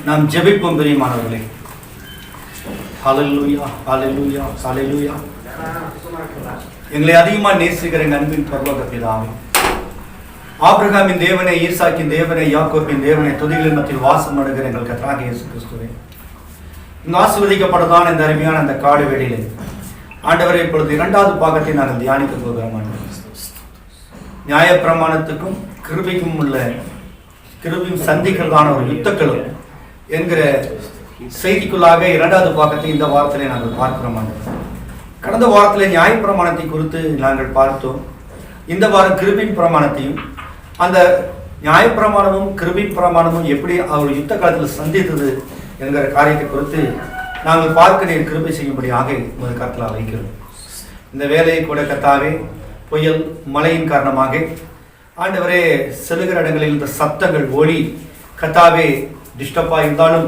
நாம் ஜெபிப்போம் பிரியமானவர்களே. ஹல்லேலூயா, ஹல்லேலூயா, ஹல்லேலூயா. எங்களை அதிகமாக நேசிக்கிற அன்பின் பரலோக பிதாவே, ஆபிரகாமின் தேவனே, ஈசாக்கின் தேவனே, யாக்கோபின் தேவனே, துதிகளின் மத்தியில் வாசம் பண்ணுகிற எங்கள் கர்த்தராகிய இயேசு கிறிஸ்துவே, இந்த ஆசீர்வதிக்கப்பட்டதான இந்த அருமையான அந்த காடு வேளையிலே ஆண்டவரை இப்பொழுது இரண்டாவது பாகத்தை நாங்கள் தியானிக்க போகிறோம். நியாயப்பிரமாணத்துக்கும் கிருபைக்கும் உள்ள கிருபையும் சந்திக்கிறதான ஒரு யுத்தங்களும் என்கிற செய்திக்குள்ளாக இரண்டாவது பாகத்தை இந்த வாரத்திலே நாங்கள் பார்க்கிறோம். கடந்த வாரத்தில் நியாயப்பிரமாணத்தை குறித்து நாங்கள் பார்த்தோம். இந்த வாரம் கிருபின் பிரமாணத்தையும் அந்த நியாயப்பிரமாணமும் கிருபின் பிரமாணமும் எப்படி அவர் யுத்த காலத்தில் சந்தித்தது என்கிற காரியத்தை குறித்து நாங்கள் பார்க்க நீர் கிருபை செய்யும்படியாக உங்கள் கருத்தில் வைக்கிறோம். இந்த வேலையை கூட கர்த்தாவே, புயல் மழையின் காரணமாக ஆண்டவரே செல்லுகிற இடங்களில் இந்த சத்தங்கள் ஒளி கர்த்தாவே டிஸ்டர்பாக இருந்தாலும்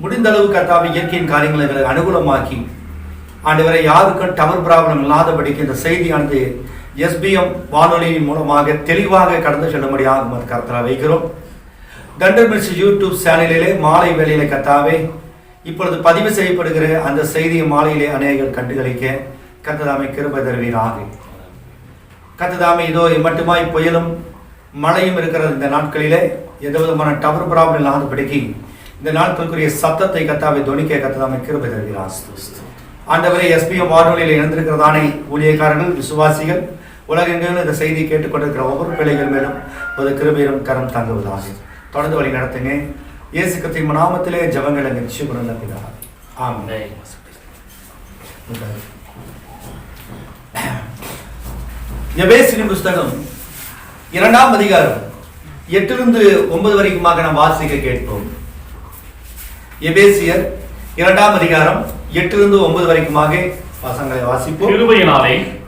முடிந்த அளவு கர்த்தாவே இயற்கையின் காரியங்களை எங்களுக்கு அனுகூலமாக்கி ஆண்டவரை யாருக்கும் டவர் ப்ராப்ளம் இல்லாதபடிக்கு இந்த செய்தியானது SBM வானொலியின் மூலமாக தெளிவாக கடந்து செல்லும்படியாக கர்த்தராக வைக்கிறோம். தண்டர் மினிஸ்ட்ரி யூடியூப் சேனலிலே மாலை வேளையிலே கர்த்தாவே இப்பொழுது பதிவு செய்யப்படுகிற அந்த செய்தியை மாலையிலே அநேகர் கண்டுகளிக்க கர்த்ததாமே கிருபை தருவீராக. கர்த்ததாமே இதோ மட்டுமாய் புயலும் மழையும் இருக்கிற இந்த நாட்களிலே எந்த விதமான டவர் ப்ராப்ளம் இல்லாதபடிக்கு இந்த நாட்களுக்குரிய சத்தத்தை கர்த்தாவை துணிக்க கர்த்ததாமே கிருபை தருவீராக. ஆண்டவரே SBM வானொலியில் இணைந்திருக்கிறதானே ஊழியக்காரர்கள், விசுவாசிகள், உலகெங்கிலும் இந்த செய்தியை கேட்டுக்கொண்டிருக்கிற ஒவ்வொரு பிள்ளைகள் மேலும் ஒரு கிருபையும் கரம் தாங்குவதாக தொடர்ந்து வழி நடத்துங்க. இயேசு கிறிஸ்துவின் நாமத்திலே ஜெபங்களை நிச்சயம் பிதாவே, ஆமென். எபேசியரின் புஸ்தகம் 2ஆம் அதிகாரம் 8-9 வரைக்குமாக நாம் வாசிக்க கேட்போம். எபேசியர் 2ஆம் அதிகாரம் 8-9 வரைக்குமாக வசனங்களை வாசிப்போம்.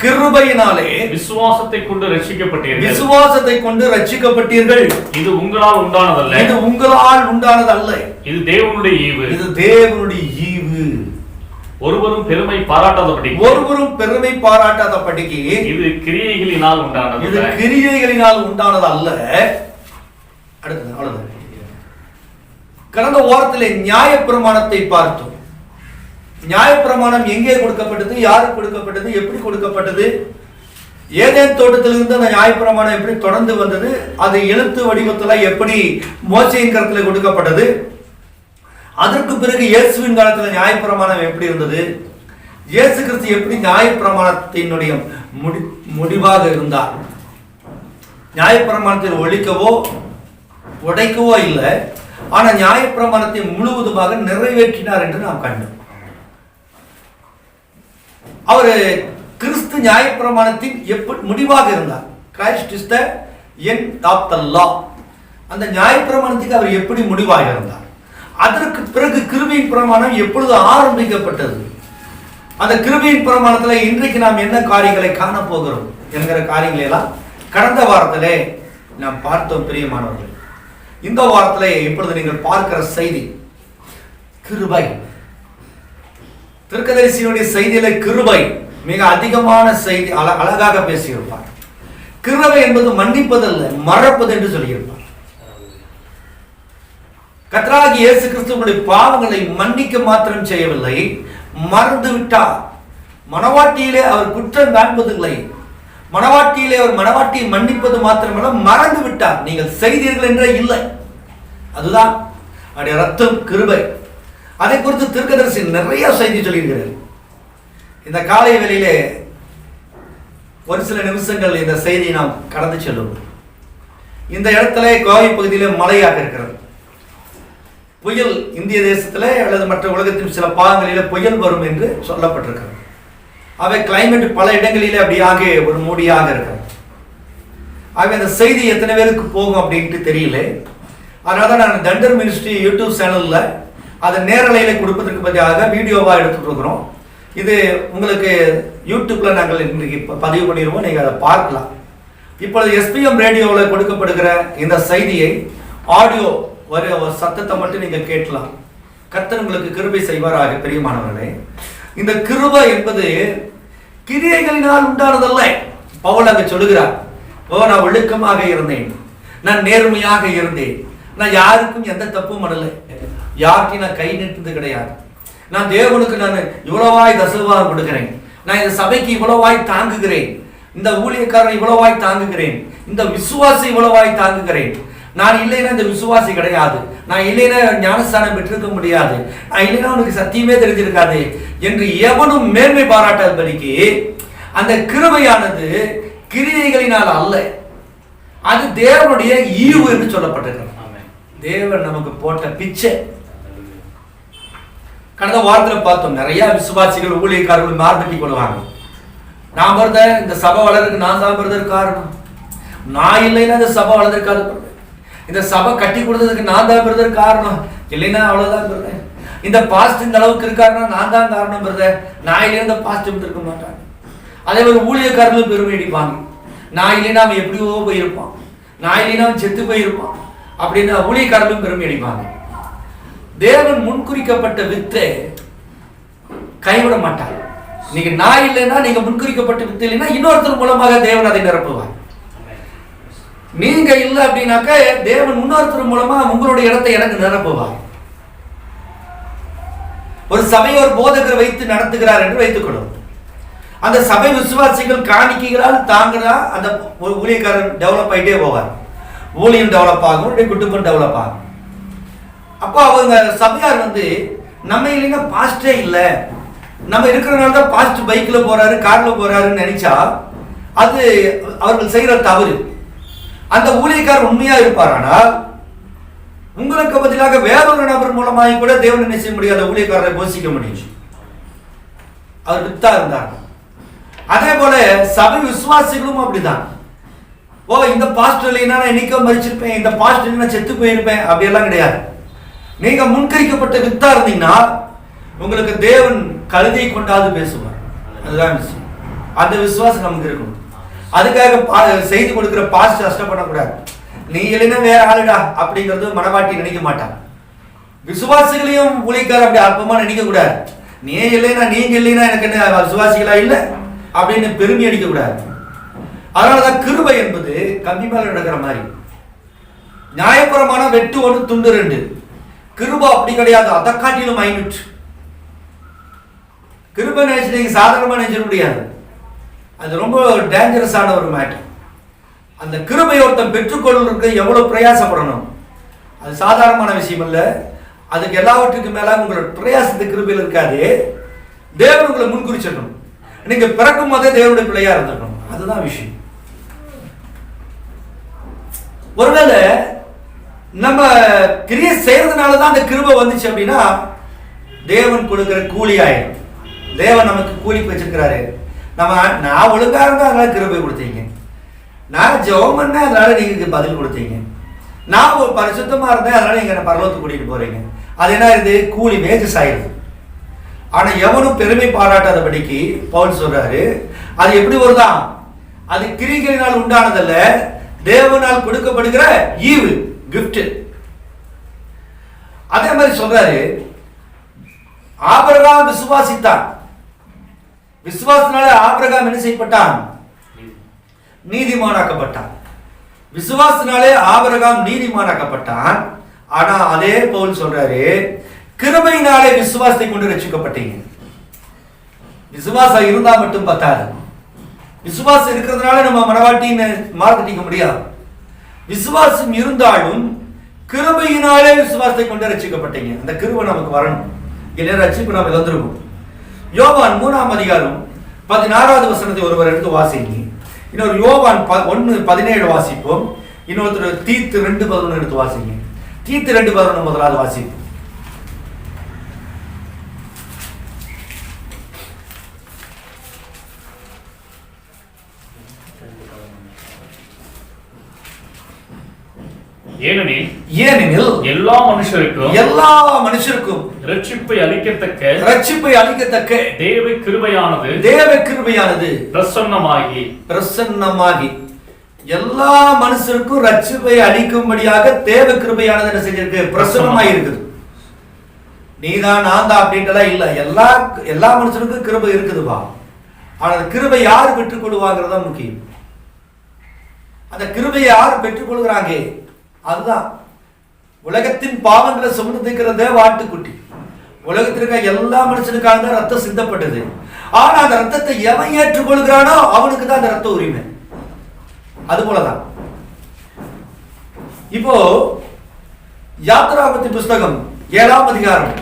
கிருபையினாலே விசுவாசத்தை கொண்டு ரட்சிக்கப்பட்டீர்கள். விசுவாசத்தை கொண்டு ரட்சிக்கப்பட்டீர்கள். இது உங்களால் உண்டானதல்ல. இது உங்களால் உண்டானதல்ல. இது தேவனுடைய ஈவு. இது தேவனுடைய ஈவு. ஒருவரும் பெருமை பாராட்டாதபடிக்கு. ஒருவரும் பெருமை பாராட்டாதபடிக்கு. இது கிரியைகளினால் உண்டானது. இது கிரியைகளினால் உண்டானது அல்ல. அடுத்தது அவ்வளவுதான். கடந்த வாரத்திலே நியாயப்பிரமாணத்தை பார்த்தோம். நியாயப்பிரமாணம் எங்கே கொடுக்கப்பட்டது, யாருக்கு கொடுக்கப்பட்டது, எப்படி கொடுக்கப்பட்டது, ஏதேன் தோட்டத்திலிருந்து அந்த நியாயப்பிரமாணம் எப்படி தொடர்ந்து வந்தது, அது எழுத்து வடிவத்தில் எப்படி மோசேயின் கரத்தில் கொடுக்கப்பட்டது, அதற்கு பிறகு இயேசுவின் காலத்தில் நியாயப்பிரமாணம் எப்படி இருந்தது, இயேசு கிறிஸ்து எப்படி நியாயப்பிரமாணத்தினுடைய முடிவாக இருந்தார். நியாயப்பிரமாணத்தில் ஒழிக்கவோ உடைக்கவோ இல்லை, ஆனால் நியாயப்பிரமாணத்தை முழுவதுமாக நிறைவேற்றினார் என்று நாம் கண்டோம். அவர் கிறிஸ்து நியாயப்பிரமாணத்தின் எப்படி முடிவாக இருந்தார். Christ is the end of the law. அந்த நியாயப்பிரமாணத்துக்கு அவர் எப்படி முடிவாக இருந்தார். அதற்கு பிறகு கிருபையின் பிரமாணம் எப்பொழுது ஆரம்பிக்கப்பட்டது, அந்த கிருபையின் பிரமாணத்தில் இன்றைக்கு நாம் என்ன காரியங்களை காண போகிறோம் என்கிற காரியங்களை எல்லாம் கடந்த வாரத்திலே நாம் பார்த்தோம். பிரியமானவர்கள், இந்த வாரத்திலே இப்பொழுது நீங்கள் பார்க்கிற செய்தி கிருபை. தீர்க்கதரிசியினுடைய செய்தியில கிருபை மிக அதிகமான செய்தி அழகாக பேசியிருப்பார். கிருபை என்பது மன்னிப்பதல்ல, மறப்பது என்று சொல்லியிருப்பார். கர்த்தராகிய இயேசு கிறிஸ்துவினுடைய பாவங்களை மன்னிக்க மாத்திரம் செய்யவில்லை, மறந்து விட்டார். மனவாட்டியிலே அவர் குற்றம் காண்பதில்லை, மனவாட்டியிலே அவர் மனவாட்டியை மன்னிப்பது மாத்திரமல்ல, மறந்து விட்டார். நீங்கள் செய்தீர்கள் என்றே இல்லை. அதுதான் அவருடைய ரத்தம், கிருபை. அதை குறித்து தீர்க்கதரிசி நிறைய செய்தி சொல்லியிருக்கிறார். இந்த காலை வேளையிலே ஒரு சில நிமிஷங்கள் இந்த செய்தியை நாம் கடந்து செல்லுவோம். இந்த இடத்துல கோவை பகுதியிலே மழையாக இருக்கிறது. புயல் இந்திய தேசத்திலே அல்லது மற்ற உலகத்தின் சில பாகங்களிலே புயல் வரும் என்று சொல்லப்பட்டிருக்கிறது. அவை கிளைமேட் பல இடங்களிலே அப்படியாக ஒரு மூடியாக இருக்கிறது. ஆகவே அந்த செய்தி எத்தனை பேருக்கு போகும் அப்படின்ட்டு தெரியல. அதனால தான் நான் தண்டர் மினிஸ்ட்ரி யூடியூப் சேனலில் அதை நேரலையில கொடுப்பதற்கு பதிலாக வீடியோவாக எடுத்துட்டு இருக்கிறோம். இது உங்களுக்கு யூடியூப்ல நாங்கள் இன்றைக்கு பதிவு பண்ணிடுவோம், நீங்கள் அதை பார்க்கலாம். இப்பொழுது SBM ரேடியோவில் கொடுக்கப்படுகிற இந்த செய்தியை ஆடியோ ஒரு சத்தத்தை மட்டும் நீங்கள் கேட்கலாம். கர்த்தர் உங்களுக்கு கிருபை செய்வாராக. பிரியமானவர்களே, இந்த கிருபை என்பது கிரியைகளினால் உண்டானதல்ல. பவுல் அங்க சொல்லுகிறார், நான் ஒழுக்கமாக இருந்தேன், நான் நேர்மையாக இருந்தேன், நான் யாருக்கும் எந்த தப்பும் பண்ணலை, யார்கிட்டையும் நான் கை நீட்டுறது கிடையாது. நான் தேவனுக்கு நான் இவ்வளவாய் தசவாக கொடுக்கிறேன், நான் இந்த சபைக்கு இவ்வளவாய் தாங்குகிறேன், இந்த ஊழியக்காரன் இவ்வளவாய் தாங்குகிறேன், இந்த விசுவாசி இவ்வளவாய் தாங்குகிறேன். நான் இல்லைன்னா இந்த விசுவாசி கிடையாது, நான் இல்லைன்னா ஞானஸ்தானம் பெற்றிருக்க முடியாது, நான் இல்லைன்னா உனக்கு சத்தியமே தெரிஞ்சிருக்காது என்று எவனும் மேன்மை பாராட்டாதபடிக்கு அந்த கிருபையானது கிரியைகளினால் அல்ல, அது தேவனுடைய ஈவு என்று சொல்லப்பட்டிருக்கிறது. தேவன் நமக்கு போட்ட பிச்சை. கடந்த வாரத்தில் பார்த்தோம், நிறைய விசுவாசிகள் ஊழியக்காரர்கள் மார்க்கெட்டிங் கொள்வாங்க. நான் பிரதர் இந்த சபை வளருக்கு நான் தான் பிரதர் காரணம், நான் இல்லைன்னா இந்த சபை வளர்ந்திருக்காது பிரதர், இந்த சபை கட்டி கொடுத்ததுக்கு நான் தான் பிரதர் காரணம், இல்லைன்னா அவ்வளவுதான் பிரதர், இந்த பாஸ்ட் இந்த அளவுக்கு இருக்காருன்னா நான் தான் காரணம் பிரதர், நான் இல்லைன்னா இந்த பாஸ்ட் இருக்க மாட்டாங்க. அதே மாதிரி ஊழியக்காரர்களும் பெருமை அடிப்பாங்க, நான் இல்லைன்னா அவன் எப்படியோ போயிருப்பான், நான் இல்லைன்னா அவன் செத்து போயிருப்பான் அப்படின்னு ஊழியக்காரர்களும் பெருமை அடிப்பாங்க. தேவன் முன்குறிக்கப்பட்ட வித்தை கைவிட மாட்டார். நீங்க நான் இல்லைன்னா, நீங்க முன்குறிக்கப்பட்ட வித்தை இல்லைன்னா இன்னொருத்தர் மூலமாக தேவன் அதை நிரப்புவார். நீங்க இல்லை அப்படின்னாக்க தேவன் இன்னொருத்தர் மூலமா உங்களுடைய இடத்தை எனக்கு நிரப்புவார். ஒரு சபையை ஒரு போதகர் வைத்து நடத்துகிறார் என்று வைத்துக் கொள்ளும், அந்த சபை விசுவாசிகள் காணிக்கைகளால் தாங்குறா அந்த ஊழியக்காரர் டெவலப் ஆகிட்டே போவார், ஊழியம் டெவலப் ஆகும், குடும்பம் டெவலப் ஆகும். அப்போ அவங்க சபையார் நம்ம இல்லைன்னா பாஸ்டே இல்லை, நம்ம இருக்கிறனால தான் பாஸ்ட் பைக்கில் போறாரு காரில் போறாருன்னு நினைச்சா அது அவர்கள் செய்கிற தவறு. அந்த ஊழியக்காரர் உண்மையா இருப்பார், ஆனால் உங்களுக்கு பதிலாக வேறொரு நபர் மூலமாக கூட தேவன் என்ன செய்ய முடியாது, ஊழியக்காரரை போஷிக்க முடியும். அவர் வித்தா இருந்தார். அதே போல சபை விசுவாசிகளும் அப்படிதான். ஓ இந்த பாஸ்டர் இல்லைன்னா நான் என்னைக்கோ மறிச்சிருப்பேன், இந்த பாஸ்டர் இல்லைன்னா செத்து போயிருப்பேன், அப்படியெல்லாம் கிடையாது. நீங்க முன்கரிக்கப்பட்ட வித்தா இருந்தீங்கன்னா உங்களுக்கு தேவன் கழுதையை கொண்டாது பேசுவார். அதுதான் விஷயம். அந்த விசுவாசம் நமக்கு இருக்கணும். அதுக்காக செய்து கொடுக்கிற பாஸ்ட் கஷ்டப்படக்கூடாது. நீ இல்லைன்னா வேற ஆளுடா அப்படிங்கிறது மனவாட்டி நினைக்க மாட்டான். விசுவாசிகளையும் ஊழியக்காரர் அப்படி அற்பமா நினைக்க கூடாது. நீ இல்லைன்னா நீங்க இல்லைன்னா எனக்கு என்ன விசுவாசிகளா இல்லை அப்படின்னு பெருமை அடிக்க கூடாது. அதனாலதான் கிருபை என்பது கம்பி மேல நடக்கிற மாதிரி. நியாயபுரமான வெட்டு ஒன்று துண்டு ரெண்டு, கிருபை அப்படி கிடையாது, அதை காட்டிலும் மைனூட். கிருபை நினைச்சு நீங்க சாதாரணமா நினைச்சிட முடியாது, அது ரொம்ப டேஞ்சரஸான ஒரு மேட்டர். அந்த கிருபை ஒருத்தன் பெற்றுக்கொள்வதற்கு எவ்வளவு பிரயாசப்படணும், அது சாதாரணமான விஷயம் இல்லை. அதுக்கு எல்லாவற்றுக்கும் மேல உங்களோட பிரயாசத்து கிருபையில் இருக்காது. தேவன் உங்களை முன்குறிச்சிடணும். நீங்க பிறக்கும் போதே தேவனுடைய பிள்ளையா இருந்திருக்கணும், அதுதான் விஷயம். ஒருவேளை நம்ம கிரியை செய்யறதுனாலதான் அந்த கிருபை வந்துச்சு அப்படின்னா தேவன் கொடுக்கிற கூலி ஆயிடும். தேவன் நமக்கு கூலி வச்சிருக்கிறாரு. நான் ஒழுங்கா இருந்தா அதனால கிருபை கொடுத்தீங்க, நான் ஜெபம் பண்ண அதனால நீங்க பதில் கொடுத்தீங்க, நான் ஒரு பரிசுத்தமா இருந்தேன் அதனால நீங்க என்ன பரலோகத்துக்கு கூட்டிட்டு போறீங்க. அது என்ன ஆயிருது, கூலி வேஜஸ் ஆயிருது. ஆனா எவனும் பெருமை பாராட்டாதபடிக்கு பவுல் சொல்றாரு, அது எப்படி வருதான், அது கிரிகளினால் உண்டானதல்ல, தேவனால் கொடுக்கப்படுகிற ஈவு, கிஃப்ட். அதே மாதிரி சொல்றாரு, ஆபிரகாம் விசுவாசித்தான், விசுவாசனால ஆபிரகாம் என்ன செய்யப்பட்டான், நீதிமானாக்கப்பட்டான். விசுவாசனாலே ஆபிரகாம் நீதிமானாக்கப்பட்டான். ஆனா அதே பவுல் சொல்றாரு, கிருபையினாலே விசுவாசத்தை கொண்டு ரட்சிக்கப்பட்டீங்க. விசுவாசம் இருந்தா மட்டும் பத்தாது. விசுவாசம் இருக்கிறதுனால நம்ம மனவாட்டின்னு மார்க்கெட்டிங்க முடியாது. விசுவாசம் இருந்தாலும் கிருபையினாலே விசுவாசத்தை கொண்டு ரட்சிக்கப்பட்டீங்க. அந்த கிருபை நமக்கு வரணும், இல்லையா ரட்சிப்பு நம்ம இழந்துருவோம். யோவான் 3ஆம் அதிகாரம் 16வது வசனத்தை ஒருவர் எடுத்து வாசிங்க. இன்னொரு யோவான் 1:17 வாசிப்போம். இன்னொருத்தர் தீத்து 2:11 எடுத்து வாசிங்க. தீத்து 2:11 முதலாவது வாசிப்போம். ஏனெனில் எல்லா மனுஷருக்கும் ரட்சிப்பை அளிக்கத்தக்க தேவ கிருபையானது பிரசன்னமாகி எல்லா மனுஷருக்கும் ரட்சிப்பை அளிக்கும்படியாக தேவ கிருபையானது என்ன செஞ்சிருக்கு, பிரசன்னமாகி இருக்குது. நீதான் நான் தான் அப்படின்றதா இல்ல, எல்லா மனுஷருக்கும் கிருபை இருக்குதுவா. ஆனா கிருபை யார் பெற்றுக்கொள்வாங்கிறதா முக்கியம். அந்த கிருபையை யார் பெற்றுக்கொள்கிறாங்க, அதுதான் உலகத்தின் பாவங்களை சுமந்து தீர்க்கிற தேவ ஆட்டுக்குட்டி. உலகத்தில் இருக்க எல்லா மனுஷனுக்காக தான் ரத்தம் சிந்தப்பட்டது. ஆனா அந்த ரத்தத்தை எவன் ஏற்றுக்கொள்கிறானோ அவனுக்கு தான் அந்த ரத்த உரிமை. அது போலதான் இப்போ யாத்திராகமத்தின் புஸ்தகம் 7ஆம் அதிகாரம்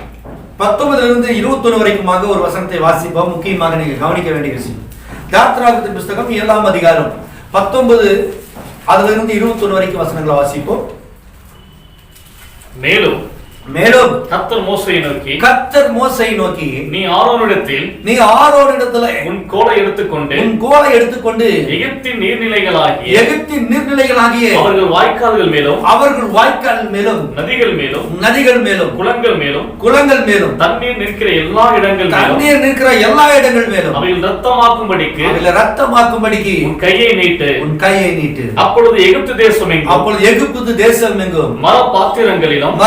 19 to 21 வரைக்குமாக ஒரு வசனத்தை வாசிப்போம். முக்கியமாக நீங்க கவனிக்க வேண்டிய விஷயம். யாத்திராகமத்தின் புஸ்தகம் 7ஆம் அதிகாரம் 19 அதிலிருந்து 21 வரைக்கும் வசனங்களை வாசிப்போம். மேலும் கர்த்தர் மோசேயை நோக்கி நீ ஆரோனிடத்தில் உன் கோலை எடுத்துக்கொண்டு எகிப்தின் நீர்நிலைகளாகிய அவர்கள் வாய்க்கால்கள் மேலும் நதிகள் மேலும் குளங்கள் மேலும் தண்ணீர் நிற்கிற எல்லா இடங்கள் மேலும் அவைகள் ரத்தமாக்கும்படிக்கு உன் கையை நீட்டு. அப்பொழுது எகிப்து தேசம் எங்கும் மரப்பாத்திரங்களிலும்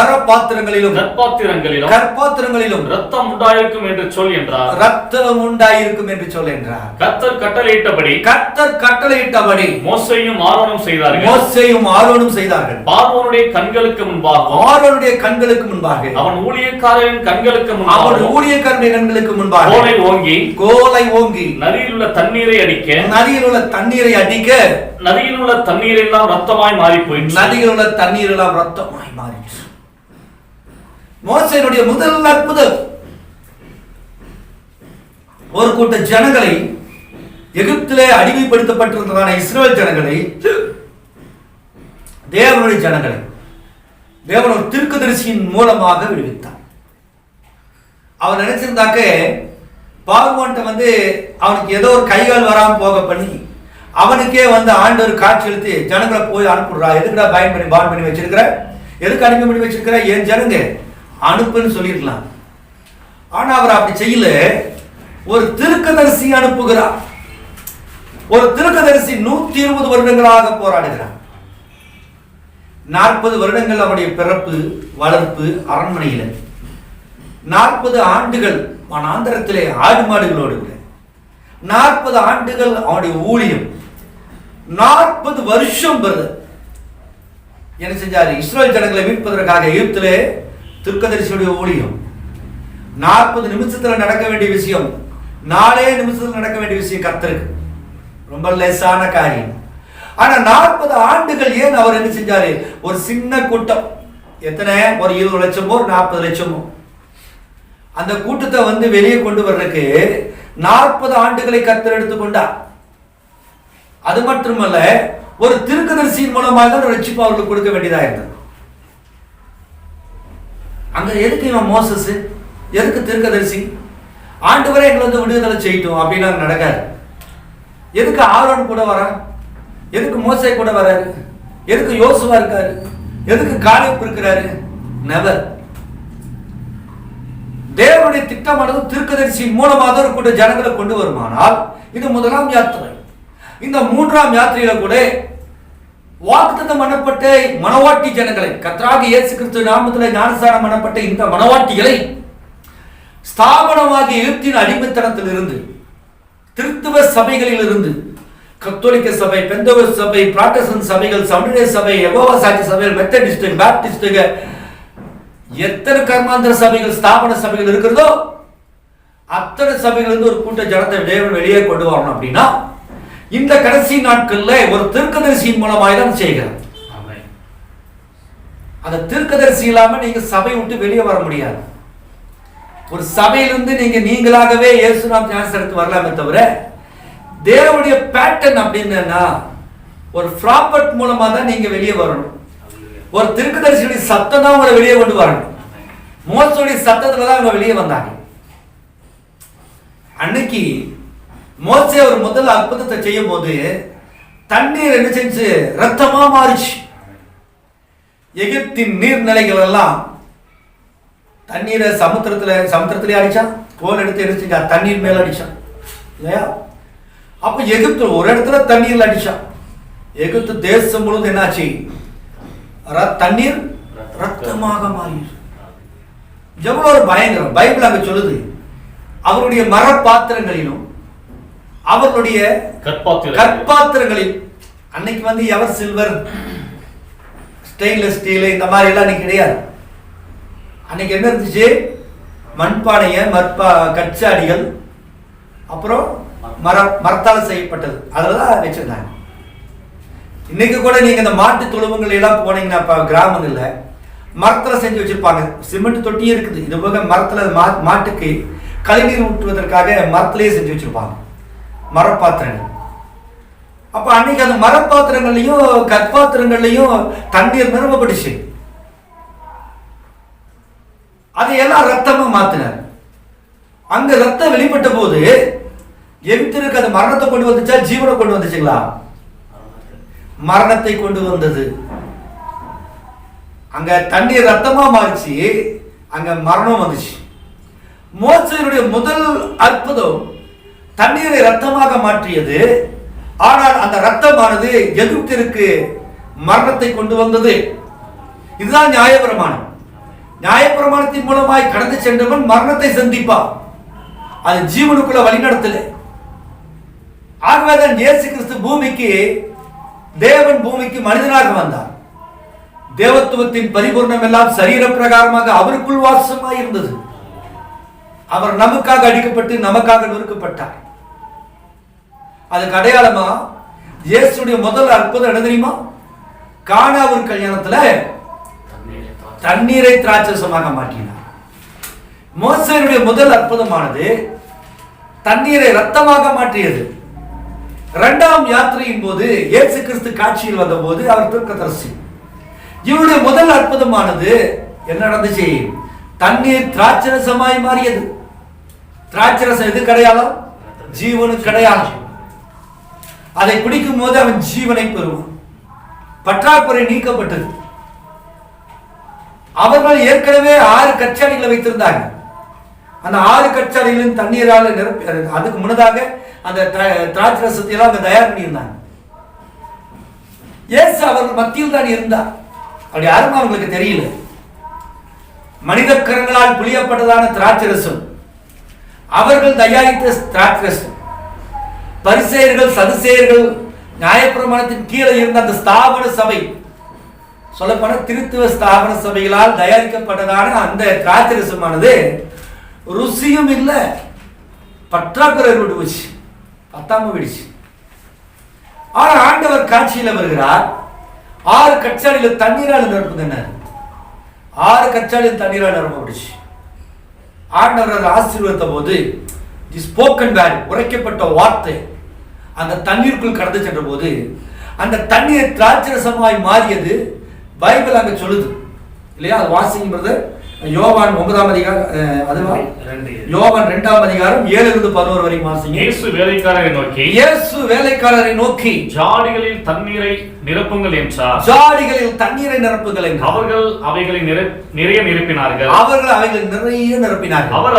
கற்பாத்திரங்களிலும் ரத்தம் உண்டாயிருக்கும் என்று சொல் என்றார். கர்த்தர் கட்டளையிட்டபடி மோசேயும் ஆரோனும் செய்தார்கள். பார்வோனுடைய கண்களுக்கு முன்பாக அவன் ஊழியக்காரரின் கண்களுக்கு முன்பாக கோலை ஓங்கி நதியில் உள்ள தண்ணீரை அடிக்க நதியில் உள்ள தண்ணீர் எல்லாம் ரத்தமாய் மாறி போயிற்று. மோசேயினுடைய முதல் அற்புதம் ஒரு கூட்ட ஜனங்களை, எகிப்திலே அடிமைப்படுத்தப்பட்டிருந்ததான இஸ்ரவேல் ஜனங்களை, தேவனுடைய ஜனங்களை தேவன் ஒரு தீர்க்கதரிசியின் மூலமாக விடுவித்தார். அவன் நினைச்சிருந்தாக்க பார்வோன்ட்ட அவனுக்கு ஏதோ ஒரு கைகால் வராம போக பண்ணி அவனுக்கே ஆண்டவர் காட்சி அளித்து ஜனங்களை போய் அனுப்புறா. எதுக்குடா பான் பண்ணி வச்சிருக்கிற, எதுக்கு அனுப்பி பண்ணி வச்சிருக்கிற, என் ஜனங்க அனுப்புன்னு சொல்லிருக்கலாம். ஆனா அவர் அப்படி செய்யல. ஒரு தீர்க்கதரிசி அனுப்புகிறார். ஒரு தீர்க்கதரிசி 120 வருடங்களாக போராடுகிறார். 40 வருடங்கள் அவருடைய பிறப்பு வளர்ப்பு அரண்மனையில, 40 ஆண்டுகள் வனாந்தரத்திலே ஆடு மாடுகளோடு, 40 ஆண்டுகள் அவனுடைய ஊழியம், 40 வருஷம் வருது. என்ன செஞ்சாரு? இஸ்ரவேல் ஜனங்களை மீட்பதற்காக எகிப்திலே தீர்க்கதரிசியுடைய ஊழியம். 40 நிமிஷத்துல நடக்க வேண்டிய விஷயம் 4 நிமிஷத்துல நடக்க வேண்டிய விஷயம் கர்த்தருக்கு ரொம்ப லேசான காரியம். ஆனா 40 ஆண்டுகள் ஏன் அவர் என்ன செஞ்சாரு? ஒரு சின்ன கூட்டம், எத்தனை, ஒரு 20 லட்சமோ 40 லட்சமோ, அந்த கூட்டத்தை வெளியே கொண்டு வர்றதுக்கு 40 ஆண்டுகளை கர்த்தர் எடுத்துக்கொண்டார். அது மட்டுமல்ல, ஒரு தீர்க்கதரிசியின் மூலமாக ரட்சிப்பு அவர்களுக்கு கொடுக்க வேண்டியதா இருந்தது. அங்க எதுக்கு இவன் மோசஸ், எதுக்கு தீர்க்கதரிசி? ஆண்டவரே எங்களை விடுதலை செய்யட்டும் அப்படின்னா நடக்காது. எதுக்கு ஆரோன் கூட வர, எதுக்கு மோசே கூட வராரு, எதுக்கு யோசுவா இருக்காரு, எதுக்கு காலேப் இருக்கிறாரு? நெவர். தேவனுடைய திட்டமானது தீர்க்கதரிசியின் மூலமாக ஒரு கூட்ட ஜனங்களை கொண்டு வருமானால் இது முதலாம் யாத்திரை. இந்த 3ஆம் யாத்திரையில கூட வாக்குத்தத்தம் பண்ணப்பட்ட மனவாட்டி ஜனங்களை, கர்த்தராகிய இயேசு கிறிஸ்து நாமத்திலே ஞானஸ்நானம் பண்ணப்பட்ட இந்த மனவாட்டிகளை ஸ்தாபனமாகிய எகிப்தின் அடிமைத்தனத்தில் இருந்து, கிறிஸ்தவ சபைகளில் இருந்து, கத்தோலிக்க சபை, பெந்தகோஸ்து சபை, பிராட்டஸ்டன்ட் சபைகள், சமண சபை, யெகோவா சாட்சி சபைகள், மெத்தடிஸ்ட், பாப்டிஸ்ட், எத்தனை கர்மாந்திர சபைகள், ஸ்தாபன சபைகள் இருக்கிறதோ அத்தனை சபைகள் இருந்து ஒரு கூட்ட ஜனத்தை தேவன் வெளியே கொண்டு வரணும் அப்படின்னா இந்த கடைசி நாட்கள்ல ஒரு தீர்க்கதரிசியின் மூலமாக தான் செய்கிறார். அந்த தீர்க்கதரிசி இல்லாம நீங்க சபை விட்டு வெளியே வர முடியாது. ஒரு சபையிலிருந்து நீங்களாகவே இயேசு நாம ஞானஸ்நானத்துக்கு வரலாமே தவிர தேவனுடைய பேட்டர்ன் அப்படின்னா ஒரு ப்ராப்பர்ட் மூலமா தான் நீங்க வெளியே வரணும். ஒரு தீர்க்கதரிசியுடைய சத்தம் தான் உங்களை வெளியே கொண்டு வரணும். மோசேயுடைய சத்தத்துல தான் அவங்க வெளியே வந்தாங்க. அன்னைக்கு மோசே ஒரு முதல் அற்புதத்தை செய்யும் போது தண்ணீர் என்ன செஞ்சு ரத்தமா மாறிச்சு. எகிப்தின் நீர்நிலைகள் எல்லாம் தண்ணீரை சமுத்திரத்திலே அடிச்சான். கோல் எடுத்து என்ன செஞ்சா தண்ணீர் மேல அடிச்சான் இல்லையா? அப்ப எகிப்து ஒரு இடத்துல தண்ணீர்ல அடிச்சான். எகிப்து தேசம் முழுவதும் என்னாச்சு? தண்ணீர் ரத்தமாக மாறிடுச்சு. எவ்வளவு ஒரு பயங்கரம்! பைபிள் அங்க சொல்லுது, அவருடைய மரப்பாத்திரங்களிலும் அவர்களுடைய கற்பாத்திரங்களில் அன்னைக்கு எவர் சில்வர் ஸ்டெயின்லெஸ் ஸ்டீல் இந்த மாதிரி எல்லாம் அன்னைக்கு கிடையாது. அன்னைக்கு என்ன இருந்துச்சு? மண்பானைய, கச்சாடிகள், அப்புறம் மரத்தால் செய்யப்பட்டது, அதில் வச்சிருந்தாங்க. இன்னைக்கு கூட நீங்க இந்த மாட்டு தொழுவங்கள் எல்லாம் போனீங்கன்னா கிராமங்கள்ல மரத்துல செஞ்சு வச்சிருப்பாங்க. சிமெண்ட் தொட்டியும் இருக்குது. இது போக மரத்துல மாட்டுக்கு கழிநீர் ஊற்றுவதற்காக மரத்திலேயே செஞ்சு வச்சிருப்பாங்க மரப்பாத்திரங்கள். அப்ப அன்னைக்கு அந்த மரப்பாத்திரங்கள்லையும் கற்பாத்திரங்கள்லையும் தண்ணீர் நிரம்பப்பட்டுச்சு. அதையெல்லாம் ரத்தமா மாத்தினார். அங்க ரத்தம் வெளிப்பட்ட போது எகிப்திற்கு அது மரணத்தை கொண்டு வந்துச்சா, ஜீவனை கொண்டு வந்துச்சுங்களா? மரணத்தை கொண்டு வந்தது. அங்க தண்ணீர் ரத்தமா மாறிச்சு, அங்க மரணம் வந்துச்சு. மோசேயுடைய முதல் அற்புதம் தண்ணீரை ரத்தமாக மாற்றியது. ஆனால் அந்த ரத்தமானது எகிப்திற்கு மரணத்தை கொண்டு வந்தது. இதுதான் நியாயப்பிரமாணம். நியாயப்பிரமாணத்தின் மூலமாய் கடந்து சென்றவன் மரணத்தை சந்திப்பான். அது ஜீவனுக்குள்ள வழிநடத்தல. ஆகவேதான் இயேசு கிறிஸ்து பூமிக்கு, தேவன் பூமிக்கு மனிதனாக வந்தார். தேவத்துவத்தின் பரிபூர்ணம் எல்லாம் சரீர பிரகாரமாக அவருக்குள் வாசமாய் இருந்தது. அவர் நமக்காக அடிக்கப்பட்டு நமக்காக நொறுக்கப்பட்டார். அதுக்கு அடையாளமா இயேசுடைய முதல் அற்புதம் என்ன தெரியுமா? கானா ஒரு கல்யாணத்துல தண்ணீரை திராட்சரசமாக மாற்றினார். மோசேயுடைய முதல் அற்புதமானது தண்ணீரை ரத்தமாக மாற்றியது. இரண்டாம் யாத்திரையின் போது இயேசு கிறிஸ்து காட்சியில் வந்த போது அவர் தீர்க்கதரிசி. இவருடைய முதல் அற்புதமானது என்ன நடந்துச்சு? தண்ணீர் திராட்சரசமாய் மாறியது. திராட்சரசம் எது கிடையாதோ? ஜீவனுக்கு கிடையாது. அதை குடிக்கும் போது அவன் ஜீவனை பெறுவான். பற்றாக்குறை நீக்கப்பட்டது. அவர்கள் ஏற்கனவே 6 கச்சாடிகளை வைத்திருந்தாங்க. அந்த 6 கச்சாடிகளின் தண்ணீரால் நிரப்பி, அதுக்கு முன்னதாக அந்த திராட்சரசத்தை எல்லாம் அவங்க தயார் பண்ணியிருந்தாங்க. இயேசு அவர்கள் மத்தியில் தான் இருந்தார். அப்படி யாரும் அவங்களுக்கு தெரியல. மனித கரங்களால் புளியப்பட்டதான திராட்சரசம், அவர்கள் தயாரித்த திராட்சரசம். பரிசேயர்கள், சதுசேயர்கள், நியாயப்பிரமாணத்தின் கீழே இருந்த அந்த ஸ்தாபன சபை, சொல்லப்போன திருத்துவ ஸ்தாபன சபைகளால் தயாரிக்கப்பட்டதான அந்த திராட்சரசமானது ருசியும் இல்லை, பற்றாக்குறை விடுச்சு, பத்தாம விடுச்சு. ஆனா ஆண்டவர் காட்சியில வருகிறார். 6 கச்சாடியில் தண்ணீரால் நிரப்புங்க. 6 கச்சாடியில் தண்ணீரால் நிரப்பப்பட்டுச்சு. ஆண்டவர் ஆசீர்வதித்த போது ஸ்போக்கன் வேர்ட், உரைக்கப்பட்ட வார்த்தை அந்த தண்ணீருக்குள் கடந்து சென்ற போது அந்த தண்ணீர் திராட்சரசமாய் மாறியது. பைபிள் அங்க சொல்லுது இல்லையா? அது வாசிங்க பிரதர். யோவான் 9ஆம் அதிகாரம், அதுவா? யோவான் 2ஆம் அதிகாரம் 7-11 வரைக்கும் வாசிங்க. இயேசு வேலைக்காரரை நோக்கி, இயேசு வேலைக்காரரை நோக்கி, ஜாடிகளில் தண்ணீரை நிரப்புங்கள் என்றார். ஜாடிகளில் தண்ணீரை நிரப்புங்கள் என்றார். அவர்கள் அவைகளை நிறைய நிரப்பினார்கள். அவர்கள் அவைகளை நிறைய நிரப்பினார்கள். அவர்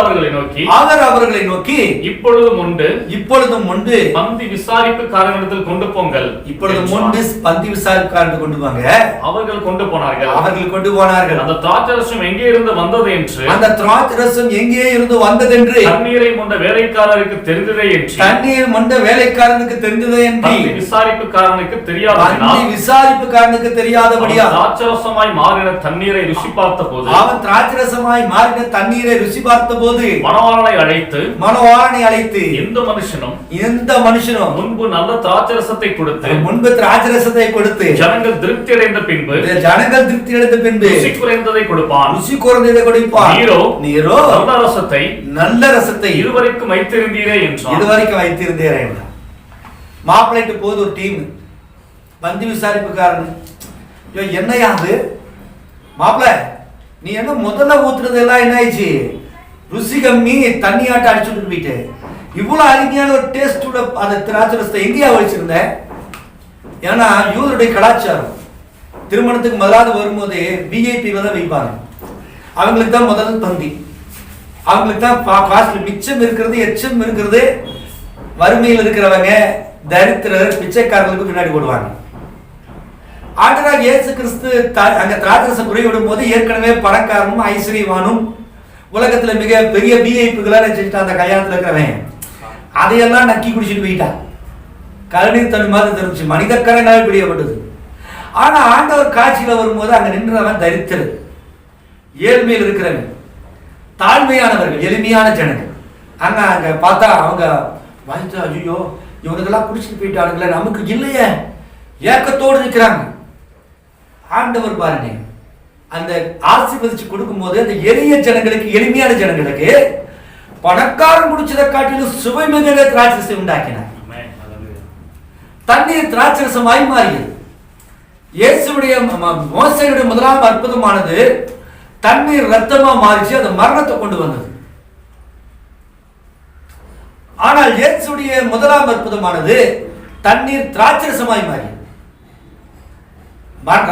அவர்களை நோக்கி, இப்பொழுதும் உண்டு பந்தி விசாரிப்புக்காரனிடத்தில் கொண்டு போங்கள். இப்பொழுதும் உண்டு பந்தி விசாரிப்புக்காரனிடத்தில் கொண்டு போங்க. அவர்கள் கொண்டு போனார்கள். அந்த திராட்சரசம் எங்கே இருந்து வந்தது என்று, அந்த திராட்சரசம் எங்கே இருந்து வந்தது என்று, தண்ணீரை மொண்ட வேலைக்காரருக்கு தெரிந்ததே என்று, தண்ணீர் மொண்ட வேலைக்காரனுக்கு தெரிந்ததே என்று, பந்தி விசாரிப்புக்காரனுக்கு தெரியாதபடியால், விசாரிப்புக்காரனுக்கு தெரியாதபடியால் திராட்சரசமாய் மாறின தண்ணீரை ருசி பார்த்த போது, அவன் திராட்சரசமாய் மாறின தண்ணீரை ருசி பார்த்த போது மணவாளனை அழைத்து எந்த மனுஷனும் முன்பு நல்ல திராட்சரசத்தை கொடுத்து ஜனங்கள் திருப்தி அடைந்த பின்பு ருசி குறைந்ததை கொடுப்பான். நீரோ நல்ல ரசத்தை இதுவரைக்கும் வைத்திருந்தீரே என்றார். மாப்பிள்ளைக்கு போது ஒரு டீம் பந்தி விசாரிப்புக்காரன், என்னையாது மாப்பிள்ள, நீ என்ன முதல்ல ஊத்துறது எல்லாம் என்ன ஆயிடுச்சு? ருசி கம்மி, தண்ணியாட்ட அடிச்சுட்டு போயிட்டு இவ்வளவு அருமையான ஒரு டேஸ்டோட அந்த திராட்சரசத்தை எங்கேயா வச்சிருந்த? ஏன்னா யூதருடைய கலாச்சாரம், திருமணத்துக்கு முதலாவது வரும்போது விஐபி தான் வைப்பாங்க. அவங்களுக்கு தான் முதல் பந்தி, அவங்களுக்கு தான் காஸ்ட்லி. மிச்சம் இருக்கிறது, எச்சம் இருக்கிறது, வறுமையில் இருக்கிறவங்க, தரித்திரர், பிச்சைக்காரர்களுக்கு பின்னாடி போடுவாங்க. ஆண்டவராகிய இயேசு கிறிஸ்து அங்க திராட்சரசம் குறைவிடும் போது ஏற்கனவே பணக்காரனும் ஐஸ்வர்யவானும் உலகத்துல மிக பெரிய விஐபிகளா நினைச்சிட்டு அந்த கல்யாணத்துல இருக்கிறவன் அதையெல்லாம் நக்கி குடிச்சிட்டு போயிட்டான். கருநீர் தண்ணி மாதிரி தெரிஞ்சு மனிதக்கரனால் பிடிக்கப்பட்டது. ஆனா ஆண்டவர் காட்சியில வரும்போது அங்க நின்றவன் தரித்திரன், ஏழ்மையில் இருக்கிறவன், தாழ்மையானவர்கள், எளிமையான ஜனங்கள். அங்க பார்த்தா அவங்க வாழ்த்து, ஐயோ இவனுக்கெல்லாம் குடிச்சிட்டு போயிட்டானுங்களே, நமக்கு இல்லையே, ஏக்கத்தோடு இருக்கிறாங்க. ஆண்டவர் பாருங்க அந்த ஆசீர்வதிச்சு கொடுக்கும் போது அந்த எளிய ஜனங்களுக்கு, எளிமையான ஜனங்களுக்கு பணக்காரன் குடிச்சதை காட்டிலும் சுவை மிகுந்த திராட்சரசத்தை உண்டாக்கினார். தண்ணீர் திராட்சரசமாய் மாறியது. இயேசுடைய மோசேயுடைய முதலாம் அற்புதமானது தண்ணீர் ரத்தமா மாறிச்சு, அது மரணத்தை கொண்டு வந்தது. ஆனால் இயேசுடைய முதலாம் அற்புதமானது தண்ணீர் திராட்சரசமாய் மாறியது.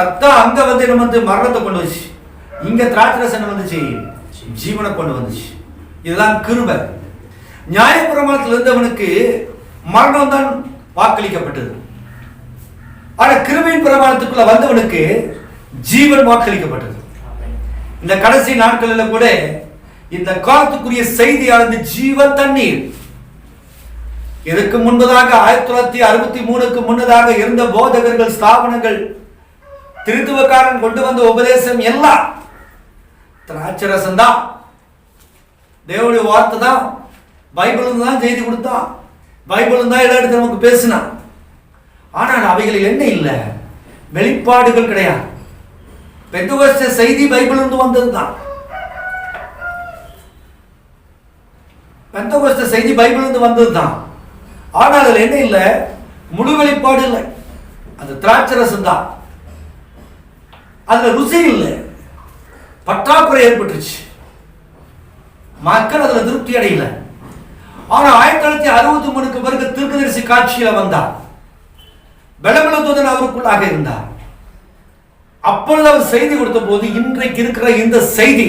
ரத்தம் அங்க வந்து மரணத்தை கொண்டு வந்துச்சு, இங்க திராட்சரசம் வந்துச்சு ஜீவனை கொண்டு வந்துச்சு. இதுதான் கிருபை. நியாயப்பிரமாணத்தில் இருந்தவனுக்கு மரணம் தான் வாக்களிக்கப்பட்டது. ஆனா கிருபையின் பிரமாணத்துக்குள்ள வந்தவனுக்கு ஜீவன் வாக்களிக்கப்பட்டது. இந்த கடைசி நாட்களில் கூட இந்த காலத்துக்குரிய செய்தியானது ஜீவன் தண்ணீர். இதற்கு முன்பதாக 1963க்கு முன்னதாக இருந்த போதகர்கள், ஸ்தாபனங்கள், திருத்துவக்காரன் கொண்டு வந்த உபதேசம் எல்லாம் திராட்சரசம் தான், தேவனுடைய வார்த்தை தான், பைபிளும் தான் செய்தி கொடுத்தான், பைபிளும் தான் எல்லா இடத்துல நமக்கு பேசினான். ஆனால் அவைகளில் என்ன இல்லை? வெளிப்பாடுகள் கிடையாது. பெந்தெகோஸ்தே செய்தி பைபிளிலிருந்து வந்தது தான். பெந்தெகோஸ்தே செய்தி பைபிளிலிருந்து வந்தது தான். ஆனால் அதில் என்ன இல்லை? முழு வெளிப்பாடு இல்லை. அது திராட்சரசம் தான். அதுல ருசி இல்லை, பற்றாக்குறை ஏற்பட்டுச்சு, மக்கள் அதுல திருப்தி அடையல. ஆனா 1963க்கு பிறகு தீர்க்கதரிசி காட்சியில வந்தார். பெலபலத்துடன் அவருக்குள்ளாக இருந்தார். அப்பொழுது அவர் செய்தி கொடுத்த போது இன்றைக்கு இருக்கிற இந்த செய்தி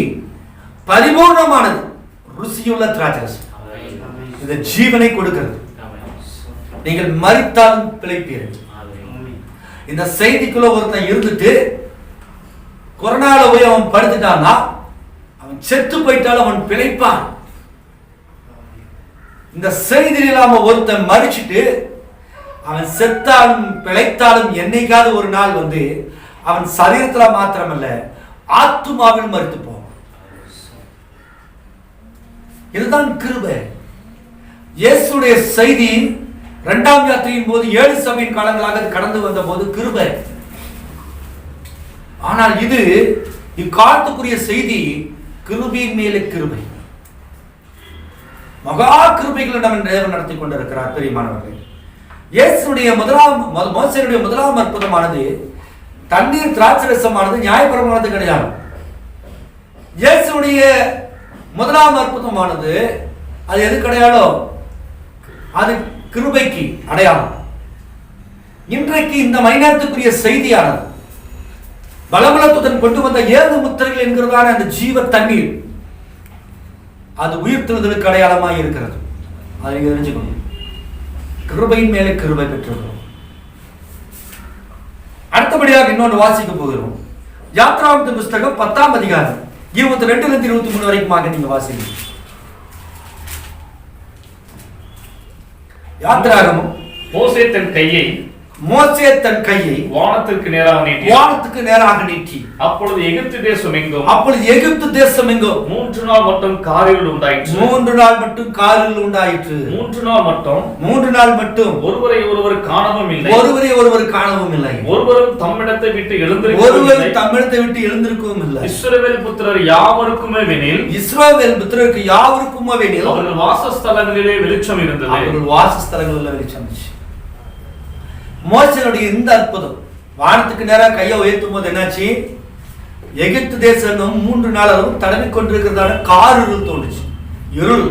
பரிபூர்ணமானது, ருசியுள்ள திராட்சரசம். இந்த ஜீவனை கொடுக்கிறது. நீங்கள் மரித்தாலும் பிழைப்பீர்கள். இந்த செய்திக்குள்ள ஒருத்தன் இருந்துட்டு கொரோனால போய் அவன் படுத்துட்டான்னா, அவன் செத்து போயிட்டாலும் அவன் பிழைப்பான். இந்த செய்தியில் இல்லாம ஒருத்தன் மறிச்சுட்டு அவன் செத்தாலும் பிழைத்தாலும் என்னைக்காவது ஒரு நாள் வந்து அவன் சரீரத்துல மாத்திரமல்ல ஆத்துமாவில் மறித்து போவான். இதுதான் கிருபை. இயேசுடைய செய்தி 2ஆம் யாத்திரையின் போது 7 சபையின் காலங்களாக கடந்து வந்த போது கிருபை. ஆனால் இது இக்காலத்துக்குரிய செய்தி கிருபையின் மேலே கிருபை. மகா கிருபைகளை நம்ம தேவன் நடத்தி கொண்டிருக்கிறார். பிரியமானவர்களே, இயேசுடைய மோசேயுடைய முதலாம் அற்புதமானது தண்ணீர் திராட்சரசமானது நியாயப்பிரமாணத்து கிடையாது. இயேசுடைய முதலாம் அற்புதமானது அது எது கிடையாதோ அது கிருபைக்கு அடையாளம். இன்றைக்கு இந்த மைனத்துக்குரிய செய்தியானது பலபலத்துடன் கொண்டு வந்த 7 முத்திரைகள் என்கிறதான அந்த ஜீவ தண்ணீர், அது உயிர்த்தெழுதலுக்கு அடையாளமாக இருக்கிறது. அதை நீங்க தெரிஞ்சுக்கணும். கிருபையின் மேலே கிருபை பெற்றிருக்கிறோம். அடுத்தபடியாக இன்னொன்று வாசிக்க போகிறோம். யாத்ராகமத்தின் புஸ்தகம் 10ஆம் அதிகாரம் 22 23 வரைக்குமாக நீங்க வாசிங்க. யாத்ராகமம். மோசே தன் கையை வானத்திற்கு நேராக நீட்டி அப்பொழுது எகிப்து தேசம் எங்கும் 3 நாள் மட்டும் காரிருள் உண்டாயிற்று. 3 நாள் மட்டும் காரிருள் உண்டாயிற்று. 3 நாள் மட்டும் ஒருவரை ஒருவர் காணவும் இல்லை. ஒருவரும் தம்மிடத்தை விட்டு எழுந்திருக்கவும் இல்லை. இஸ்ரவேல் புத்திரர் யாவருக்குமே வெனில் அவர்கள் வாசஸ்தலங்களிலே வெளிச்சம் இருந்தது. மோசேயுடைய இந்த அற்புதம் வானத்துக்கு நேராக கையை உயர்த்தும் போது என்னாச்சு? எகிப்து தேசம் 3 நாள் அளவு தடவி கொண்டிருக்கிறதான காரிருள் தோன்றுச்சு. இருள்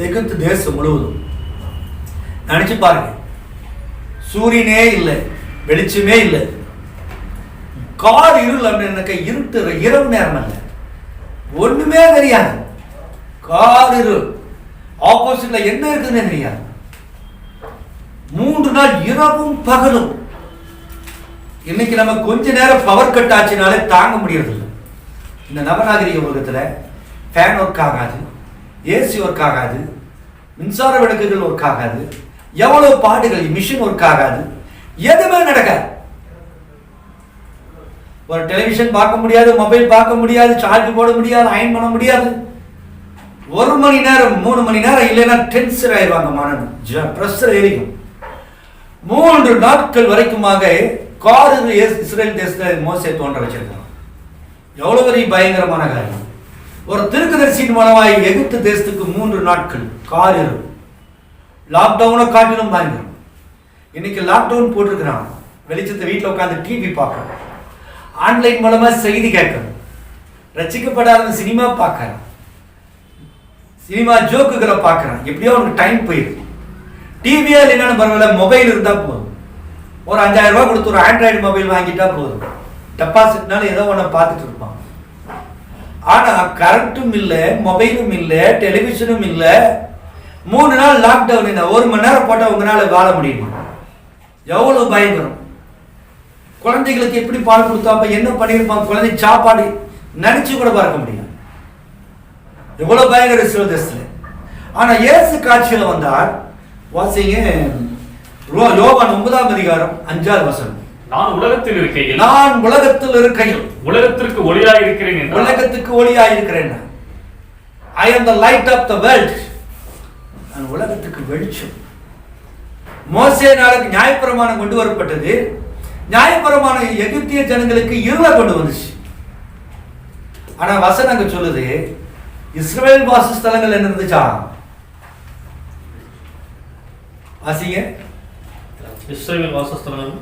எகிப்து தேசம் முழுவதும். நினைச்சு பாருங்க, சூரியனே இல்லை, வெளிச்சமே இல்லை, கார் இருள். அப்படின்னு இருட்டு, இரவு நேரம் அல்ல, ஒண்ணுமே தெரியாது. கார் இருள், ஆப்போசிட்ல என்ன இருக்குதுன்னு தெரியாது. 3 நாள் இரவும் பகலும். இன்னைக்கு நம்ம கொஞ்ச நேரம் பவர் கட் ஆச்சுனாலே தாங்க முடியறதில்லை. இந்த நவநாகரிக உலகத்துல ஃபேன் ஒர்க் ஆகாது, ஏசி ஒர்க் ஆகாது, மின்சார விளக்குகள் ஒர்க் ஆகாது, எவ்வளவு பாடுகள், மிஷின் ஒர்க் ஆகாது, எதுவுமே நடக்காது. ஒரு டெலிவிஷன் பார்க்க முடியாது, மொபைல் பார்க்க முடியாது, சார்ஜ் போட முடியாது, அயன் பண்ண முடியாது. 1 மணி நேரம் 3 மணி நேரம் இல்லைன்னா டென்ஷன் ஆயிடுவாங்க, மனம் பிரஷர் ஏறிக்கும். 3 நாட்கள் வரைக்குமாக காரில் இஸ்ரேல் தேசத்தில் மோசே தோன்ற வச்சிருக்காங்க. எவ்வளவு பெரிய பயங்கரமான காரியம். ஒரு தீர்க்கதரிசியின் மூலமாய் எகிப்து தேசத்துக்கு 3 நாட்கள் காரில் லாக்டவுனை காட்டிலும் பயங்கரம். இன்னைக்கு லாக்டவுன் போட்டிருக்கிறான், வெளிச்சத்தை வீட்டில் உட்காந்து டிவி பார்க்கணும், ஆன்லைன் மூலமா செய்தி கேட்கணும், ரசிக்கப்படாத சினிமா பார்க்கறான், சினிமா ஜோக்குகளை பார்க்கறான். எப்படியோ அவனுக்கு டைம் போயிருக்கு. டிவியா இல்லைன்னு பரவாயில்ல, மொபைல் இருந்தா போதும். ஒரு 5000 ரூபாய் கொடுத்து ஒரு ஆண்ட்ராய்டு மொபைல் வாங்கிட்டா போதும், டெபாசிட்னால ஏதோ ஒன்று பார்த்துட்டு இருப்பான். ஆனா கரண்ட்டும் இல்லை, மொபைலும் இல்லை, டெலிவிஷனும் இல்லை. 3 நாள் லாக்டவுன். 1 மணி நேரம் போட்டால் உங்களால வாழ முடியுமா? எவ்வளவு பயங்கரம். குழந்தைகளுக்கு எப்படி பால் கொடுத்தாப்ப என்ன பண்ணியிருப்பாங்க, குழந்தை சாப்பாடு நினைச்சு கூட பார்க்க முடியும். எவ்வளவு பயங்கர சிவதேசத்துல. ஆனா இயேசு காட்சியில வந்தார். வாசிங்க யோவான் 9ஆம் அதிகாரம் 5ஆவது வசனம். நான் உலகத்தில் இருக்கையில், நான் உலகத்தில் இருக்கையில் உலகத்திற்கு ஒளியாய் இருக்கிறேன் என்றார். உலகத்துக்கு ஒளியாய் இருக்கிறேன். I am the light of the world. நான் உலகத்துக்கு வெளிச்சம். மோசே நாளுக்கு நியாயப்பிரமாணம் கொண்டு வரப்பட்டது. நியாயப்பிரமாணம் எகிப்திய ஜனங்களுக்கு இருளை கொண்டு வந்துச்சு. ஆனா வசனம் அங்க சொல்லுது, இஸ்ரவேல் வாசஸ்தலங்கள் என்ன இருந்துச்சா? வாசிங்க. இஸ்ரவேல் வாசஸ்தலங்கள்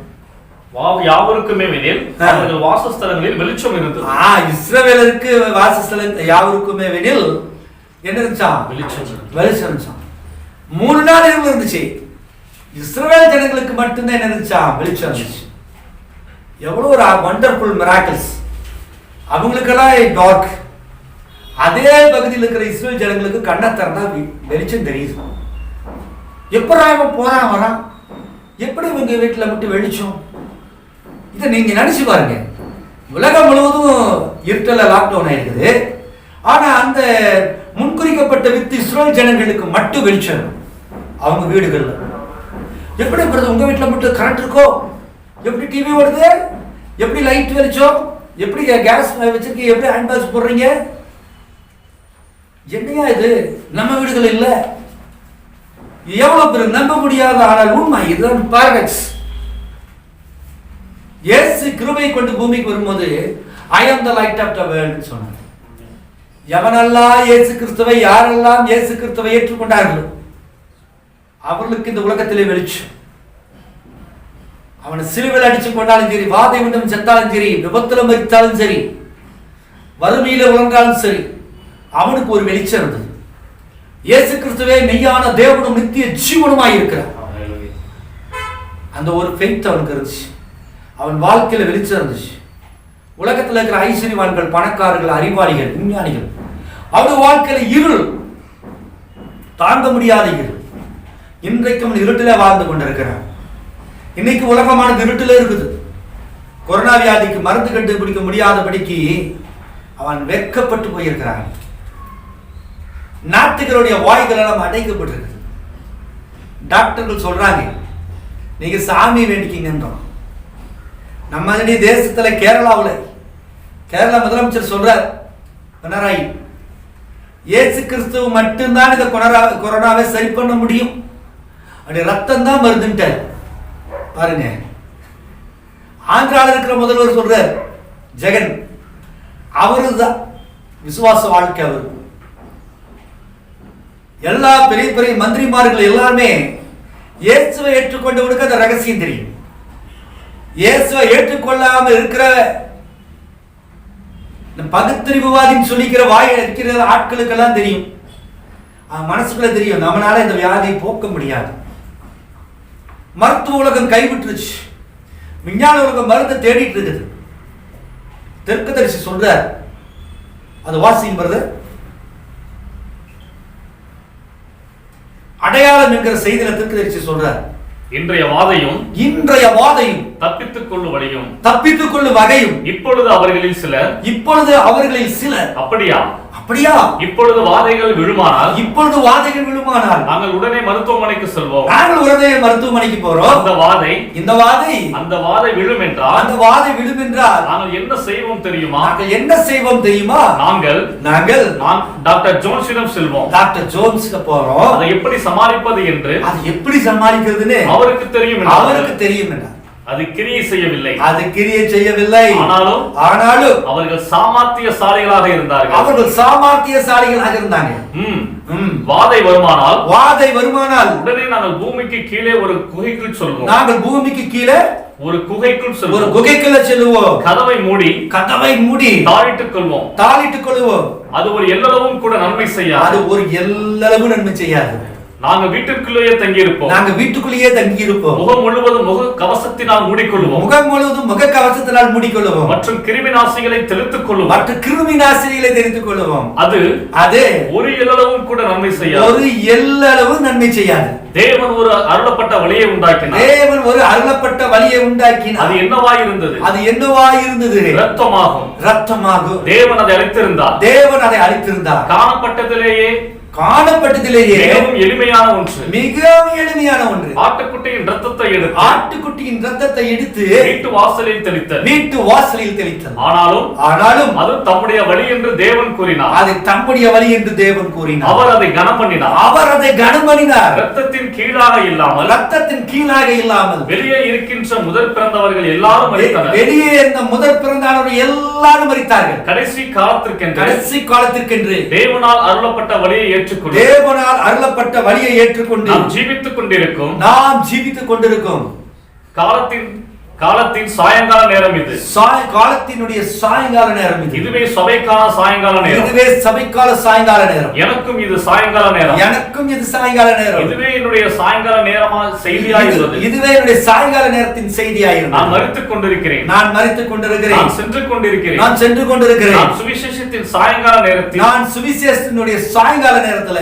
யாவருக்குமே வெனில் அவர்கள் வாசஸ்தலங்களில் வெளிச்சம் இருந்தது. இஸ்ரவேலருக்கு வாசஸ்தலம் யாவருக்குமே வெனில் என்ன இருந்துச்சா? வெளிச்சம். வெளிச்சம் இருந்துச்சா. 3 நாள் இருந்துச்சு. இஸ்ரவேல் ஜனங்களுக்கு மட்டும்தான் என்ன இருந்துச்சா? வெளிச்சம் இருந்துச்சு. எவ்வளவு ஒரு வண்டர்ஃபுல் மிராக்கிள்ஸ். அவங்களுக்கெல்லாம் டார்க். அதே பகுதியில் இருக்கிற இஸ்ரேல் ஜனங்களுக்கு கண்ணை திறந்தா வெளிச்சம் தெரியுது. எப்படி இவன் போறான் வரான், எப்படி இவங்க வீட்டில் மட்டும் வெளிச்சம்? இதை நீங்க நினைச்சு பாருங்க. உலகம் முழுவதும் இருட்டல லாக்டவுன் ஆயிருக்குது. ஆனா அந்த முன்குறிக்கப்பட்ட வித்து இஸ்ரேல் ஜனங்களுக்கு மட்டும் வெளிச்சம். அவங்க வீடுகள்ல எப்படி உங்க வீட்டில் மட்டும் கரண்ட் இருக்கோ, எப்படி டிவி ஓடுது, எப்படி லைட் வெளிச்சம், எப்படி கேஸ் வச்சிருக்கீங்க, எப்படி ஹேண்ட் பாக்ஸ் போடுறீங்க? என்னையா இது? நம்ம வீடுகள் இல்ல. எவ்வளவு பேர் நம்ப முடியாத, ஆனால் உண்மை. இதுதான் பாரடாக்ஸ். இயேசு கிருபை கொண்டு பூமிக்கு வரும்போது I am the light of the world சொன்னார். எவனெல்லாம் இயேசு கிறிஸ்துவை, யாரெல்லாம் இயேசு கிறிஸ்துவை ஏற்றுக்கொண்டார்களோ அவர்களுக்கு இந்த உலகத்திலே வெளிச்சம். அவனை சிலுவையில் அடிச்சு கொண்டாலும் சரி, வாதை விண்டம் செத்தாலும் சரி, விபத்துல மரித்தாலும் சரி, வறுமையில உழந்தாலும் சரி, அவனுக்கு ஒரு வெளிச்சம் இருந்தது. இயேசு கிறிஸ்துவே மெய்யான தேவனும் நித்திய ஜீவனுமாய் இருக்கிறார். அந்த ஒரு ஃபெய்த் அவனுக்கு இருந்துச்சு. அவன் வாழ்க்கையில வெளிச்சம் இருந்துச்சு. உலகத்தில் இருக்கிற ஐஸ்வர்யவான்கள், பணக்காரர்கள், அறிவாளிகள், விஞ்ஞானிகள், அவருடைய வாழ்க்கையில இருள், தாங்க முடியாத இருள். இன்றைக்கும் இருட்டில வாழ்ந்து கொண்டிருக்கிறார். இன்னைக்கு உலகமானது இருட்டில இருக்குது. கொரோனா வியாதிக்கு மருந்து கண்டுபிடிக்க முடியாதபடிக்கு அவன் வெட்கப்பட்டு போயிருக்கிறான். நாட்டுகளுடைய வாய்கள் எல்லாம் அடைக்கப்பட்டிருக்கு. டாக்டர்கள் சொல்றாங்க, நீங்க சாமி வேண்டிக்கிங்கன்றோம். நம்ம தேசத்துல கேரளா முதலமைச்சர் சொல்றார், பினராயி, இயேசு கிறிஸ்துவ மட்டும்தான் இந்த கொரோனாவை சரி பண்ண முடியும், அப்படி ரத்தம் தான் மருந்துட்டார். பாருங்க. ஆந்திராவில் இருக்கிற முதல்வர் சொல்றார், ஜெகன், அவருதான் விசுவாச வாழ்க்கை. அவர் எல்லா பெரிய பெரிய மந்திரிமார்கள் எல்லாருமே இயேசுவை ஏற்றுக்கொண்டவனுக்கு அந்த ரகசியம் தெரியும். இயேசுவை ஏற்றுக்கொள்ளாம இருக்கிற பகுத்தறிவுவாதின்னு சொல்லிக்கிற வாய் இருக்கிற ஆட்களுக்கெல்லாம் தெரியும், மனசுக்குள்ள தெரியும், நம்மளால இந்த வியாதியை போக்க முடியாது. மருத்துவ உலகம் கைவிட்டுருச்சு. விஞ்ஞான உலகம் மருந்து தேடிட்டு இருக்குது. தெற்குதரிசி சொல்றார், அது வாசிங்கிறது அடையாளம் என்கிற செய்தியில தெற்குதரிசி சொல்றார், இன்றைய வாதையும் தப்பித்துக் கொள்ளும் வகையும் இப்பொழுது அவர்களில் சிலர் அப்படியா அப்படியா? இப்பொழுது வாதைகள் விழுமானால் நாங்கள் உடனே மருத்துவமனைக்கு செல்வோம். நாங்கள் உடனே மருத்துவமனைக்கு போறோம். அந்த வாதை விழும் என்றால் நாங்கள் என்ன செய்வோம் தெரியுமா? நாங்கள் டாக்டர் ஜோன்ஸிடம் செல்வோம். டாக்டர் ஜோன்ஸ்க்கு போறோம். அதை எப்படி சமாளிப்பது என்று சமாளிக்கிறதுன்னு அவருக்கு தெரியும். அது கிரியை செய்யவில்லை. ஆனாலும் அவர்கள் சாமர்த்தியசாலிகளாக இருந்தாங்க. வாதை வருமானால் உடனே நாங்கள் பூமிக்கு கீழே ஒரு குகைக்குள் செல்வோம். கதவை மூடி தாளிட்டுக் கொள்வோம். அது ஒரு எல்லளவும் கூட நன்மை செய்யாது. நாங்க வீட்டுக்குள்ளேயே தங்கியிருப்போம். முகம் முழுவதும் முக கவசத்தினால் மூடிக்கொள்வோம். மற்றும் கிருமி நாசிகளை தெளித்துக் கொள்வோம். அது ஒரு எல்லளவும் கூட நன்மை செய்யாது. தேவன் ஒரு அருளப்பட்ட வழியை உண்டாக்கினார். அது என்னவாய் இருந்தது? இரத்தமாகும். தேவன் அதை அளித்திருந்தார். காணப்பட்டதிலேயே மிகவும் எளிமையான ஒன்று. ஆட்டுக்குட்டியின் ரத்தத்தை எடுத்து வீட்டு வாசலில் தெளித்தார். ஆனாலும் அது தம்முடைய வழி என்று தேவன் கூறினார். அவர் அதை கனம் பண்ணினார். ரத்தத்தின் கீழாக இல்லாமல் வெளியே இருக்கின்ற முதற் பிறந்தவர்கள் எல்லாரும் மரித்தார்கள். கடைசி காலத்திற்கென்று தேவனால் அருளப்பட்ட வழியை ஏற்றுக்கொண்டு நாம் ஜீவித்துக் கொண்டிருக்கும் காலத்தின் சாயங்கால நேரம் இது. சாயங்கால நேரம் இது. இதுவே சபைக்கான சாயங்கால நேரம். எனக்கும் இது சாயங்கால நேரம். இதுவே என்னுடைய சாயங்கால செய்தியாக இருந்தது. சாயங்கால நேரத்தின் செய்தியாக இருந்தது. நான் மரித்துக் கொண்டிருக்கிறேன். நான் சென்று கொண்டிருக்கிறேன். நான் சுவிசேஷத்தின் சாயங்கால நேரத்தில்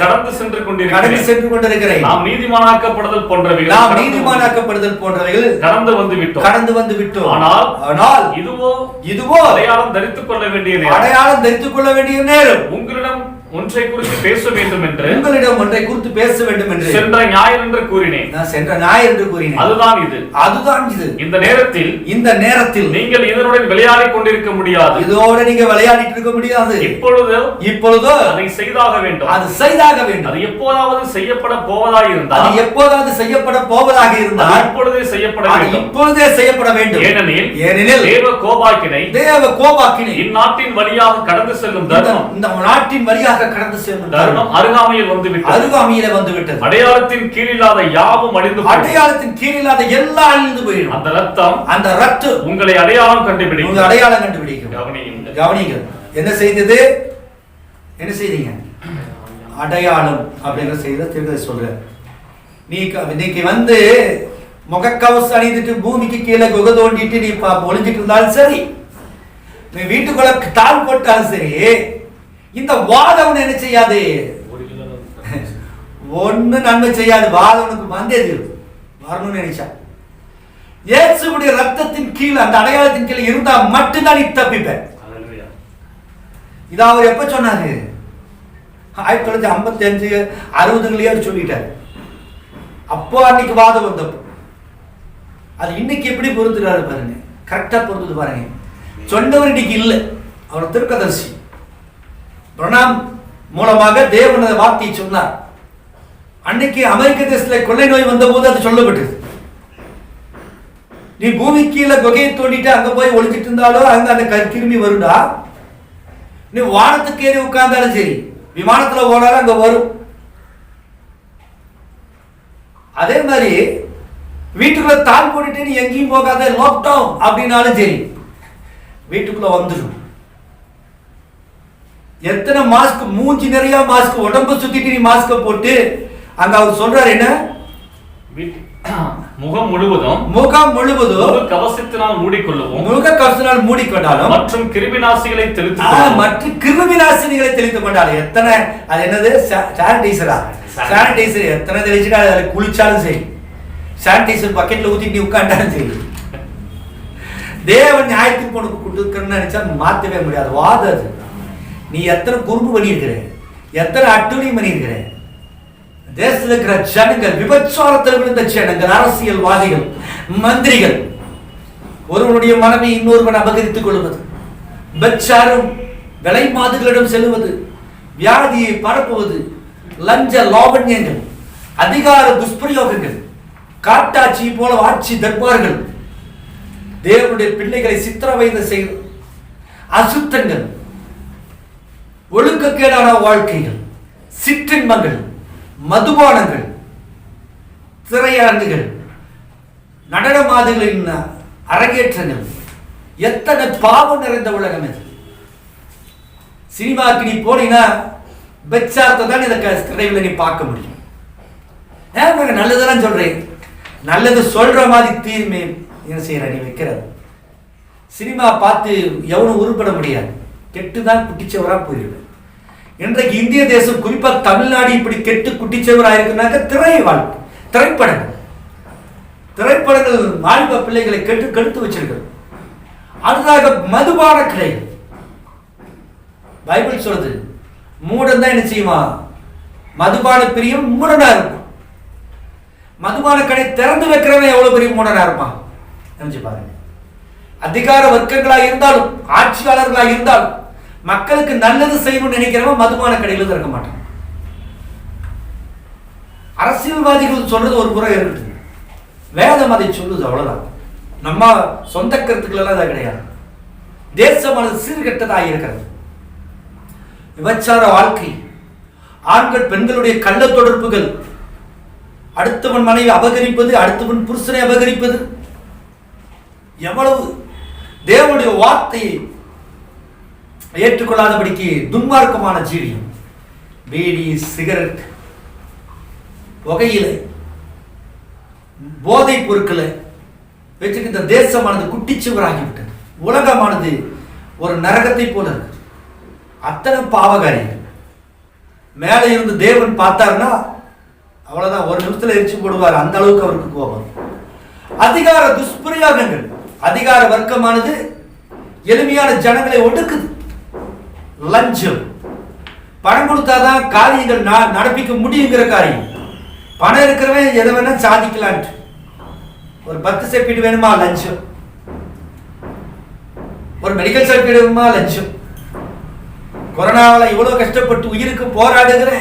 கடந்து சென்று கொண்டிருக்கிறேன். நாம் நீதிமானாக்கப்படுதல் போன்றவைகள் கடந்து வந்து விட்டோம். ஆனால் இதுவோ அடையாளம் தரித்துக் கொள்ள வேண்டிய நேரம். உங்களிடம் ஒன்றை குறித்து பேச வேண்டும் என்று சென்ற ஞாயிறு என்று கூறினேன். அதுதான் இது. இந்த நேரத்தில் நீங்கள் இதனுடன் விளையாடிக் கொண்டிருக்க முடியாது. இப்பொழுதோ அதை செய்தாக வேண்டும். அது எப்போதாவது செய்யப்பட போவதாக இருந்தால் இப்பொழுதே செய்யப்பட வேண்டும். ஏனெனில் தேவ கோபாக்கினை இந்நாட்டின் வழியாக கடந்து செல்லும் தர்மம் தர்மம் அருகாமையில் வந்துவிட்டது. அடையாளத்தின் கீழில்லாத யாவும் அழிந்து எல்லாம் அழிந்து போயிடும். அந்த ரத்தம் உங்களை அடையாளம் கண்டுபிடிக்கும். கவனியுங்கள். என்ன செய்தீங்க? அடையாளம் அப்படிங்கிற செய்த திருக்கதை சொல்ற. இன்னைக்கு முகக்கவசம் அணிந்துட்டு பூமிக்கு கீழே குகை தோண்டிட்டு நீ ஒளிஞ்சிட்டு இருந்தாலும் சரி, நீ வீட்டுக்குள்ள தாள் போட்டாலும் சரி, இந்த வாதம் என்ன செய்யாது? ஒண்ணு நன்மை செய்யாது. வாதவனுக்கு வந்தது வரணும்னு நினைச்சா இயேசுவுடைய ரத்தத்தின் கீழ் அந்த அடையாளத்தின் கீழ் இருந்தா மட்டும்தான் நீ தப்பிப்ப. இத அவர் எப்ப சொன்னாரு? 1955 60 சொல்லிட்டாரு. அப்போ அன்னைக்கு வாதம் வந்தப்போ அது இன்னைக்கு எப்படி பொறுத்துறாரு பாருங்க. கரெக்டா பொறுத்தது பாருங்க. சொன்னவர் இன்னைக்கு இல்லை, அவர் திருக்கதர்சி. பிரணாம் மூலமாக தேவன் அந்த வார்த்தையை சொன்னார். அன்னைக்கு அமெரிக்க தேசத்துல கொள்ளை நோய் வந்த போது அது சொல்லப்பட்டது. நீ பூமி கீழே குகையை தோண்டிட்டு அங்க போய் ஒளிஞ்சிட்டு இருந்தாலோ அங்க அந்த கிருமி வருடா. நீ வானத்துக்கு ஏறி உட்கார்ந்தாலும் சரி, விமானத்துல ஓடாலும் அங்க வரும். அதே மாதிரி வீட்டுக்குள்ள தாள் போட்டுட்டு நீ எங்கேயும் போகாத, லாக்டவுன் அப்படின்னாலும் சரி, வீட்டுக்குள்ள வந்துடும். எத்தனை மாஸ்க், மூஞ்சி நிறைய மாஸ்க், உடம்பு சுத்திட்டு நீ மாஸ்க போட்டு அங்க அவர் சொல்றாரு என்ன? முகம் முழுவதும் கவசத்தினால் மூடிக்கொண்டாலும் மற்றும் கிருமி நாசிகளை தெளித்துக் கொண்டாலும் எத்தனை அது என்னது சானிடைசர் எத்தனை தெளிச்சுட்டா குளிச்சாலும் சரி, சானிடைசர் பக்கெட்ல ஊத்தி நீ உட்கார்ந்தாலும் சரி, தேவன் நியாயத்துக்கு உனக்கு கொடுக்கணும்னு நினைச்சா மாத்தவே முடியாது. வாதம் அது. நீ எத்தனை குறும்பு பண்ணியிருக்கிற, எத்தனை அட்டுணி பண்ணியிருக்கிற. தேசத்தில் இருக்கிற ஜனங்கள், விபச்சாரத்தில் விழுந்த ஜனங்கள், அரசியல்வாதிகள், மந்திரிகள், ஒருவனுடைய மனைவி இன்னொருவன் அபகரித்துக் கொள்வது, விபச்சாரம், விலை மாதுகளிடம் செல்வது, வியாதியை பரப்புவது, லஞ்ச லாவண்யங்கள், அதிகார துஷ்பிரயோகங்கள், காட்டாட்சி போல ஆட்சி தர்பார்கள், தேவனுடைய பிள்ளைகளை சித்திரவதை செய்வது, அசுத்தங்கள், ஒழுக்கக்கேடான வாழ்க்கைகள், சிற்றின்பங்கள், மதுபானங்கள், திரையரங்குகள், நடனமாதுகளின் அரங்கேற்றங்கள், எத்தனை பாவம் நிறைந்த உலகம் இது. சினிமாக்கு நீ போனீங்கன்னா பெச்சாரத்தை தான் இதை திரையில் நீ பார்க்க முடியும். நல்லதெல்லாம் சொல்றேன், நல்லது சொல்ற மாதிரி தீர்மே என்ன செய்யற நீ வைக்கிறது. சினிமா பார்த்து எவனும் உருப்பட முடியாது, கெட்டுதான் குட்டிச்சவரா போயிடுவேன். இன்றைக்கு இந்திய தேசம், குறிப்பா தமிழ்நாடு இப்படி கெட்டு குட்டிச்சவரா இருக்குனாக்க திரைப்படங்கள் வாலிப பிள்ளைகளை கெடுத்து வச்சிருக்கிறது. அடுத்ததாக மதுபான கடைகள். பைபிள் சொல்றது மூடன் தான் என்ன செய்யுமா, மதுபான பிரியம் மூடனா இருக்கும். மதுபான கடை திறந்து வைக்கிறவன் எவ்வளவு பெரிய மூடனா இருப்பான் நினைச்சு பாருங்க. அதிகார வர்க்கங்களாக இருந்தாலும், ஆட்சியாளர்களாக இருந்தாலும், மக்களுக்கு நல்லது செய்யணும்னு நினைக்கிறவன் மதுபான கடையில இருக்க மாட்டான். அரசியல்வாதிகள் சொல்றது ஒரு புறம் இருக்குது, வேதம் அதை சொல்லுது, அவ்வளவுதான். நம்ம சொந்த கருத்துக்கள் எல்லாம் அது கிடையாது. தேசமானது சீர்கெட்டதாக இருக்கிறது. விபச்சார வாழ்க்கை, ஆண்கள் பெண்களுடைய கள்ள தொடர்புகள், அடுத்தவன் மனைவி அபகரிப்பது, அடுத்தவன் புருஷனை அபகரிப்பது, எவ்வளவு தேவனுடைய வார்த்தையை ஏற்றுக்கொள்ளாதபடிக்கு துன்மார்க்கமான ஜீவியம். பீடி, சிகரெட், புகையிலை, போதை பொருட்களை வச்சுட்டு இந்த தேசமானது குட்டிச்சுவராகிவிட்டது. உலகமானது ஒரு நரகத்தை போல இருக்கு. அத்தனை பாவகாரிகள். மேலே இருந்து தேவன் பார்த்தார்னா அவ்வளவுதான், ஒரு நிமிஷத்துல எரிச்சு போடுவார், அந்த அளவுக்கு அவருக்கு கோபம். அதிகார துஷ்பிரயோகங்கள். அதிகார வர்க்கமானது எளிமையான ஜனங்களை ஒடுக்குது. லஞ்சம், பணம் கொடுத்தாதான் காரியங்கள் நடப்பிக்க முடியுங்கிற காரியம். பணம் இருக்கிறவன் எதை வேணா சாதிக்கலான்ட்டு. ஒரு 10 சர்டிபிகேட் வேணுமா, லஞ்சம். ஒரு மெடிக்கல் சர்டிபிகேட் வேணுமா, லஞ்சம். கொரோனாவில் இவ்வளவு கஷ்டப்பட்டு உயிருக்கு போராடுகிற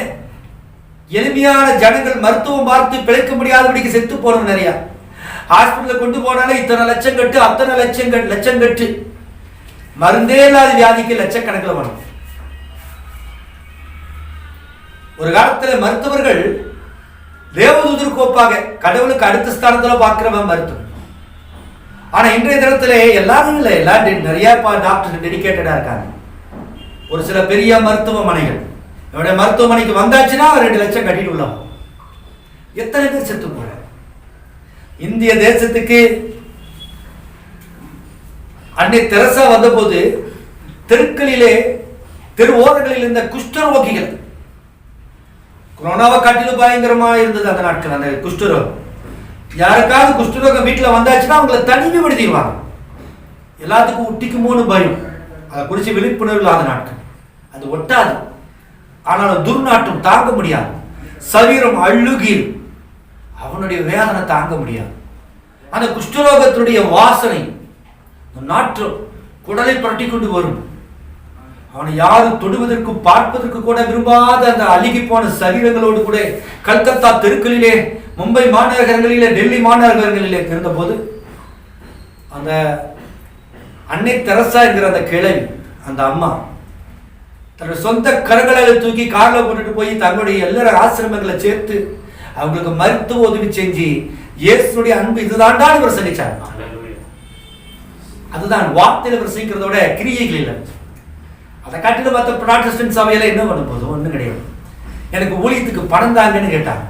எளிமையான ஜனங்கள் மருத்துவம் பார்த்து பிழைக்க முடியாதபடிக்கு செத்து போனோம். நிறைய ஹாஸ்பிட்டல் கொண்டு போனாலே இத்தனை லட்சம் கட்டு, அத்தனை லட்சம் கட்டு. மருந்தே இல்லாத வியாதிக்கு லட்சக்கணக்கில் வரும். ஒரு காலத்தில் மருத்துவர்கள் தேவதூதருக்கு ஒப்பாக கடவுளுக்கு அடுத்த ஸ்தானத்தில் பார்க்கிறவன் மருத்துவம். ஆனா இன்றைய தினத்துல எல்லாரும் இல்லை, எல்லாரும் நிறைய டாக்டர் டெடிகேட்டடா இருக்காங்க. ஒரு சில பெரிய மருத்துவமனைகள், என்னுடைய மருத்துவமனைக்கு வந்தாச்சுன்னா 2 லட்சம் கட்டிட்டு உள்ளோம். எத்தனை பேர் செத்து போற. இந்திய தேசத்துக்கு அன்னை தெரசா வந்த போது தெருக்களிலே, தெரு ஓரங்களில் இருந்த குஷ்டரோகிகள், கொரோனாவை காட்டிலும் பயங்கரமா இருந்தது அந்த நாட்கள். அந்த குஷ்டரோகம், யாருக்காவது குஷ்டரோகம் வீட்டில் வந்தாச்சுன்னா அவங்களை தனிமைப்படுத்திடுவாங்க. எல்லாத்துக்கும் ஒட்டிக்குமோன்னு பயம். அதை குறித்து விழிப்புணர்வு இல்லாத நாட்கள். அது ஒட்டாது, ஆனாலும் துர்நாற்றம் தாங்க முடியாது. சரீரம் அழுகீர், அவனுடைய வேதனை தாங்க முடியாது. அந்த குஷ்டரோகத்தினுடைய வாசனை, நாற்றம் குடலை புரட்டி கொண்டு வரும். அவனை யாரும் தொடுவதற்கு பார்ப்பதற்கு கூட விரும்பாத அந்த அழுகி போன சரீரங்களோடு கூட கல்கத்தா தெருக்களிலே, மும்பை மாநகரங்களிலே, டெல்லி மாநகரங்களிலே இருந்த போது அந்த அன்னை தெரசா என்கிற அந்த கிழவி, அந்த அம்மா தன்னுடைய சொந்த கரங்களால் தூக்கி காரில் போட்டுட்டு போய் தன்னுடைய எல்லா ஆசிரமங்களை சேர்த்து அவங்களுக்கு மருத்துவ உதவி செஞ்சு இயேசுடைய அன்பு இதுதான்டா இவர் சந்திச்சார். அதுதான் வார்த்தையில பிரசங்கிக்கிறதோட கிரியைகள் இல்லை. அதை காட்டில பார்த்த ப்ராட்டஸ்டன்ட் சபையில என்ன பண்ண போதும், ஒன்றும் கிடையாது. எனக்கு ஊழியத்துக்கு பணம் தாங்கன்னு கேட்டாங்க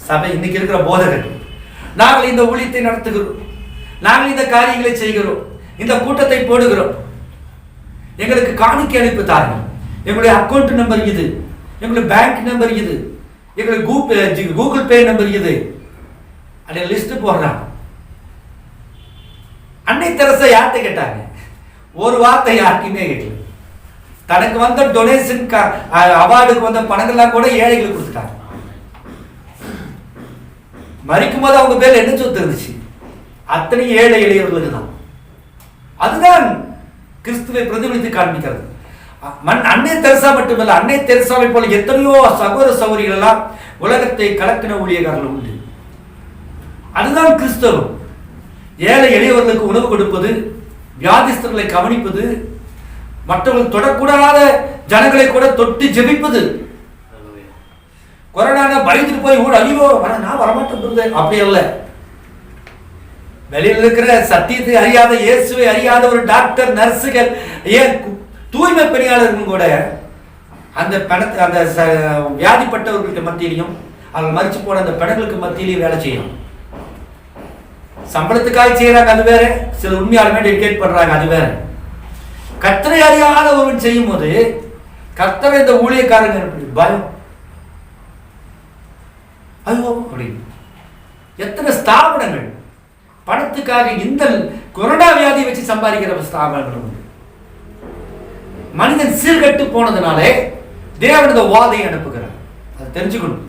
சபை. இன்னைக்கு இருக்கிற போதகர்கள், நாங்கள் இந்த ஊழியத்தை நடத்துகிறோம், நாங்கள் இந்த காரியங்களை செய்கிறோம், இந்த கூட்டத்தை போடுகிறோம், எங்களுக்கு காணிக்கை அனுப்பி தாருங்கள், எங்களுடைய அக்கௌண்ட் நம்பர் இது, எங்களுடைய பேங்க் நம்பர் இது, எங்களுடைய கூகுள் பே நம்பர் இது, அப்படியே லிஸ்ட் போடுறாங்க. அன்னை தெரசா யார்கிட்ட கேட்டாங்க? ஒரு வார்த்தை யார்கிட்டயுமே கேட்கல. தனக்கு வந்த டொனேஷன் அவார்டுக்கு வந்த பணங்கள்லாம் கூட ஏழைகளுக்கு கொடுத்துட்டாங்க. மறிக்கும் போது அவங்க பேர்ல என்ன சொத்து இருந்துச்சு? அத்தனை ஏழை எளியவர்களுக்கு தான். அதுதான் கிறிஸ்துவை பிரதிபலித்து காண்பிக்கிறது. அன்னை தெரசா மட்டுமல்ல, அன்னை தெரசாவை போல எத்தனையோ சகோதர சகோதரிகள் எல்லாம் உலகத்தை கலக்கின ஊழியக்காரர்கள் உண்டு. அதுதான் கிறிஸ்தவம். ஏழை எளியவர்களுக்கு உணவு கொடுப்பது, வியாதிஸ்தர்களை கவனிப்பது, மற்றவர்கள் தொடக்கூடாத ஜனங்களை கூட தொட்டு ஜெபிப்பது. கொரோனா பயந்துட்டு போய் ஓட ஐயோ நான் வரமாட்டேன் அப்படி அல்ல. வெளியில் இருக்கிற சத்தியத்தை அறியாத, இயேசுவை அறியாத ஒரு டாக்டர், நர்ஸுகள், ஏன் தூய்மை பணியாளர்களும் கூட அந்த பணத்தை அந்த வியாதிப்பட்டவர்களுக்கு மத்தியிலையும் அவர்கள் மறிச்சு போன அந்த பணங்களுக்கு மத்தியிலையும் வேலை செய்யணும். சம்பளத்துக்காக செய்யறாங்க, அது வேற. சில உண்மையாலுமே டெடிகேட் பண்றாங்க, அது வேற. கர்த்தரை அறியாத ஒருவன் செய்யும் போது கர்த்தரை இந்த ஊழியக்காரங்க பயம் ஐயோ அப்படின்னு. எத்தனை ஸ்தாபனங்கள் பணத்துக்காக இந்த கொரோனா வியாதியை வச்சு சம்பாதிக்கிற ஸ்தாபனங்கள் உண்டு. மனிதன் சீர்கட்டு போனதுனாலே தேவன் இந்த வாதை அனுப்புகிறார். அதை தெரிஞ்சுக்கணும்.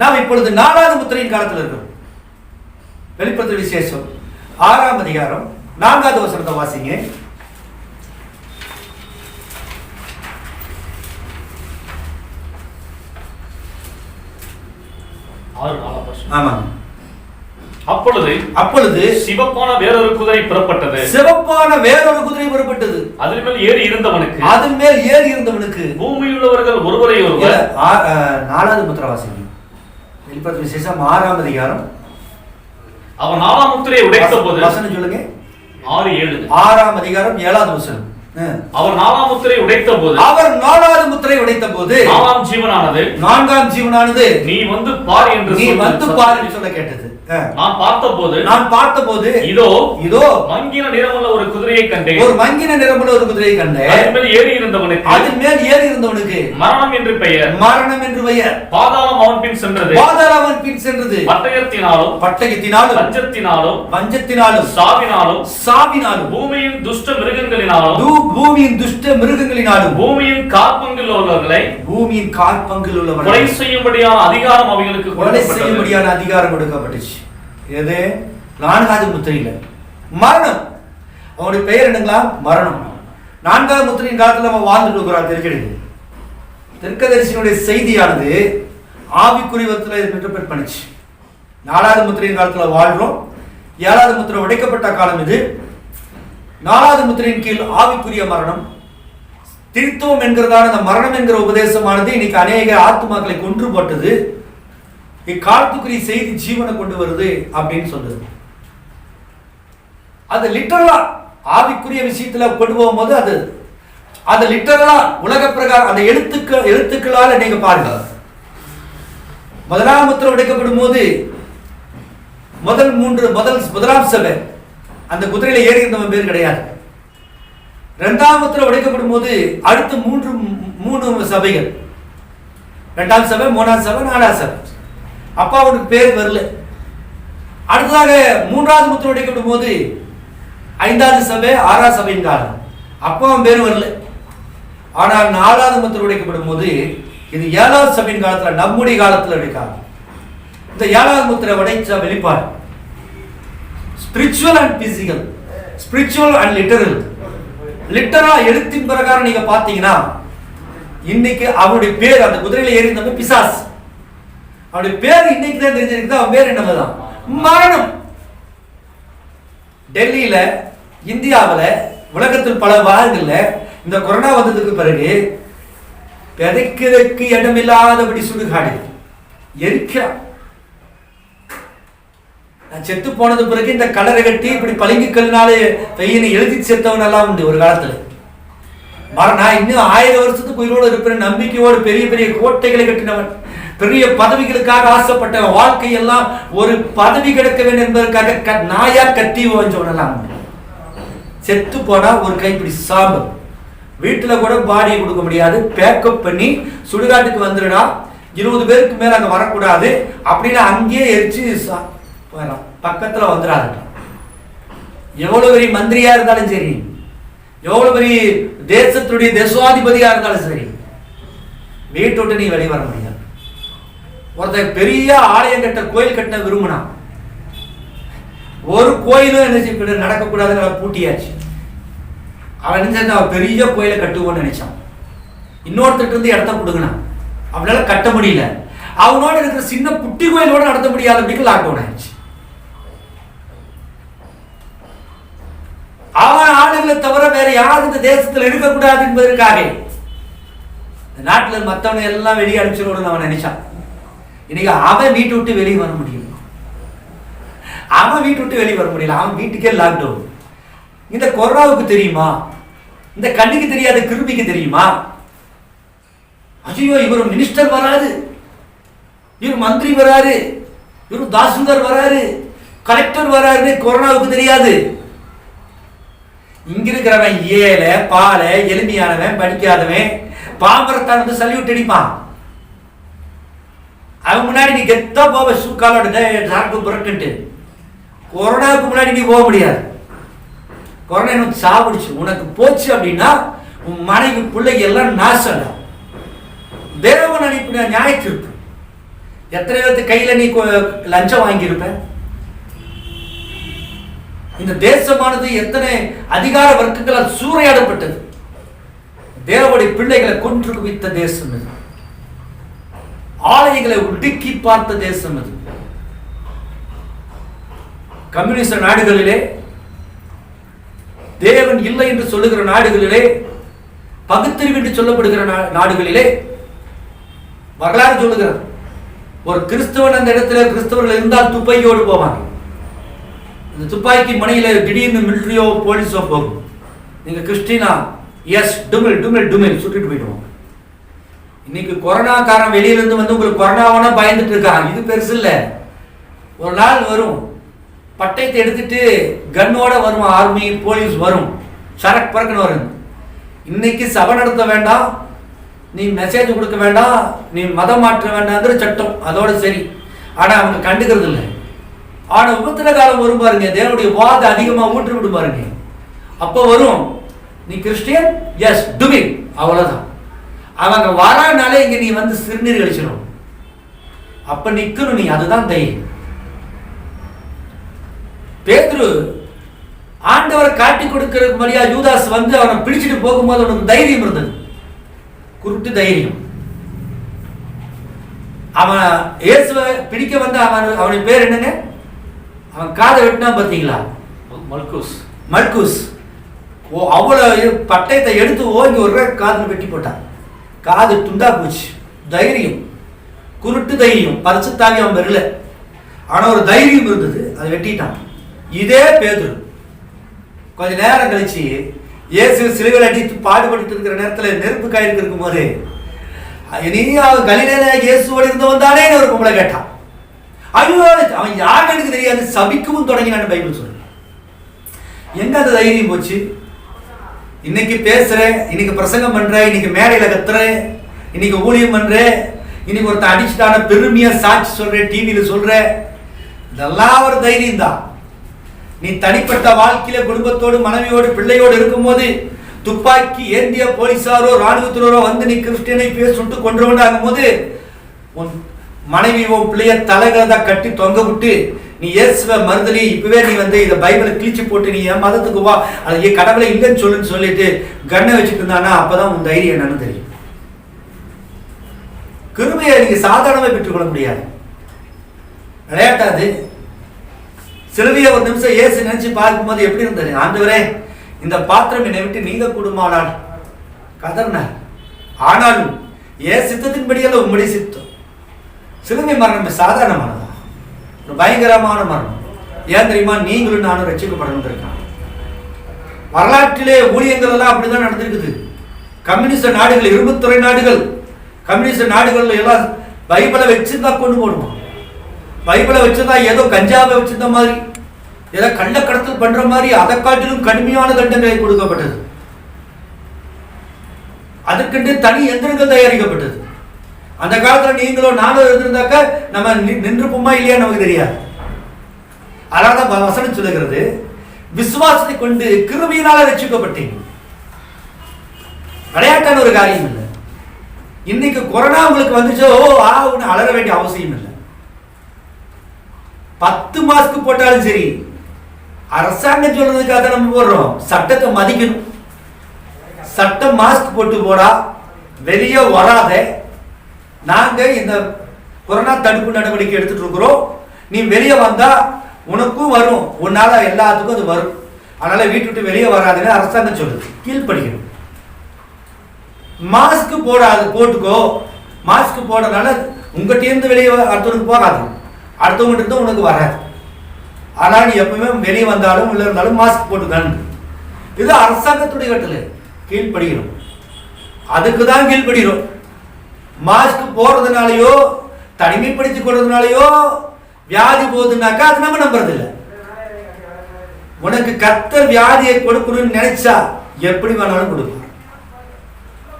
நாம் இப்பொழுது 4வது முத்திரையின் காலத்தில் இருக்கிறோம். வெளிப்படுத்தல் விசேஷம் 6ஆம் அதிகாரம் 4வது வசனத்தை வாசிங்க. ஆமாம். அப்பொழுது சிவப்பான வேறொரு குதிரை புறப்பட்டது. சிவப்பான வேறொரு குதிரை புறப்பட்டது. அதன் மேல் ஏறி இருந்தவனுக்கு பூமியில் உள்ளவர்கள் ஒருவரை ஒருவர். 4வது முத்திரை வாசிங்க. வெளிப்படுத்தல் விசேஷம் 6ஆம் அதிகாரம். அவன் 4ஆம் முத்திரையை உடைத்த போது, வசனம் சொல்லுங்க. 6:7. 6ஆம் அதிகாரம் 7வது வசனம். அவர் 4ஆம் முத்திரையை உடைத்த போது, 4வது முத்திரை உடைத்த போது 4ஆம் ஜீவனானது நீ வந்து பார் என்று சொல்ல கேட்டது. நான் பார்த்தபோது இதோ மங்கின நிறமுள்ள ஒரு குதிரையை கண்டேன். ஒரு குதிரையை கண்டேன். அதன் மேல் ஏறி இருந்தவனுக்கு மரணம் என்று பெயர். பாதாளம் அவன் பின் சென்றது. பட்டயத்தினாலும் பஞ்சத்தினாலும் சாவினாலும் பூமியின் துஷ்ட மிருகங்களினாலும் பூமியின் காற்பங்கில் உள்ளவர்களை கொலை செய்யும்படியான அதிகாரம் அவைகளுக்கு கொடுக்கப்பட்டுச்சு. எது? 4வது முத்திரையில மரணம். அவனுடைய பெயர் என்னங்களா? மரணம். 4வது முத்திரையின் காலத்துல நம்ம வாழ்ந்துட்டு இருக்கிறோம். தெரிஞ்சிடுது. தெற்கதரிசியினுடைய செய்தியானது ஆவிக்குரியவத்துல இன்டர்பிரட் பண்ணிச்சு. 4வது முத்திரையின் காலத்துல வாழ்றோம். 7வது முத்திரை உடைக்கப்பட்ட காலம் இது. 4வது முத்திரையின் கீழ் ஆவிக்குரிய மரணம், திருத்துவம் என்கிறதான அந்த மரணம் என்கிற உபதேசமானது இன்னைக்கு அநேக ஆத்துமாக்களை கொன்று போட்டது. இக்காலத்துக்குரிய செய்தி ஜீவனை கொண்டு வருது அப்படின்னு சொல்றது. அது லிட்டரலா ஆவிக்குரிய விஷயத்துல கொண்டு போகும்போது அது லிட்டரலா உலக பிரகாரம் அந்த எழுத்துக்களால நீங்க பாருங்க. 1ஆம் முத்திரை உடைக்கப்படும் போது முதலாம் சபை அந்த குதிரையில ஏறி இருந்தவன் பேர் கிடையாது. 2ஆம் முத்திரை உடைக்கப்படும் போது அடுத்து மூன்று சபைகள், 2ஆம் சபை, 3ஆம் சபை, 4ஆம் சபை. அப்பா அவனுக்கு பேர் வரல. அடுத்ததாக 3வது முத்திரை உடைக்கப்படும் போது 5வது சபை, 6ஆம் சபையின் காலம். அப்பா அவன் பேர் வரல. ஆனால் 4வது முத்திரை உடைக்கப்படும் போது இது 7வது சபையின் காலத்துல, நம்முடைய காலத்துல உடைக்காது. இந்த 7வது முத்திரை உடைச்ச வெளிப்பாடு spiritual and physical, spiritual and literal. லிட்டரலா எழுத்தின் பிரகாரம் நீங்க பாத்தீங்கன்னா இன்னைக்கு அவனுடைய பேர் அந்த குதிரையில ஏறி இருந்தவங்க பிசாஸ். அவனுடைய பேர் இன்னைக்கு தான் தெரிஞ்சிருக்குது. அவன் பேர் என்னதான்? மரணம். டெல்லியில, இந்தியாவில், உலகத்தில் பல பாகங்கள்ல இந்த கொரோனா வந்ததுக்கு பிறகு விதைக்கிறதுக்கு இடமில்லாதபடி சுடுகாடு எரிக்கிறான். செத்து போனது பிறகு இந்த கலரை கட்டி இப்படி பளிங்கு கல்லினாலே பெய்யனை எழுதி செத்தவன் எல்லாம் உண்டு ஒரு காலத்துல. நான் இன்னும் 1000 வருஷத்துக்கு உயிரோடு இருப்பேன் நம்பிக்கையோடு பெரிய பெரிய கோட்டைகளை கட்டினவன், பெரிய பதவிகளுக்காக ஆசைப்பட்ட வாழ்க்கையெல்லாம் ஒரு பதவி கிடைக்க வேண்டும் என்பதற்காக நாயா கத்தி ஓஞ்சவனெல்லாம் உண்டு. செத்து போனா ஒரு கைப்பிடி சாம்பல், வீட்டுல கூட பாடியை கொடுக்க முடியாது, பேக்கப் பண்ணி சுடுகாட்டுக்கு வந்துடுடா, 20 பேருக்கு மேல அங்க வரக்கூடாது அப்படின்னு அங்கேயே எரிச்சு பக்கத்துல வந்துடாது. எவ்வளவு பெரிய மந்திரியா இருந்தாலும் சரி, எவ்வளவு பெரிய தேசத்துடைய தேசாதிபதியா இருந்தாலும் சரி, வீட்டை விட்டு நீ வெளியே வர முடியாது. ஒருத்தர் பெரிய ஆலயம் கட்ட, கோயில் கட்ட விரும்பினா, ஒரு கோயிலும் என்ன நடக்கக்கூடாதுங்கிற பூட்டியாச்சு. அவன் நினைச்சா அவன் பெரிய கோயிலை கட்டுவோன்னு நினைச்சான். இன்னொருத்தர் இருந்து இடத்த கொடுக்கணும், அவனால கட்ட முடியல. அவனோட இருக்கிற சின்ன குட்டி கோயிலோட நடத்த முடியாத அப்படிங்கிற லாக்டவுன் ஆயிடுச்சு. அவன் ஆளுகளை தவிர வேற யாரும் இந்த தேசத்தில் இருக்கக்கூடாது என்பதற்காக இந்த நாட்டில் மற்றவனை எல்லாம் வெளியே அனுப்பிச்சிடணும்னு அவன் நினைச்சான். இன்னைக்கு அவன் வீட்டை விட்டு வெளியே வர முடியல. அவன் வீட்டை விட்டு வெளியே வர முடியல. அவன் வீட்டுக்கே லாக்டவுன். இந்த கொரோனாவுக்கு தெரியுமா? இந்த கண்ணுக்கு தெரியாத கிருமிக்கு தெரியுமா? ஐயோ, இவர் மினிஸ்டர் வராது, இவர் மந்திரி வராரு, இவர் தாசில்தார் வராரு, கலெக்டர் வராரு, கொரோனாவுக்கு தெரியாது. இங்க இருக்கிறவன் ஏழை பாலை எளிமையானவன், படிக்காதவன், பாம்பரத்தான் வந்து சல்யூட் அடிப்பான். அவன் முன்னாடி நீ கெத்தா போவ, சூக்காலோட சாக்கு புரட்டு. கொரோனாவுக்கு முன்னாடி நீ போக முடியாது. கொரோனா எனக்கு சாப்பிடுச்சு, உனக்கு போச்சு அப்படின்னா உன் மனைவி பிள்ளைக்கு எல்லாம் நாசம். தேவன் அனுப்பின நியாய தீர்ப்பு. எத்தனை பேர்த்து கையில நீ லஞ்சம் வாங்கியிருப்ப? இந்த தேசமானது எத்தனை அதிகார வர்க்கங்களால் சூறையாடப்பட்டது. தேவனுடைய பிள்ளைகளை கொன்று குவித்த தேசம் இது. ஆலயங்களை ஒடுக்கி பார்த்த தேசம் இது. கம்யூனிஸ்ட் நாடுகளிலே, தேவன் இல்லை என்று சொல்லுகிற நாடுகளிலே, பகுத்தறிவு என்று சொல்லப்படுகிற நாடுகளிலே வரலாறு சொல்லுகிறார். ஒரு கிறிஸ்தவன் அந்த இடத்துல கிறிஸ்தவர்கள் இருந்தால் துப்பாக்கியோடு போவாங்க. இந்த துப்பாக்கி மனையில திடீர்னு மிலிட்டரியோ போலீஸோ போகும். நீங்க கிறிஸ்டினா, எஸ், டுமில் டுமில் டுமில் சுட்டுட்டு போயிடுவோம். இன்னைக்கு கொரோனாக்காரன் வெளியிலிருந்து வந்து உங்களுக்கு கொரோனாவான பயந்துட்டு இருக்காங்க. இது பெருசு இல்லை. ஒரு நாள் வரும், பட்டயத்தை எடுத்துட்டு கன்னோட வரும், ஆர்மி போலீஸ் வரும், சரக்கு பறக்குன்னு வரும். இன்னைக்கு சபை நடத்த வேண்டாம், நீ மெசேஜ் கொடுக்க வேண்டாம், நீ மதம் மாற்ற வேண்டாங்கிற சட்டம், அதோட சரி. ஆனா அவங்க கண்டுக்கிறது இல்லை. ஆனா உபத்திர காலம் வரும் பாருங்க, தேவனுடைய வாத அதிகமா ஊற்றி விடும் பாருங்க. அப்போ வரும், நீ கிறிஸ்டியன், எஸ் டுமிங், அவ்வளவுதான். அவங்க வரானாலே இங்க நீ வந்து சிறுநீர் கழிச்சிடும். அப்ப நிக்கணும் நீ, அதுதான் தைரியம். பேதுரு ஆண்டவரை காட்டி கொடுக்கிறதுக்கு மரியா யூதாஸ் வந்து அவனை பிடிச்சிட்டு போகும்போது அவனுக்கு தைரியம் இருந்தது, குருட்டு தைரியம். அவன் இயேசுவை பிடிக்க வந்து அவனுடைய பேர் என்னங்க? அவன் காதை வெட்டினா பார்த்தீங்களா? மல்குஸ். மல்குஸ். ஓ, அவ்வளவு பட்டயத்தை எடுத்து ஓங்கி ஒரு காதில் வெட்டி போட்டான். காது துண்டா போச்சு. தைரியம், குருட்டு தைரியம். பரிசுத்தாவி அவன் வரல, ஆனா ஒரு தைரியம் இருந்தது, அதை வெட்டிட்டான். இதே பேதுரு கொஞ்ச நேரம் கழிச்சு இயேசு சிலுவையில் அடித்து பாடுபட்டு இருக்கிற நேரத்தில் நெருப்பு காய்க்கு இருக்கும் போது, நீ அவன் கலிலேல இயேசுவோடு இருந்தவன் தானே ஒரு பொம்பளை கேட்டான். ஐயோ, அவன் யாருன்னு எனக்கு தெரியாது, சபிக்கவும் தொடங்கினான்னு பைபிள் சொல்றேன். எங்க அந்த தைரியம் போச்சு? இன்னைக்கு பேசுறேன், இன்னைக்கு பிரசங்கம் பண்றேன், இன்னைக்கு மேடையில கத்துறேன், இன்னைக்கு ஊழியம் பண்றேன், இன்னைக்கு ஒருத்தன் அடிச்சுட்டான பெருமையா சாட்சி சொல்றேன், டிவியில சொல்றேன். இதெல்லாம் ஒரு தைரியம் தான். நீ தனிப்பட்ட வாழ்க்கையில குடும்பத்தோடு மனைவியோடு பிள்ளையோடு இருக்கும்போது துப்பாக்கி ஏந்திய போலீசாரோ ராணுவத்தினரோ வந்து நீ கிறிஸ்டியனை பேசிட்டு கொன்றவன் ஆகும்போது உன் மனைவி உன் பிள்ளைய தலைகளை கட்டி தொங்க விட்டு நீ இயேசுவை மறுதலி, இப்பவே நீ வந்து இதை பைபிளை கிழிச்சு போட்டு நீ என் மதத்துக்கு வா, அது கடவுளை இல்லைன்னு சொல்லுன்னு சொல்லிட்டு கண்ணை வச்சுட்டு இருந்தானா அப்பதான் உன் தைரியம் என்னன்னு தெரியும். கிருபையை நீங்க சாதாரணமாக பெற்றுக்கொள்ள முடியாது, விளையாட்டாது. சிலுவையை ஒரு நிமிஷம் இயேசு நினைச்சு பார்க்கும்போது எப்படி இருந்தது? ஆண்டவரே, இந்த பாத்திரம் என்னை விட்டு நீங்க கூடுமானால் கதறினார். ஆனாலும் ஏன் சித்தத்தின்படியெல்லாம் உம்முடைய சித்தம். சிலுவை மரணம் சாதாரணமானதா? ஒரு பயங்கரமான மரணம். ஏன் தெரியுமா? நீங்களும் நானும் ரட்சிக்கப்படணும் இருக்காங்க. வரலாற்றிலே ஊழியங்கள் எல்லாம் அப்படிதான் நடந்திருக்குது. கம்யூனிஸ்ட் நாடுகள், இரும்புத்துறை நாடுகள், கம்யூனிஸ்ட் நாடுகள் எல்லாம் பைபிளை வச்சுருந்தா கொண்டு போடுவோம். பைபிளை வச்சுருந்தா ஏதோ கஞ்சாவை வச்சிருந்த மாதிரி, ஏதோ கள்ளக்கடத்தல் பண்ற மாதிரி அதை காட்டிலும் கடுமையான தண்டனை கொடுக்கப்பட்டது. அதற்கென்று தனி எந்திரங்கள் தயாரிக்கப்பட்டது. அந்த காலத்துல நீங்களோ நானும் இருந்திருந்தாக்க நம்ம நின்றுப்போமா இல்லையா நமக்கு தெரியாது. அதனால வசனம் சொல்லுகிறது, விசுவாசத்தை கொண்டு கிருபையினால ரட்சிக்கப்பட்டீங்க. விளையாட்டான ஒரு காரியம் இல்லை. இன்னைக்கு கொரோனா உங்களுக்கு வந்துச்சோ ஒன்று அலற வேண்டிய அவசியம் இல்லை. 10 மாஸ்க் போட்டாலும் சரி, அரசாங்கம் சொல்றதுக்காக நம்ம போடுறோம். சட்டத்தை மதிக்கணும். சட்டம் மாஸ்க் போட்டு போடா, வெளியே வராத, நாங்க இந்த கொரோனா தடுப்பு நடவடிக்கை எடுத்துட்டு இருக்கிறோம், நீ வெளியே வந்தா உனக்கும் வரும், உன்னால எல்லாத்துக்கும் அது வரும், அதனால வீட்டு விட்டு வெளியே வராதுன்னு அரசாங்கம் சொல்லுது. கீழ்படிக்கணும். மாஸ்க் போடாது, போட்டுக்கோ. மாஸ்க் போடுறதுனால உங்ககிட்ட இருந்து வெளியே அடுத்தவனுக்கு போகாது, அடுத்தவங்கிட்ட இருந்து உனக்கு வராது. ஆனால் நீ எப்பவுமே வெளியே வந்தாலும் உள்ள இருந்தாலும் மாஸ்க் போட்டுக்கான்னு. இது அரசாங்கத்துடைய கட்டளை, கீழ்படுகிறோம். அதுக்கு தான் கீழ்படுகிறோம். மாஸ்க் போடுறதுனாலயோ தனிமைப்படுத்திக் கொள்றதுனாலயோ வியாதி போகுதுனாக்கா அது நம்ம நம்புறது இல்லை. உனக்கு கர்த்தர் வியாதியை கொடுக்கணும்னு நினைச்சா எப்படி வேணாலும் கொடுப்பார்.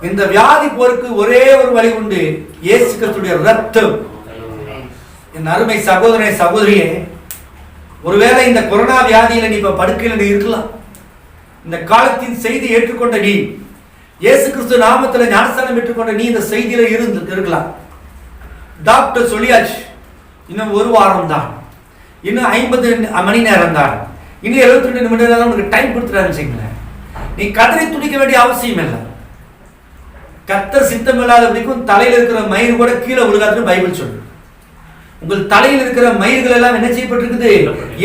இந்த வியாதி போருக்கு ஒரே ஒரு வழி உண்டு, இயேசு கிறிஸ்துவின் ரத்தம். என் அருமை சகோதரனே சகோதரியே, ஒருவேளை இந்த கொரோனா வியாதியில நீ இப்ப படுக்கையில் நீ இருக்கலாம். இந்த காலத்தின் செய்தி ஏற்றுக்கொண்ட நீ, இயேசு கிறிஸ்து நாமத்தில் ஞானஸ்தானம் பெற்றுக்கொண்ட நீ இந்த செய்தியில இருக்கலாம். டாக்டர் சொல்லியாச்சு, இன்னும் 1 வாரம் தான், இன்னும் 50 மணி நேரம் தான், இன்னும் 72 மணி நேரம் உனக்கு டைம் கொடுத்துட்டாருன்னு நீ கதறி துடிக்க வேண்டிய அவசியம் இல்லை. கர்த்தர் சித்தம் இல்லாத வரைக்கும் தலையில் இருக்கிற மயிறு கூட கீழே விழுகாதுன்னு பைபிள் சொல்லு. உங்கள் தலையில் இருக்கிற மயிர்கள் எல்லாம் என்ன செய்யப்பட்டிருக்குது?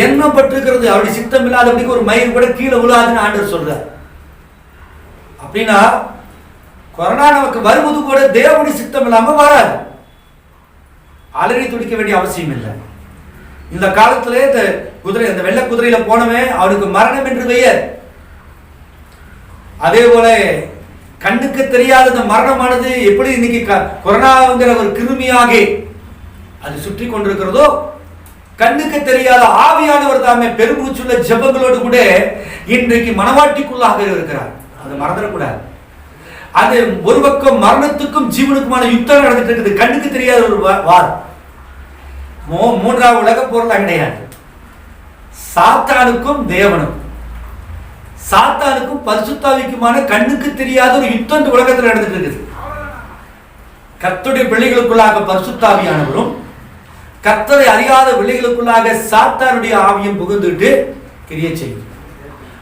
எண்ணப்பட்டிருக்கிறது. அவருடைய சித்தம் இல்லாதபடிக்கு ஒரு மயிர் கூட கீழே விழாதுன்னு ஆண்டவர் சொல்றார். அப்படின்னா கொரோனா நமக்கு வருவது கூட தேவனுடைய சித்தம் இல்லாம வராது. அலறி துடிக்க வேண்டிய அவசியம் இல்லை. இந்த காலத்துல இந்த குதிரை, அந்த வெள்ளை குதிரையில போனவன் அவனுக்கு மரணம் என்று பெயர். அதே போல கண்ணுக்கு தெரியாத இந்த மரணமானது எப்படி இன்னைக்கு கொரோனாங்கிற ஒரு கிருமியாக அது சுற்றி கொண்டிருக்கிறதோ, கண்ணுக்கு தெரியாத ஆவியானவர் தாமே பெருமூச்சுள்ள ஜெபங்களோடு கூட இன்றைக்கு மனவாட்டிக்குள்ளாக இருக்கிறார். அதை மறந்துடக்கூடாது. அது ஒரு பக்கம் மரணத்துக்கும் ஜீவனுக்குமான யுத்தம் நடந்துட்டு இருக்குது. கண்ணுக்கு தெரியாத ஒரு வார். 3ஆவது உலக போர்லாம் கிடையாது. சாத்தானுக்கும் தேவனும், சாத்தானுக்கும் பரிசுத்தாவிக்குமான கண்ணுக்கு தெரியாத ஒரு யுத்தம் இந்த உலகத்தில் நடந்துட்டு இருக்குது. கர்த்தருடைய பிள்ளைகளுக்குள்ளாக பரிசுத்தாவியானவரும், கர்த்தரை அறியாத பிள்ளைகளுக்குள்ளாக சாத்தானுடைய ஆவியும் புகுந்துட்டு கிரியை செய்யும்.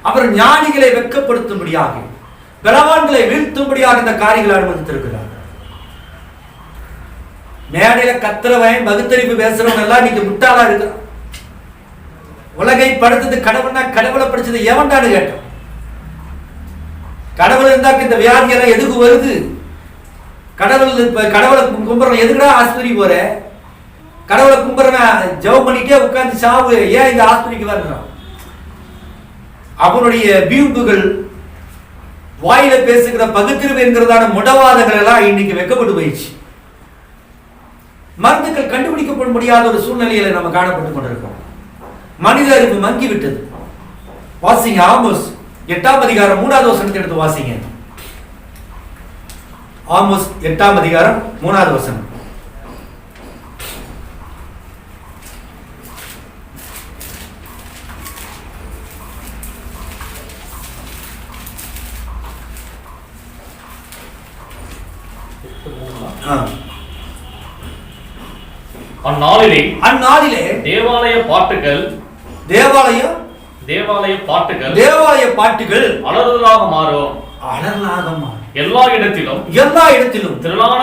அவர் ஞானிகளை வெட்கப்படுத்தும்படியாக, பலவான்களை வீழ்த்தும்படியாக இந்த காரியங்களை அனுமதித்திருக்கிறார். மேடையில கத்திரவன் பகுத்தறிவு பேசுறவங்க எல்லாம் நீங்க முட்டாளா இருக்கிறான். உலகை படுத்தது கடவுள்னா கடவுளை படிச்சது எவன்டான்னு கேட்டோம். கடவுள் இருந்தாக்க இந்த வியாதி எல்லாம் எதுக்கு வருது? கடவுளை கும்பிடுறோம், எதுக்குடா ஆஸ்பத்திரி போற? கடவுளை கும்பிடுறவன் ஜெபம் பண்ணிட்டே உட்கார்ந்து சாவு, ஏன் இந்த ஆஸ்பத்திரிக்கு வர்றான்? அவனுடைய பியூம்புகள், வாயில பேசுகிற பகுத்தறிவு என்கிறதான முடவாதங்கள் எல்லாம் இன்னைக்கு வெக்கப்பட்டு போயிடுச்சு. மருந்துகள் கண்டுபிடிக்கப்பட முடியாத ஒரு சூழ்நிலையில நம்ம காணப்பட்டுக் கொண்டிருக்கோம். மனித அறிவு மங்கி விட்டது. வாசிங்க ஆமோஸ் 8ஆம் அதிகாரம் 3வது வசனத்தை எடுத்து வாசிங்க. ஆமோஸ் 8ஆம் அதிகாரம் 3வது வசனம். அந்நாளிலே தேவாலய பாட்டுகள் அலறுதலாக மாறும். எல்லா இடத்திலும் திரளான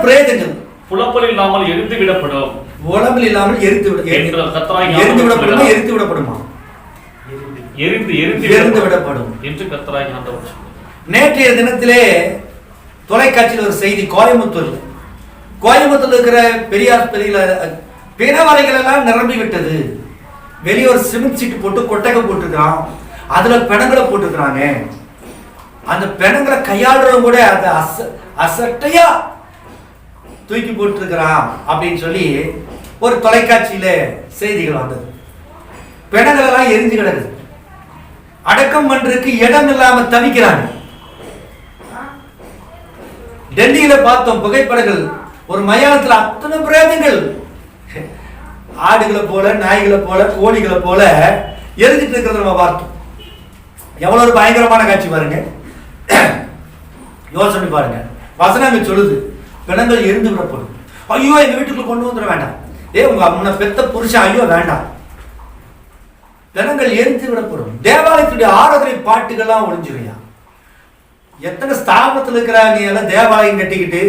பிரேதங்கள் புலப்பல் இல்லாமல் எரிந்து விடப்படும். எரிந்து விடப்படும் என்று கர்த்தராகிய ஆண்டவர். நேற்றைய தினத்திலே தொலைக்காட்சியில் ஒரு செய்தி, கோயம்புத்தூர்ல இருக்கிற பெரியார் பிணவரைகள் எல்லாம் நிரம்பி விட்டது. வெளியே ஒரு சிமெண்ட் சீட்டு போட்டு கொட்டகம் போட்டுருக்கான், அதுல பிணங்களை போட்டுக்கிறாங்க. அந்த பிணங்களை கையாளுறவங்க கூட அதை அசட்டையா தூக்கி போட்டுருக்கிறான் அப்படின்னு சொல்லி ஒரு தொலைக்காட்சியில செய்திகள் வந்தது. பிணங்கள் எல்லாம் எரிஞ்சு கிடக்குது. அடக்கம் பண்றதுக்கு இடம் இல்லாம தவிக்கிறாங்க. டெல்லியில பார்த்தோம் புகைப்படங்கள், ஒரு மயானத்துல அத்தனை பிரேதங்கள் ஆடுகளை போல, நாய்களை போல, கோழிகளை போல எரிஞ்சிட்டு இருக்கிறத நம்ம பார்த்தோம். எவ்வளவு ஒரு பயங்கரமான காட்சி பாருங்க. யோசனை பாருங்க, வசனங்கள் சொல்லுது பிணங்கள் எரிந்து விடப்படும். ஐயோ எங்க வீட்டுக்குள்ள கொண்டு வந்துட வேண்டாம், உங்க முன்ன பெத்த புருஷன் ஐயோ வேண்டாம், பிணங்கள் எரிந்து விடப்படும். தேவாலயத்துடைய ஆராதனை பாட்டுகள்லாம் ஒழிஞ்சிருயா. எத்தனை ஸ்தாபனத்தில் இருக்கிறாங்க எல்லாம் தேவாலயம் கட்டிக்கிட்டு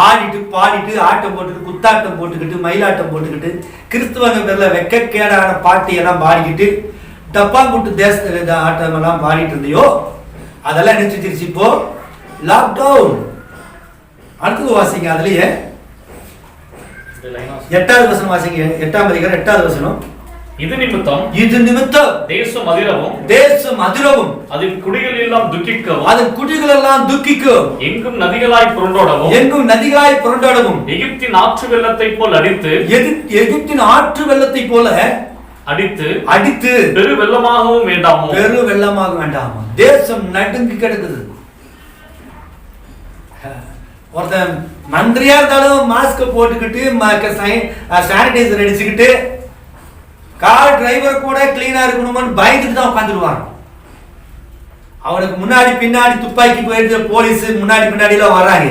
ஆடிட்டு பாடிட்டு ஆட்டம் போட்டுக்கிட்டு குத்தாட்டம் போட்டுக்கிட்டு மயிலாட்டம் போட்டுக்கிட்டு கிறிஸ்துவங்க பேர்ல வெக்கக்கேடான பாட்டு எல்லாம் பாடிக்கிட்டு டப்பாங்குட்டு தேசத்துல ஆட்டம் எல்லாம் பாடிட்டு இருந்தியோ அதெல்லாம் என்ன செஞ்சிருச்சு இப்போ லாக்டவுன். அடுத்தது வாசிங்க, அதுலயே 8வது வசனம் வாசிங்க. 8ஆம் அதிகாரம் 8வது வசனம். இது நிமித்தம் தேசம் அதிரவும் அதன் குடிகள் எல்லாம் துக்கிக்கும் எங்கும் நதிகளாய் புரண்டோடவும் எகிப்தின் ஆற்று வெள்ளத்தை போல் அடித்து பெரு வெள்ளமாகவும் வேண்டாமோ. தேசம் நடுங்கி கிடக்குது. ஒருத்தன் மந்திரியா இருந்தாலும் மாஸ்க் போட்டுக்கிட்டு சானிடைசர் அடிச்சுக்கிட்டு கார் டிரைவர் கூட கிளீனா இருக்கணும்னு பயந்துட்டு தான் உட்காந்துருவாங்க. அவனுக்கு முன்னாடி பின்னாடி துப்பாக்கி போயிட்டு போலீஸ் முன்னாடி பின்னாடி எல்லாம் வராங்க,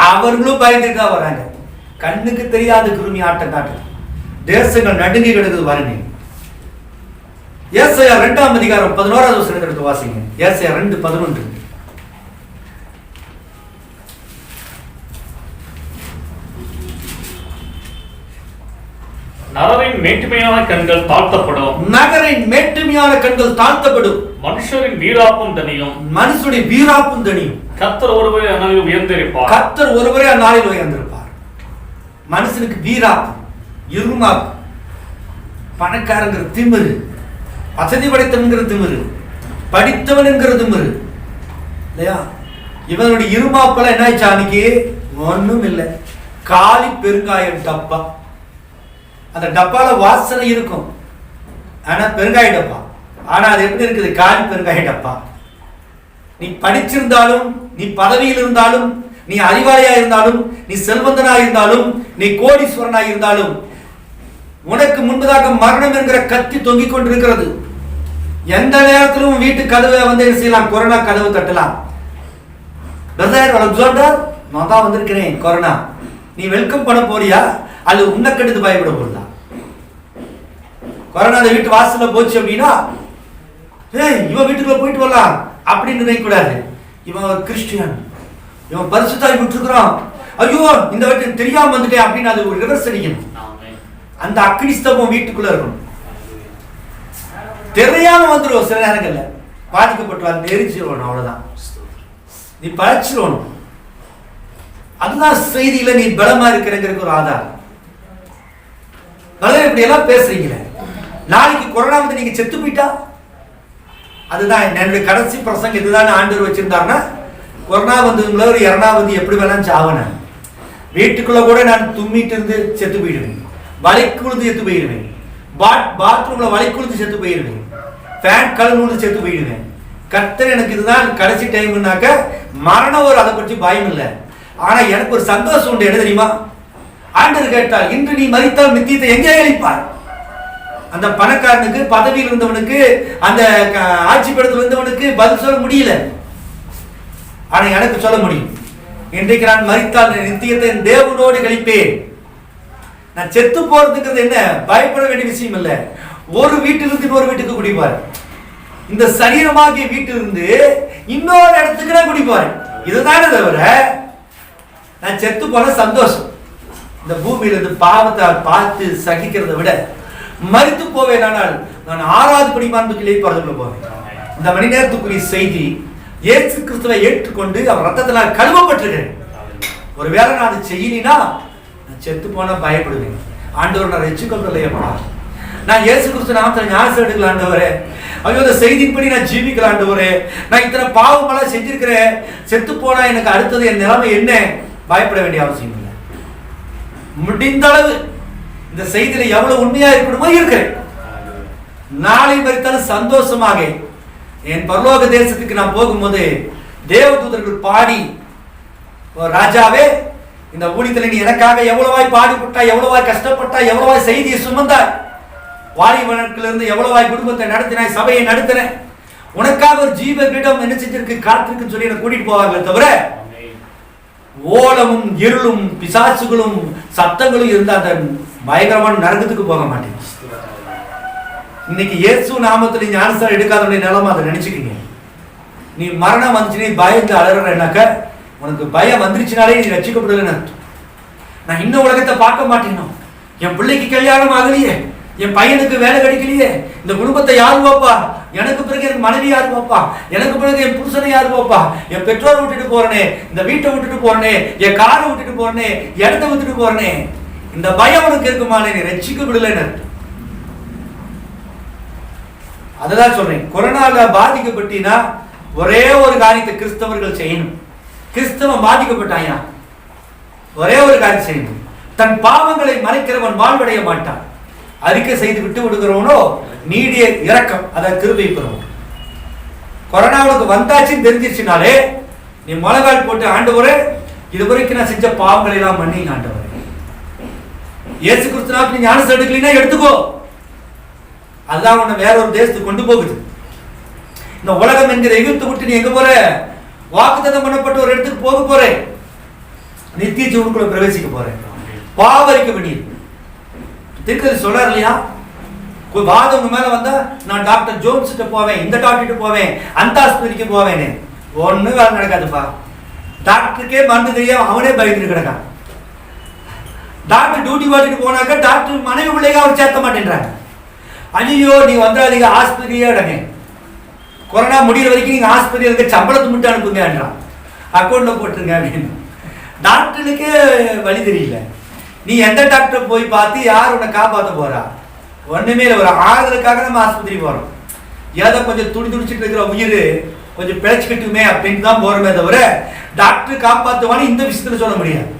அவர்களும் பயந்துட்டு தான் வராங்க. கண்ணுக்கு தெரியாத கிருமி ஆட்டம் காட்டு. தேசங்கள் நடுங்கி கிடக்குது பாருங்க. ஏசாயா 2ஆம் அதிகாரம் 11வது வசனத்தை எடுத்து வாசிங்க. ஏசாயா 2:11. நகரின் மேட்டுமையான கண்கள் தாழ்த்தப்படும். மனுஷரின் வீராப்பும் தனியும். கர்த்தர் ஒருவரே அந்நாளில் உயர்ந்திருப்பார். மனுஷனுக்கு வீராப்பு, இருமாப்பு, பணக்காரங்கிற திமிரு, வசதி படைத்தவன்கிற திமிரு, படித்தவன் என்கிற திமிரு இல்லையா? இவனுடைய இருமாப்பெல்லாம் என்ன ஆயிடுச்சா? அன்னைக்கு ஒண்ணும் இல்லை, காலி பெருங்காயம் டப்பா. அந்த டப்பால வாசனை இருக்கும், ஆனா பெருங்காய டப்பா. ஆனா அது எப்படி இருக்குது? காலி பெருங்காய டப்பா. நீ படிச்சிருந்தாலும், நீ பதவியில் இருந்தாலும், நீ அறிவாளியா இருந்தாலும், நீ செல்வந்தனா இருந்தாலும், நீ கோடீஸ்வரனா இருந்தாலும், உனக்கு முன்பதாக மரணம் என்கிற கத்தி தொங்கிக் கொண்டிருக்கிறது. எந்த நேரத்திலும் வீட்டு கதவை வந்து என்ன செய்யலாம்? கொரோனா கதவு தட்டலாம். நான் தான் வந்திருக்கிறேன் கொரோனா, நீ வெல்கம் பண்ண போறியா அது உன்னை கெடுத்து பயப்பட போறதா? கொரோனா வீட்டு வாசல்ல போச்சு அப்படின்னா இவன் வீட்டுக்குள்ள போயிட்டு வரலாம் அப்படின்னு நினைக்க கூடாது. இவன் ஒரு கிறிஸ்டியன், இவன் பரிசுத்தாய் விட்டுருக்கிறான், ஐயோ இந்த வீட்டு தெரியாம வந்துட்டேன் அப்படின்னு அது ஒரு ரிவர்ஸ் அடிக்கணும். அந்த அக்னிஸ்தவம் வீட்டுக்குள்ள இருக்கணும். தெரியாம வந்துடும். சில நேரங்கள்ல பாதிக்கப்பட்டு நெரிச்சிடணும், அவ்வளவுதான். நீ பழச்சிடணும். அதுதான் செய்தியில நீ பலமா இருக்கிறங்கிறதுக்கு ஒரு ஆதாரம். இப்படி எல்லாம் பேசுறீங்களே, நாளைக்கு கொரோனா வந்து நீங்க செத்து போயிட்டா, அதுதான் என்னுடைய கடைசி பிரசங்கம். இதுதான் ஆண்டவர் வச்சிருந்தாருன்னா, கொரோனா வந்து ஒரு 2வது எப்படி வேணாலும் சாவன, வீட்டுக்குள்ள கூட நான் தும்மிட்டு இருந்து செத்து போயிடுவேன், வலைக்குழுந்து செத்து போயிடுவேன், பாத்ரூம்ல வலைக்குழுந்து செத்து போயிடுவேன், ஃபேன் கழுவுந்து செத்து போயிடுவேன். கர்த்தர் எனக்கு இதுதான் கடைசி டைம்னாக்க மரணம் ஒரு, அதை பற்றி பயம் இல்லை. ஆனா எனக்கு ஒரு சந்தோஷம் உண்டு. என்ன தெரியுமா? ஆண்டவர் கேட்டால், இன்று நீ மரித்தால் நித்தியத்தை எங்கே அளிப்பார்? அந்த பணக்காரனுக்கு, பதவியில் இருந்தவனுக்கு, அந்த ஆட்சி படத்தில் இருந்தவனுக்கு பதில் சொல்ல முடியல. ஆனா எனக்கு சொல்ல முடியும். இன்றைக்கு நான் மரித்தால் நித்தியத்தை தேவனோடு கழிப்பேன். நான் செத்து போறதுங்கிறது என்ன பயப்பட வேண்டிய விஷயம் இல்லை. ஒரு வீட்டிலிருந்து இன்னொரு வீட்டுக்கு குடிப்பார். இந்த சரீரமாகிய வீட்டிலிருந்து இன்னொரு இடத்துக்கு நான் குடிப்பார். இதுதானே தவிர நான் செத்து போன சந்தோஷம். இந்த பூமியில இருந்து பாவத்தை பார்த்து சகிக்கிறத விட மரித்து போவேன். ஆனால் நான் 6வது படிமான்புக்கிலே பறந்துள்ள போவேன். இந்த மணி நேரத்துக்குரிய செய்தி, இயேசு கிறிஸ்துவை ஏற்றுக்கொண்டு அவர் ரத்தத்தினால் கழுவப்பட்டிருக்கிறேன். ஒருவேளை நான் அதை செய்யலினா நான் செத்து போனா பயப்படுவேன். ஆண்டவர் நான் ரட்சிக்கப்படலையப்பா, நான் இயேசு கிறிஸ்து நாமத்தில் ஞானஸ்நானம் எடுக்கலாம் ஆண்டவரே, ஐயோ இந்த செய்தியின்படி நான் ஜீவிக்கலாம் ஆண்டவரே, நான் இத்தனை பாவமெல்லாம் செஞ்சிருக்கிறேன், செத்து போனா எனக்கு அடுத்தது என் நிலைமை என்ன? பயப்பட வேண்டிய அவசியம் இல்லை. முடிந்த அளவு இந்த செய்தியில எவ்வளவு உண்மையா இருக்கணுமோ இருக்கிறேன். நாளை மரித்தாலும் சந்தோஷமாக என் பரலோக தேசத்துக்கு நான் போகும்போது தேவதூதர்கள் பாடி, ராஜாவே இந்த ஊழியத்தில் நீ எனக்காக எவ்வளவாய் பாடுபட்டாய், எவ்வளவாய் கஷ்டப்பட்டாய், எவ்வளவாய் செய்தியை சுமந்தாய், வாலிப நாட்களிலிருந்து எவ்வளவாய் குடும்பத்தை நடத்தினாய், சபையை நடத்தின, உனக்காக ஒரு ஜீவ கிரீடம் என்ன செஞ்சிருக்கு, காத்திருக்குன்னு சொல்லி என்ன கூட்டிட்டு போவாங்களே தவிர ஓலமும் இருளும் பிசாசுகளும் சத்தங்களும் இருந்த அந்த பயங்கரமான நரகத்துக்கு போக மாட்டேன். இன்னைக்கு இயேசு நாமத்துல ஞானஸ்தானம் எடுக்காதவனுடைய நிலைமை அதை நினைச்சுக்கீங்க. நீ மரணம் வந்துச்சு, நீ பயந்து அலறனாக்க உனக்கு பயம் வந்துருச்சுனாலே நீ ரட்சிக்கப்படுதுன்னு அர்த்தம். நான் இன்னும் உலகத்தை பார்க்க மாட்டேனோ, என் பிள்ளைக்கு கல்யாணம் ஆகலையே, என் பையனுக்கு வேலை கிடைக்கலையே, இந்த குடும்பத்தை யாரு பாப்பா, எனக்கு பிறகு எனக்கு மனைவி யாரு பாப்பா, எனக்கு பிறகு என் புருஷனை யாரு பாப்பா, என் பெற்றோரை விட்டுட்டு போறனே, இந்த வீட்டை விட்டுட்டு போறனே, என் காரை விட்டுட்டு போறனே, இடத்தை விட்டுட்டு போறனே, இந்த பயம் உனக்கு இருக்குமானே, நீ ரட்சிக்கப்படுலன்னு அர்த்தம். அதுதான் சொல்றேன். கொரோனால பாதிக்கப்பட்டீங்கன்னா ஒரே ஒரு காரியத்தை கிறிஸ்தவர்கள் செய்யணும். கிறிஸ்தவன் பாதிக்கப்பட்டாயா ஒரே ஒரு காரியம் செய்யணும். தன் பாவங்களை மறைக்கிறவன் வாழ்வடைய மாட்டான். அறிக்கை செய்து விட்டு விடுகிறவனோ நீடிய இரக்கம், அதை கிருபை பெறுவோம். கொரோனாவுக்கு வந்தாச்சுன்னு தெரிஞ்சிருச்சுனாலே நீ முழங்கால் போட்டு, ஆண்டவரே இதுவரைக்கும் நான் செஞ்ச பாவங்களை எல்லாம் மன்னிங்க ஆண்டவரே, இயேசு கிறிஸ்துவுக்கு நீ ஞானஸ்தானம் எடுக்கலைன்னா எடுத்துக்கோ. அதுதான் உன்னை வேற ஒரு தேசத்துக்கு கொண்டு போகுது. இந்த உலகம் என்கிற எகிப்து விட்டு நீ எங்க போற, வாக்குத்தத்தம் பண்ணப்பட்ட ஒரு இடத்துக்கு போக போறேன், நித்திய ஜீவனுக்குள்ள பிரவேசிக்க போறேன். பாவரிக்க வேண்டியது திருக்கதி சொல்றாரு இல்லையா, வாதம் உங்க மேல வந்தா நான் டாக்டர் ஜோன்ஸ் கிட்ட போவேன், இந்த டாக்டர் போவேன், அந்த ஆஸ்பத்திரிக்கு போவேன்னு ஒண்ணு வேலை நடக்காதுப்பா. டாக்டருக்கே மருந்து தெரியாம அவனே பயந்துட்டு கிடக்கான். டாக்டர் டியூட்டி வாட்டிட்டு போனாக்க டாக்டர் மனைவி பிள்ளைங்க அவர் சேர்த்த மாட்டேன்றாங்க. ஐயோ நீ வந்துடாதீங்க, ஆஸ்பத்திரியே அடங்க, கொரோனா முடிகிற வரைக்கும் நீங்க ஆஸ்பத்திரி இருக்க சம்பளத்தை மட்டும் அனுப்புங்கன்றான், அக்கௌண்ட்ல போட்டுருங்க அப்படின்னு. டாக்டருக்கு வழி தெரியல. நீ எந்த டாக்டர் போய் பார்த்து யார் உன்னை காப்பாற்ற போறா? ஒண்ணுமே இல்லை. ஒரு ஆறுதலுக்காக நம்ம ஆஸ்பத்திரி போறோம். ஏதோ கொஞ்சம் துடிச்சிட்டு இருக்கிற உயிர் கொஞ்சம் பிழைச்சிக்கிட்டுமே அப்படின்ட்டு தான் போறோமே தவிர டாக்டர் காப்பாற்றுவான்னு இந்த விஷயத்துல சொல்ல முடியாது.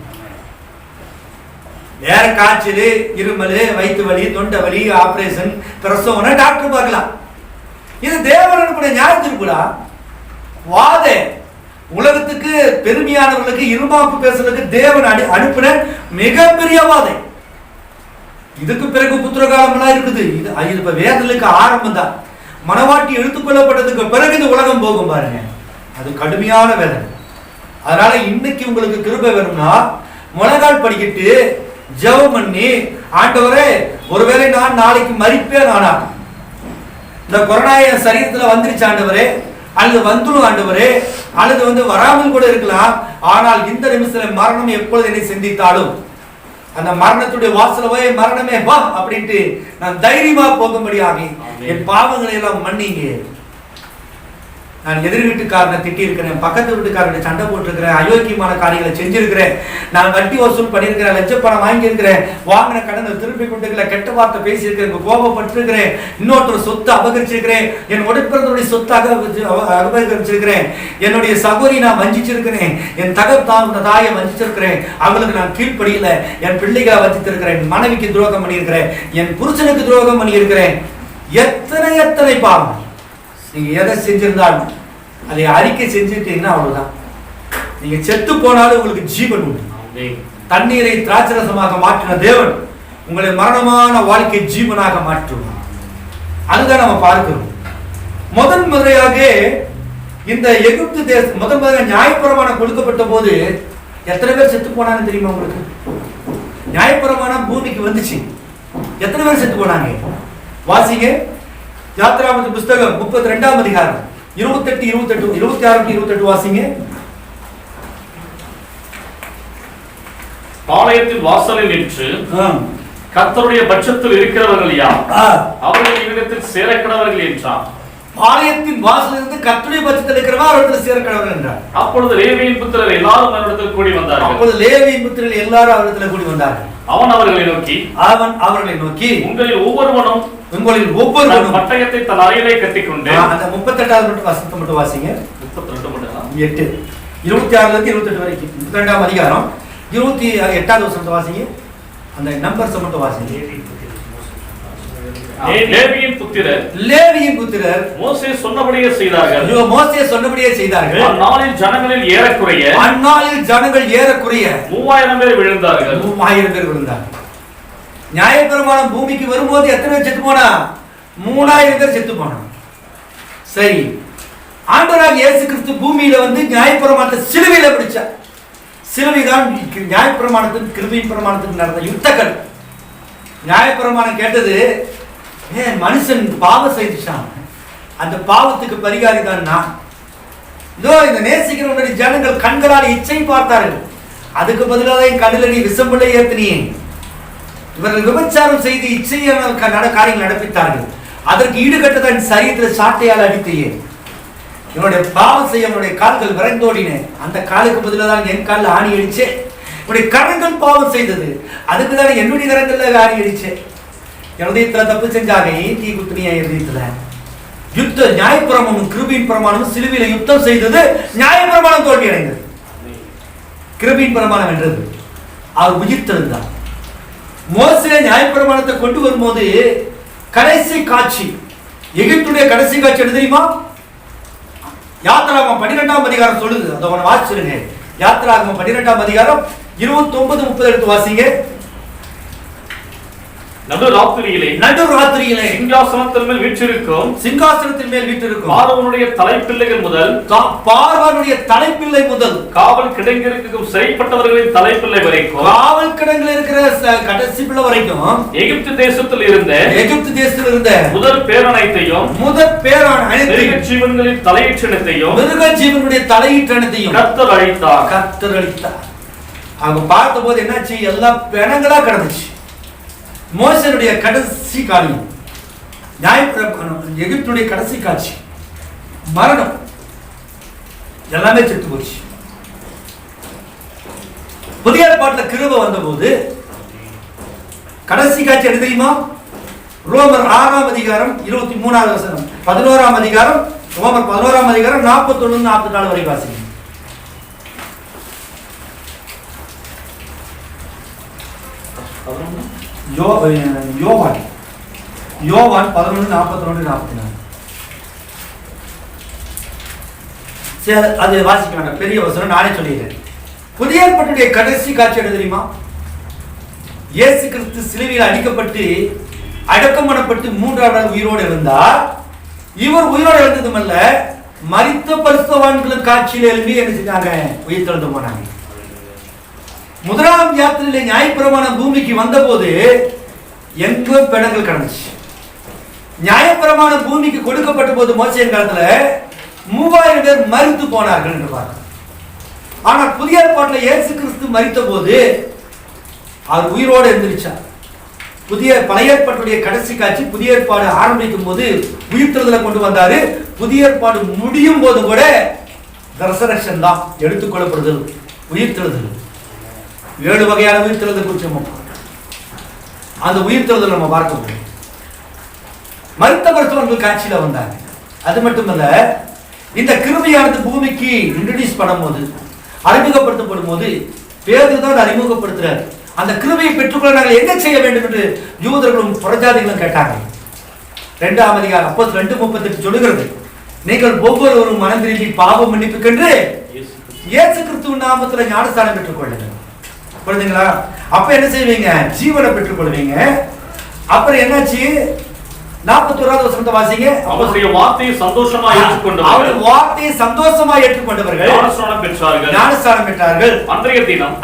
வேற காய்ச்சல், இருமல், வயிற்று வலி, தொண்டை வலி, ஆபரேஷன், பிரசவம் டாக்டர் பார்க்கலாம். இது தேவன் அனுப்பின ஞானத்திற்குடா வாத உலகத்துக்கு பெருமையானவர்களுக்கு இருமாப்பு பேசுறதுக்கு தேவன் அனுப்பின மிகப்பெரிய வாதை. இதுக்கு பிறகு புத்திர காலம்லாம் இருக்குது. இது இப்ப வேதலுக்கு ஆரம்பம் தான். மனவாட்டி எடுத்துக்கொள்ளப்பட்டதுக்கு பிறகு இந்த உலகம் போகும் பாருங்க, அது கடுமையான வேதனை. அதனால இன்னைக்கு உங்களுக்கு கிருபை வேணும்னா முழங்கால் படிக்கிட்டு ஜெபம் பண்ணி, ஆண்டவரே ஒருவேளை நான் நாளைக்கு மரிப்பேன், ஆனா இந்த கொரோனா என் சரீரத்துல வந்துருச்சு ஆண்டவரே, அல்லது வந்துடும் ஆண்டவரே, அல்லது வராமல் கூட இருக்கலாம், ஆனால் இந்த நிமிஷத்துல மரணம் எப்பொழுது என்னை சிந்தித்தாலும் அந்த மரணத்துடைய வாசல போய் மரணமே வா அப்படின்ட்டு நான் தைரியமா போகும்படியாக என் பாவங்களை எல்லாம் மன்னிங்க. நான் எதிர் வீட்டுக்காரனை திட்டி இருக்கிறேன், பக்கத்து வீட்டுக்காரனை சண்டை போட்டிருக்கிறேன், அயோக்கியமான காரியங்களை செஞ்சிருக்கிறேன், நான் வட்டி வசூல் பண்ணியிருக்கிறேன், லட்சப்பணம் வாங்கியிருக்கிறேன், வாங்கின கடனை திருப்பி கொண்டிருக்கிறேன், கெட்ட வார்த்தை பேசியிருக்கிறேன், கோபப்பட்டிருக்கிறேன், இன்னொருத்தர் சொத்து அபகரிச்சிருக்கிறேன், என் உடற்பிறந்தோடைய சொத்தாக அபகரிச்சிருக்கிறேன், என்னுடைய சகோதரி நான் வஞ்சிச்சிருக்கிறேன், என் தாயை வஞ்சிச்சிருக்கிறேன், அவங்களுக்கு நான் கீழ்ப்படியில, என் பிள்ளைகளை வஞ்சித்திருக்கிறேன், மனைவிக்கு துரோகம் பண்ணியிருக்கிறேன், என் புருஷனுக்கு துரோகம் பண்ணியிருக்கிறேன். எத்தனை எத்தனை பாவம். நீங்க எதை செஞ்சிருந்தாலும் அதை அறிக்கை செஞ்சுட்டீங்கன்னா அவ்வளவுதான். நீங்க செத்து போனாலும் உங்களுக்கு ஜீவன் உண்டு. தண்ணீரை திராட்சரசமாக மாற்றின தேவன் உங்களை மரணமான வாழ்க்கை ஜீவனாக மாற்றுவார். அதுதான் நம்ம பார்க்கிறோம். முதன் முறையாக இந்த எகிப்து தேசம் முதன் முதலாக நியாயப்பிரமாணம் கொடுக்கப்பட்ட போது எத்தனை பேர் செத்து போனாங்க தெரியுமா உங்களுக்கு? நியாயப்பிரமாணம் பூமிக்கு வந்துச்சு, எத்தனை பேர் செத்து போனாங்க? வாசிங்க யாத்திராமத்து புஸ்தகம் 32ஆம் அதிகாரம் 28, 28, 26, 28 வாசிங்க. பாளையத்தின் வாசலில் நின்று கர்த்தருடைய பட்சத்தில் இருக்கிறவர்கள் யார், அவர்கள் இவ்விடத்தில் சேரக்கடவர்கள் என்றார். பாளையத்தின் வாசலில் இருந்து கர்த்தருடைய பட்சத்தில் இருக்கிறவா அவரிடத்தில் சேரக்கடவர்கள் என்றார். அப்பொழுது லேவியின் புத்திரர் எல்லாரும் அவரிடத்தில் கூடி வந்தார்கள். அப்பொழுது லேவியின் புத்திரர் எல்லாரும் அவரிடத்தில் கூடி வந்தார்கள். அவன் அவர்களை நோக்கி உங்களில் ஒவ்வொருவனும் பட்டயத்தை தன் அறையிலே கட்டிக்கொண்டு, அந்த 38வது மட்டும் வாசிங்க. 32 மட்டும் 8, 26ல இருந்து 28 வரைக்கும் 32ஆம் அதிகாரம் 28வது வசனத்தை வாசிங்க. அந்த நம்பர்ஸ் மட்டும் வாசிங்க. லேவியின் புத்திரர் மோசே சொன்னபடியே செய்தார்கள். மோசே சொன்னபடியே செய்தார்கள். அந்நாளில் ஜனங்கள் ஏறக்குறைய 3000 பேர் விழுந்தார்கள். 3000 பேர் விழுந்தார்கள். நியாயப்பிரமாணம் பூமிக்கு வரும்போது எத்தனை பேர் செத்து போனா? 3000 பேர் செத்து போனா. சரி, ஆண்டவராக இயேசு கிறிஸ்து பூமியில வந்து நியாயப்பிரமாணத்தை சிலுவையில பிடிச்சார். சிலுவைதான் நியாயப்பிரமாணத்துக்கு கிருபையின் பிரமாணத்துக்கு நடந்த யுத்தங்கள். நியாயப்பிரமாணம் கேட்டது, மனுஷன் பாவம் செய்துச்சான், அந்த பாவத்துக்கு பரிகாரி தான் நான். இதோ இந்த நேசிக்கிற ஜனங்கள் கண்களால் இச்சை பார்த்தார்கள், அதுக்கு பதிலாக என் கண்ணில் நீ விஷம்புள்ளை ஏத்தினியே. இவர்கள் விபச்சாரம் செய்து இச்சையான காரியங்கள் நடப்பித்தார்கள், அதற்கு ஈடுகட்டதான் சரீரத்தில் சாட்டையால் அடித்தையே. என்னுடைய பாவம் செய்ய என்னுடைய கால்கள் விரைந்தோடின, அந்த காலுக்கு பதிலாக தான் என் காலில் ஆணி அடிச்சே. என்னுடைய கரங்கள் பாவம் செய்தது, அதுக்கு தான் என்னுடைய கரங்கள்ல ஆணி அடிச்சே. இருதயத்துல தப்பு செஞ்சாங்க, தீ குத்துனியா இருதயத்துல. யுத்த நியாயப்பிரமாணமும் கிருபையின் பிரமாணமும் சிலுவையில யுத்தம் செய்தது, நியாயப்பிரமாணம் தோல்வி அடைந்தது. கிருபையின் பிரமாணம் வென்றது, அவர் உயிர்த்தெழுந்தார். மோசே நியாயப்பிரமாணத்தை கொண்டு வரும்போது கடைசி காட்சி, எகிப்துடைய கடைசி காட்சி என்ன தெரியுமா? யாத்திராகமம் 12ஆம் அதிகாரம் சொல்லுது, அதை வாசிச்சிருங்க. யாத்திராகமம் 12ஆம் அதிகாரம் 29-30 எடுத்து வாசிங்க. நடுராத்திரியிலே சிங்காசனத்தின் மேல் வீற்றிருக்கும் பார்வோனுடைய தலைப்பிள்ளைகள் முதல் பார்வோனுடைய தலைப்பிள்ளை முதல் காவல் கிடங்கிருக்கும் சிறைப்பட்டவர்களின் தலைப்பிள்ளை வரைக்கும், காவல் கிடங்கில் இருக்கிற கடைசி பிள்ளை வரைக்கும், எகிப்து தேசத்தில் இருந்த முதல் பேரனைத்தையும் ஜீவன்களின் தலையீற்றனைத்தையும் மிருக ஜீவனுடைய தலையீற்றனைத்தையும் கர்த்தர் அழித்தார். அவங்க பார்த்த போது என்னாச்சு? எல்லாம் பிணங்களா கிடந்துச்சு. மோசனுடைய கடைசி காரியம், எகிப்துடைய கடைசி காட்சி, மரணம், எல்லாமே செத்து போச்சு. புதிய ஏற்பாட்டில் கிருபை வந்த போது கடைசி காட்சி என்ன தெரியுமா? ரோமர் 6ஆம் அதிகாரம் 23வது வசனம், 11ஆம் அதிகாரம், ரோமர் 11ஆம் அதிகாரம் 41-44 வரை வாசிங்க. யோவான் 11:41-44. சரி, அது வாசிக்கிறாங்க, பெரிய வசனம், நானே சொல்லிடுறேன். புதிய ஏற்பாட்டுடைய கடைசி காட்சி என்ன தெரியுமா? இயேசு கிறிஸ்து சிலுவையில் அடிக்கப்பட்டு அடக்கம் பண்ணப்பட்டு 3ஆம் நாள் உயிரோடு இருந்தார். இவர் உயிரோடு இருந்ததுமல்ல, மரித்த பரிசுத்தவான்களின் காட்சியில் எழுப்பி என்ன செஞ்சாங்க? உயிர் தெழுந்து போனாங்க. முதலாம் யாத்திரையிலே நியாயப்பிரமாணம் பூமிக்கு வந்த போது எங்கோ பிணங்கள் கிடந்துச்சு. நியாயப்பிரமாணம் பூமிக்கு கொடுக்கப்பட்ட போது மோசேயின் காலத்துல 3000 பேர் மரித்து போனார்கள் என்று பார்க்கிறோம். ஆனால் புதிய ஏற்பாட்டில் இயேசு கிறிஸ்து மரித்த போது அவர் உயிரோடு எழுந்திருச்சார். பழைய ஏற்பாட்டுடைய கடைசி காட்சி, புதிய ஏற்பாடு ஆரம்பிக்கும் போது உயிர்த்தெழுதலை கொண்டு வந்தாரு. புதிய ஏற்பாடு முடியும் போது கூட ரெசரக்ஷன் தான், எடுத்துக்கொள்ளப்படுதல், உயிர்த்தெழுதல். 7 வகையான உயிர்த்தெழுதல் குறிச்சோம். அந்த உயிர்த்தெழுதல் நம்ம பார்க்க முடியும். மரித்த மருத்துவர்கள் காட்சியில வந்தாங்க. அது மட்டுமல்ல, இந்த கிருபையானது பூமிக்கு இன்ட்ரோடியூஸ் பண்ணும்போது, அறிமுகப்படுத்தப்படும் போது பேதுரு தான் அறிமுகப்படுத்துறாரு. அந்த கிருபையை பெற்றுக்கொள்ள நாங்கள் என்ன செய்ய வேண்டும் என்று யூதர்களும் புறஜாதிகளும் கேட்டாங்க. 2ஆம் அதிகாரம் அப்போஸ்தலர் 2:38 சொல்லுகிறது, நீங்கள் ஒவ்வொருவரும் மனம் திரும்பி பாவம் மன்னிப்புக்கென்று இயேசு கிறிஸ்துவின் நாமத்தில் ஞானஸ்தானம் பெற்றுக் கொள்ளுங்கள். புரியுதுங்களா? அப்ப என்ன செய்வீங்க? ஜீவனை பெற்றுக் கொள்வீங்க. அப்புறம் என்னாச்சு? 41வது வசனத்தை வாசிங்க. அவருடைய வார்த்தையை சந்தோஷமா ஏற்றுக்கொண்டவர்கள், அவர் வார்த்தையை சந்தோஷமா ஏற்றுக்கொண்டவர்கள் ஞானஸ்நானம் பெற்றார்கள். ஞானஸ்நானம் பெற்றார்கள். அன்றைய தினம்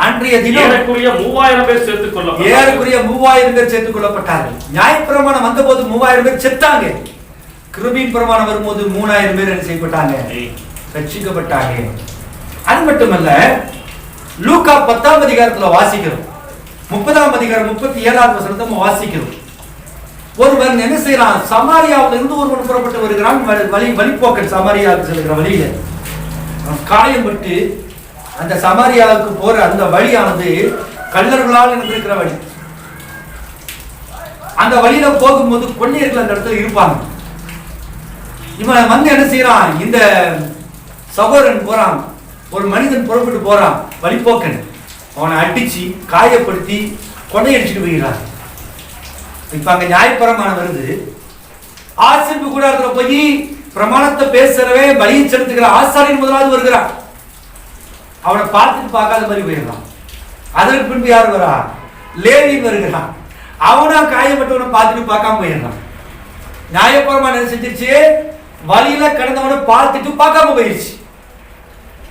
ஏறக்குறைய 3000 பேர் சேர்த்துக் கொள்ளப்பட்டார்கள். ஏறக்குறைய 3000 பேர் சேர்த்துக் கொள்ளப்பட்டார்கள். நியாயப்பிரமாணம் வந்தபோது 3000 பேர் செத்தாங்க. கிருபையின் பிரமாணம் வரும்போது 3000 பேர் என்ன செய்யப்பட்டாங்க? ரட்சிக்கப்பட்டாங்க. அது மட்டுமல்ல, லூக்கா 10ஆம் அதிகாரத்துல வாசிக்கிறோம். 30ஆம் அதிகாரம் 37வது வசனத்தை வாசிக்கிறோம். ஒருவன் என்ன செய்யறான்? சமாரியாவில் இருந்து ஒருவன் புறப்பட்டு வருகிறான். வழிபோக்கன் சமாரியாவுக்கு செல்கிற வழியில காயம்பட்டு அந்த சமாரியாவுக்கு போற அந்த வழியானது கள்ளர்களால் இருக்கிற வழி. அந்த வழியில போகும்போது கொள்ளையர்கள் அந்த இடத்துல இருப்பாங்க. இவன் வந்து என்ன செய்யறான்? இந்த சகோதரன் போறான், ஒரு மனிதன் புறப்பட்டு போறான், வழிபோக்கன். அவனை அடிச்சு காயப்படுத்தி கொள்ளையடிச்சுட்டு போகிறான். இப்ப அங்க நியாயப்பிரமாணம் வருது. ஆசரிப்பு கூடாரத்துல போய் பிரமாணத்தை பேசுறவே பலியை செலுத்துகிற ஆசாரியன் முதலாவது வருகிறான். அவனை பார்த்துட்டு பார்க்காத மாதிரி போயிடறான். அதற்கு பின்பு யார் வரா? லேவி வருகிறான். அவனா காயப்பட்டவனை பார்த்துட்டு பார்க்காம போயிடறான். நியாயப்பிரமாணம் என்ன செஞ்சிருச்சு? வழியில கடந்தவனை பார்த்துட்டு பார்க்காம போயிடுச்சு.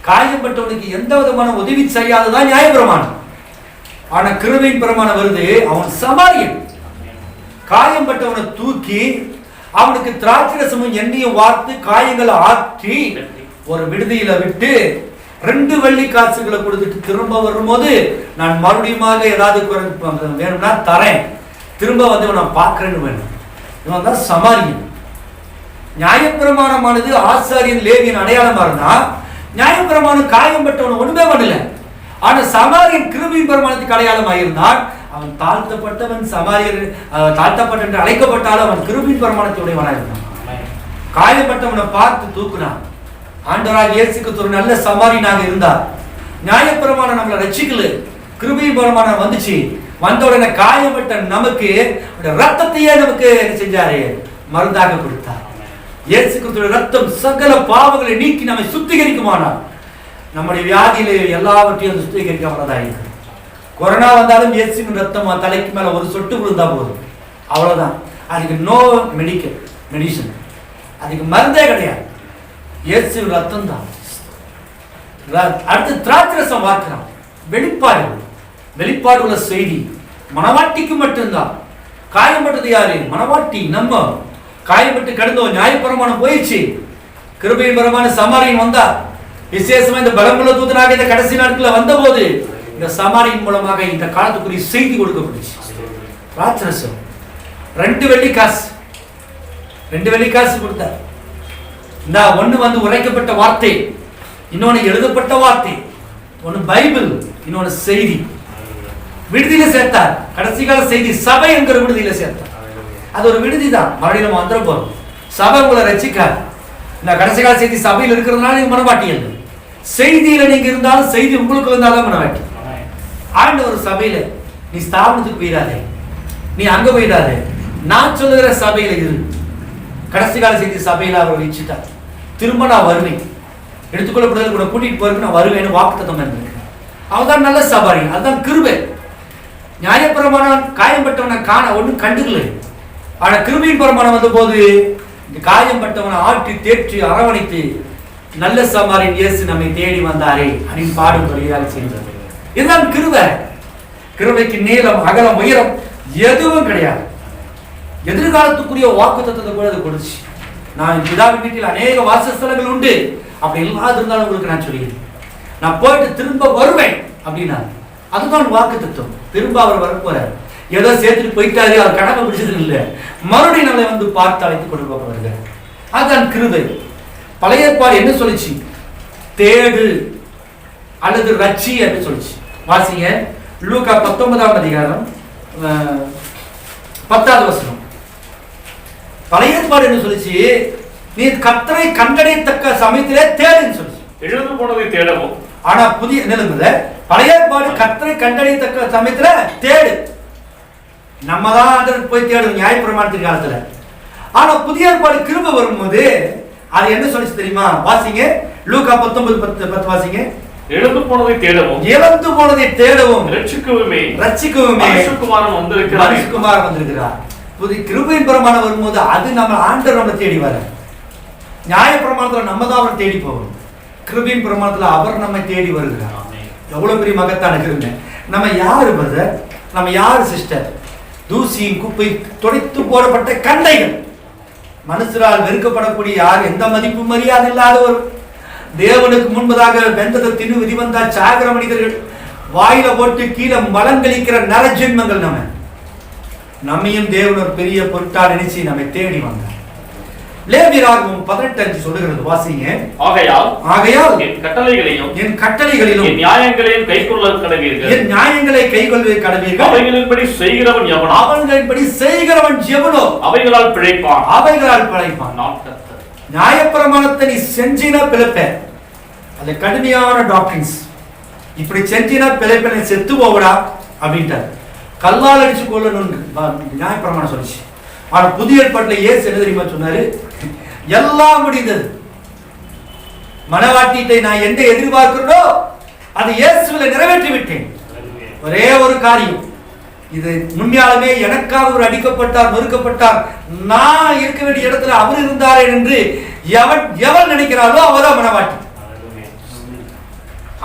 காயப்பட்டவனுக்கு எந்த விதமான உதவி செய்யாததான் நியாயப்பிரமாணம். ஆனா கிருபையின் பிரமாணம் வருது. அவன் சமாரியன். காயம்பட்டவனை தூக்கி அவனுக்கு திராட்சரசமும் எண்ணெயும் வார்த்து காயங்களை ஆற்றி ஒரு விடுதியில விட்டு 2 வெள்ளி காசுகளை கொடுத்துட்டு திரும்ப வரும்போது, நான் மறுபடியும் ஏதாவது வேணும்னா தரேன், திரும்ப வந்து நான் பார்க்கிறேன்னு வேணும். இவன் தான் சமாரியன். நியாயப்பிரமாணமானது ஆசாரியன் லேவியின் அடையாளமா இருந்தா, நியாயப்பிரமாணம் காயம்பட்டவனை ஒண்ணுமே பண்ணல. ஆனா சமாரியன் கிருபையின் பிரமாணத்துக்கு அடையாளமாக இருந்தால், அவன் தாழ்த்தப்பட்டவன், சமாரியர் தாழ்த்தப்பட்ட என்று அழைக்கப்பட்டாலும் அவன் கிருபையின் பிரமாணத்துடையவனாக இருந்தான். காயப்பட்டவனை பார்த்து தூக்குனான். ஆண்டவராகிய இயேசு கிறிஸ்து ஒரு நல்ல சமாரியனாக இருந்தார். நியாயப்பிரமாணம் நம்மளை ரட்சிக்கல, கிருபையின் பிரமாணம் வந்துச்சு. வந்த உடனே காயப்பட்ட நமக்கு ரத்தத்தையே நமக்கு என்ன செஞ்சாரு? மருந்தாக கொடுத்தார். இயேசு கிறிஸ்துவின் ரத்தம் சகல பாவங்களை நீக்கி நம்மை சுத்திகரிக்குமானால், நம்முடைய வியாதியில எல்லாவற்றையும் சுத்திகரிக்கப்பட்டதாக இருக்கு. கொரோனா வந்தாலும் இயேசுவின் ரத்தம் தலைக்கு மேல ஒரு சொட்டு விழுந்தா போதும், அவ்வளவுதான். அதுக்கு நோ மெடிசன், அதுக்கு மருந்தே கிடையாது. இயேசுவின் ரத்தம் தான். அடுத்து திராட்சரசம் வாக்குறான். வெளிப்பாடு உள்ள செய்தி மனவாட்டிக்கு மட்டும்தான். காயப்பட்டது யாரு? மனவாட்டி. நம்ம காயப்பட்டு கடந்தோம். நியாயப்பிரமாணம் போயிடுச்சு. கிருபையின் பிரமாண சமாரியன் வந்தா. விசேஷமா இந்த பலமுள்ள தூதனாக இந்த கடைசி நாட்களில் வந்த போது இந்த சமாரியின் மூலமாக இந்த காலத்துக்குரிய செய்தி கொடுக்கப்பட்டுச்சு. திராட்சரசம் 2 வெள்ளி காசு கொடுத்தார். இந்த ஒண்ணு வந்து உரைக்கப்பட்ட வார்த்தை, இன்னொன்னு எழுதப்பட்ட வார்த்தை, ஒன்னு பைபிள், இன்னொன்னு செய்தி. விடுதியில சேர்த்தார். கடைசி கால செய்தி சபை என்கிற விடுதியில சேர்த்தார். அது ஒரு விடுதி தான். மறுபடியும் நம்ம வந்துட போறோம். சபை உங்களை ரசிக்கார். இந்த கடைசி கால செய்தி சபையில் இருக்கிறதுனால நீங்க மனவாட்டியல். செய்தியில நீங்க இருந்தாலும் செய்தி உங்களுக்கு இருந்தாலும் மனவாட்டி. ஆண்டவர் சபையில நீ ஸ்தாபனத்துக்கு போயிடாதே, நீ அங்க போயிடாதே, நான் சொல்லுகிற சபையில இரு. கடைசி கால செய்தி சபையில அவர் வச்சுட்டார். திரும்ப நான் வருவேன், எடுத்துக்கொள்ளப்படுதல் கூட கூட்டிட்டு போறதுக்கு நான் வருவேன்னு வாக்குத்தத்தம் இருந்திருக்கேன். அவதான் நல்ல சபாரி, அதுதான் கிருபை. நியாயப்பிரமாணம் காயம்பட்டவனை காண ஒன்றும் கண்டுக்கல. ஆனா கிருபையின் பிரமாணம் வந்த போது இந்த காயம்பட்டவனை ஆற்றி தேற்றி அரவணைத்து நல்ல சமாரியன் இயேசு நம்மை தேடி வந்தாரே அப்படின்னு பாடும்படியாக செய்தார். இதுதான் கிருபை. கிருபைக்கு நீளம் அகலம் உயரம் எதுவும் கிடையாது. எதிர்காலத்துக்குரிய வாக்குத்தத்தத்தை கூட அது கொடுச்சு. நான் பிதாவின் வீட்டில் அநேக வாசஸ்தலங்கள் உண்டு, அப்படி இல்லாத இருந்தாலும் உங்களுக்கு நான் சொல்லிடுறேன். நான் போயிட்டு திரும்ப வருவேன் அப்படின்னா அதுதான் வாக்குத்தத்தம். திரும்ப அவர் வரப்போறார். ஏதோ சேர்த்துட்டு போயிட்டாரு, அவர் கடமை பிடிச்சது இல்லை, மறுபடியும் நம்மளை வந்து பார்த்து அழைத்து கொண்டு போவார்கள். அதுதான் கிருபை. பழைய ஏற்பாடு என்ன சொல்லிச்சு? தேடு அல்லது ரட்சி என்று சொல்லிச்சு. வாசிங்க லூக்கா 19ஆம் அதிகாரம் 10வது வசனம். பழைய ஏற்பாடு என்ன சொல்லிச்சு? நீ கர்த்தரை கண்டடையத்தக்க சமயத்திலே தேடுன்னு சொல்லிச்சு. எழுந்து போனதை தேடவும். ஆனா புதிய நிலைமையில பழைய ஏற்பாடு கர்த்தரை கண்டடையத்தக்க சமயத்துல தேடு. நம்ம தான் அதற்கு போய் தேடும் நியாயப்பிரமாணத்தின் காலத்துல. ஆனா புதிய ஏற்பாடு கிருபை வரும்போது அது என்ன சொல்லிச்சு தெரியுமா? வாசிங்க லூக்கா 19:10 வாசிங்க. எழுந்து போனதை தேடவும், இழந்து போனதை தேடவும், ரட்சிக்கவுமே மனுஷகுமாரன் வந்திருக்கிறார். புதிய கிருபையின் பிரமாணம் வரும்போது அது நம்ம ஆண்டவர் நம்ம தேடி வர. நியாய பிரமாணத்துல நம்ம தான் அவரை தேடி போகணும். கிருபையின் பிரமாணத்துல அவர் நம்மை தேடி வருகிறார். எவ்வளவு பெரிய மகத்தான கிருபை. நம்ம யாரு பிரதர்? நம்ம யாரு சிஸ்டர்? தூசியின் குப்பை துடைத்து போடப்பட்ட கண்டைகள், மனுஷரால் வெறுக்கப்படக்கூடிய யார், எந்த மதிப்பு மரியாதை இல்லாதவர், தேவனுக்கு முன்பதாக வெந்ததை தின்னு விதிவந்தா சாகர மனிதர்கள், வாயில போட்டு கீழே மலங்கழிக்கிற நரஜென்மங்கள். நம்மையும் தேவன் ஒரு பெரிய பொருட்டா நினைச்சு நம்மை தேடி வந்தார். லேவியராகமம் 18:5 சொல்லுகிறது. வாசிங்க. ஆகையால் என் கட்டளைகளையும் என் நியாயங்களையும் கைக்கொள்ள கடவீர்கள். என் நியாயங்களை கைக்கொள்ள கடவீர்கள். அவைகளின்படி செய்கிறவன் எவனோ, அவர்களின்படி செய்கிறவன் எவனோ அவைகளால் பிழைப்பான். நான் கர்த்தர். நியாயப்பிரமாணத்தை நீ செஞ்சினா பிழைப்ப. அது கடுமையான டாக்டரின்ஸ். இப்படி செஞ்சினா பிழைப்ப, நீ செத்து போவடா அப்படின்ட்டார். கல்லால் அடிச்சு கொள்ளணும் நியாயப்பிரமாணம் சொல்லிச்சு. ஆனா புதிய ஏற்பாட்டில் இயேசு என்ன தெரியுமா சொன்னாரு? எல்லாம் முடிந்தது. மனவாட்டியை நான் எந்த எதிர்பார்க்கிறோ அது இயேசுவில் நிறைவேற்றி விட்டேன். ஒரே ஒரு காரியம், இது முன்னாலுமே எனக்காக ஒரு அடிக்கப்பட்டார், மறுக்கப்பட்டார், நான் இருக்க வேண்டிய இடத்துல அவர் இருந்தாரே என்று எவள் நினைக்கிறாளோ அவதான் மனவாட்டி.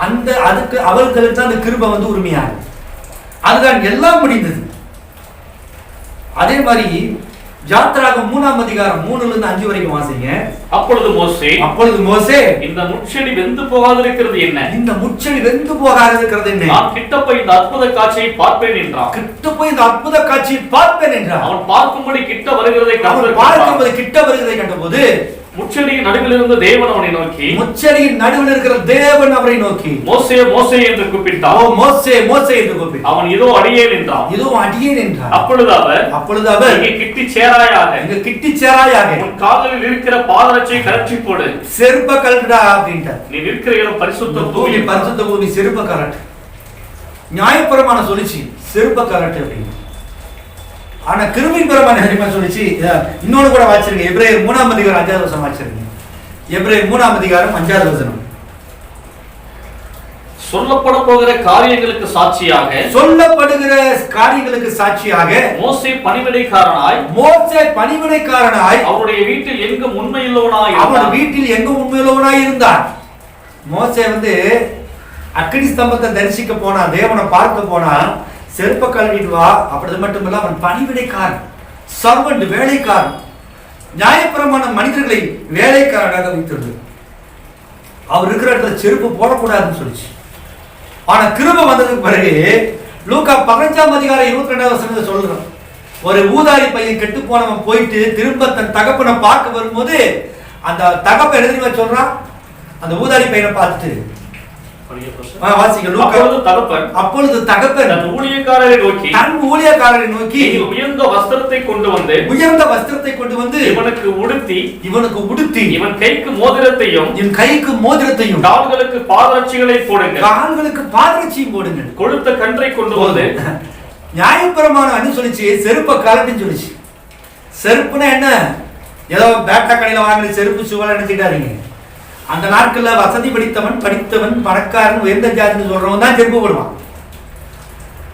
அந்த அதுக்கு அவர்களுக்கு தான் அந்த கிருபை வந்து உரிமையாகும். அதுதான் எல்லாம் முடிந்தது. அதே மாதிரி யாத்திராகமம் 3ஆம் அதிகாரம் 3ல இருந்து 5 வரைக்கும் வாசிங்க. அப்பொழுது மோசே இந்த முட்செடி வெந்து போகாதிருக்கிறது என்ன? இந்த முட்செடி வெந்து போகாதிருக்கிறது என்ன? நான் கிட்ட போய் இந்த அற்புத காட்சியை பார்ப்பேன் என்றான். கிட்ட போய் இந்த அற்புத காட்சியை பார்ப்பேன் என்றான். அவன் பார்க்கும்படி கிட்ட வருகிறதை கண்டபோது முச்செடியின் நடுவில் இருந்த தேவன் அவனை நோக்கி, முச்செடியின் நடுவில் இருக்கிற தேவன் அவரை நோக்கி, மோசே மோசே என்று கூப்பிட்டான். ஓ மோசே மோசே என்று கூப்பிட்டான். அவன் இதோ அடியேன் என்றான். இதோ அடியேன் என்றான். அப்பொழுது அவர் இங்கே கிட்டி சேராயாக உன் காலில் இருக்கிற பாதரட்சை கழற்றி போடு, செருப்ப கழட்டுடா அப்படின்ட்டார். நீ இருக்கிற இடம் பரிசுத்த பூமி, பரிசுத்த பூமி, செருப்ப கழட்டு. நியாயப்பிரமாணம் சொல்லிச்சு செருப்ப கழட்டு அப்படின்னு. ஆனா கிருபையின் பிரமாணம் சொல்லிச்சு. இன்னொன்னு கூட வாசிச்சிருங்க. எபிரேயர் 3ஆம் அதிகாரம் 5வது வசனம் வாசிச்சிருங்க. எபிரேயர் 3ஆம் அதிகாரம் 5வது வசனம். சொல்லப்பட போகிற காரியங்களுக்கு சாட்சியாக மோசே பணிவிடைக்காரனாய் அவருடைய வீட்டில் எங்கும் உண்மையுள்ளவனாய் இருந்தான். மோசே வந்து அக்கினி ஸ்தம்பத்தை தரிசிக்க போனா, தேவனை பார்க்க போனா, செருப்ப கழுவிட்டு வா. அப்படி மட்டும் இல்ல, அவன் பணிவிடைக்காரன், சர்வன்ட், வேலைக்காரன். நியாயப்பிரமாண மனிதர்களை வேலைக்காரனாக வைத்திருந்தது. அவர் இருக்கிற இடத்துல செருப்பு போடக்கூடாதுன்னு சொல்லிச்சு. ஆனா கிருபை வந்ததுக்கு பிறகு லூக்கா 15ஆம் அதிகாரம் 22வது வசனத்தை சொல்றோம். ஒரு ஊதாரி பையன் கெட்டு போனவன் போயிட்டு திரும்ப தன் தகப்பனை பார்க்க வரும்போது அந்த தகப்பன் எழுதி சொல்றான். அந்த ஊதாரி பையனை பார்த்துட்டு அப்பொழுது தகப்பன் தன் ஊழியக்காரரை நோக்கி உயர்ந்த வஸ்திரத்தை கொண்டு வந்து இவனுக்கு உடுத்தி இவன் கைக்கு மோதிரத்தையும் கால்களுக்கு பாதரட்சிகளை போடுங்க, கொழுத்த கன்றை கொண்டு வந்து. நியாயப்பிரமாணம் சொல்லிச்சு செருப்ப கலட்டுன்னு சொல்லிச்சு. செருப்புனா என்ன? ஏதோ பேட்டா கடையில வாங்குற செருப்பு சுவலை நினைச்சிட்டாருங்க. அந்த நாட்கள்ல வசதி படித்தவன் பணக்காரன் உயர்ந்த ஜாதின்னு சொல்றவன் தான் செருப்பு போடுவான்.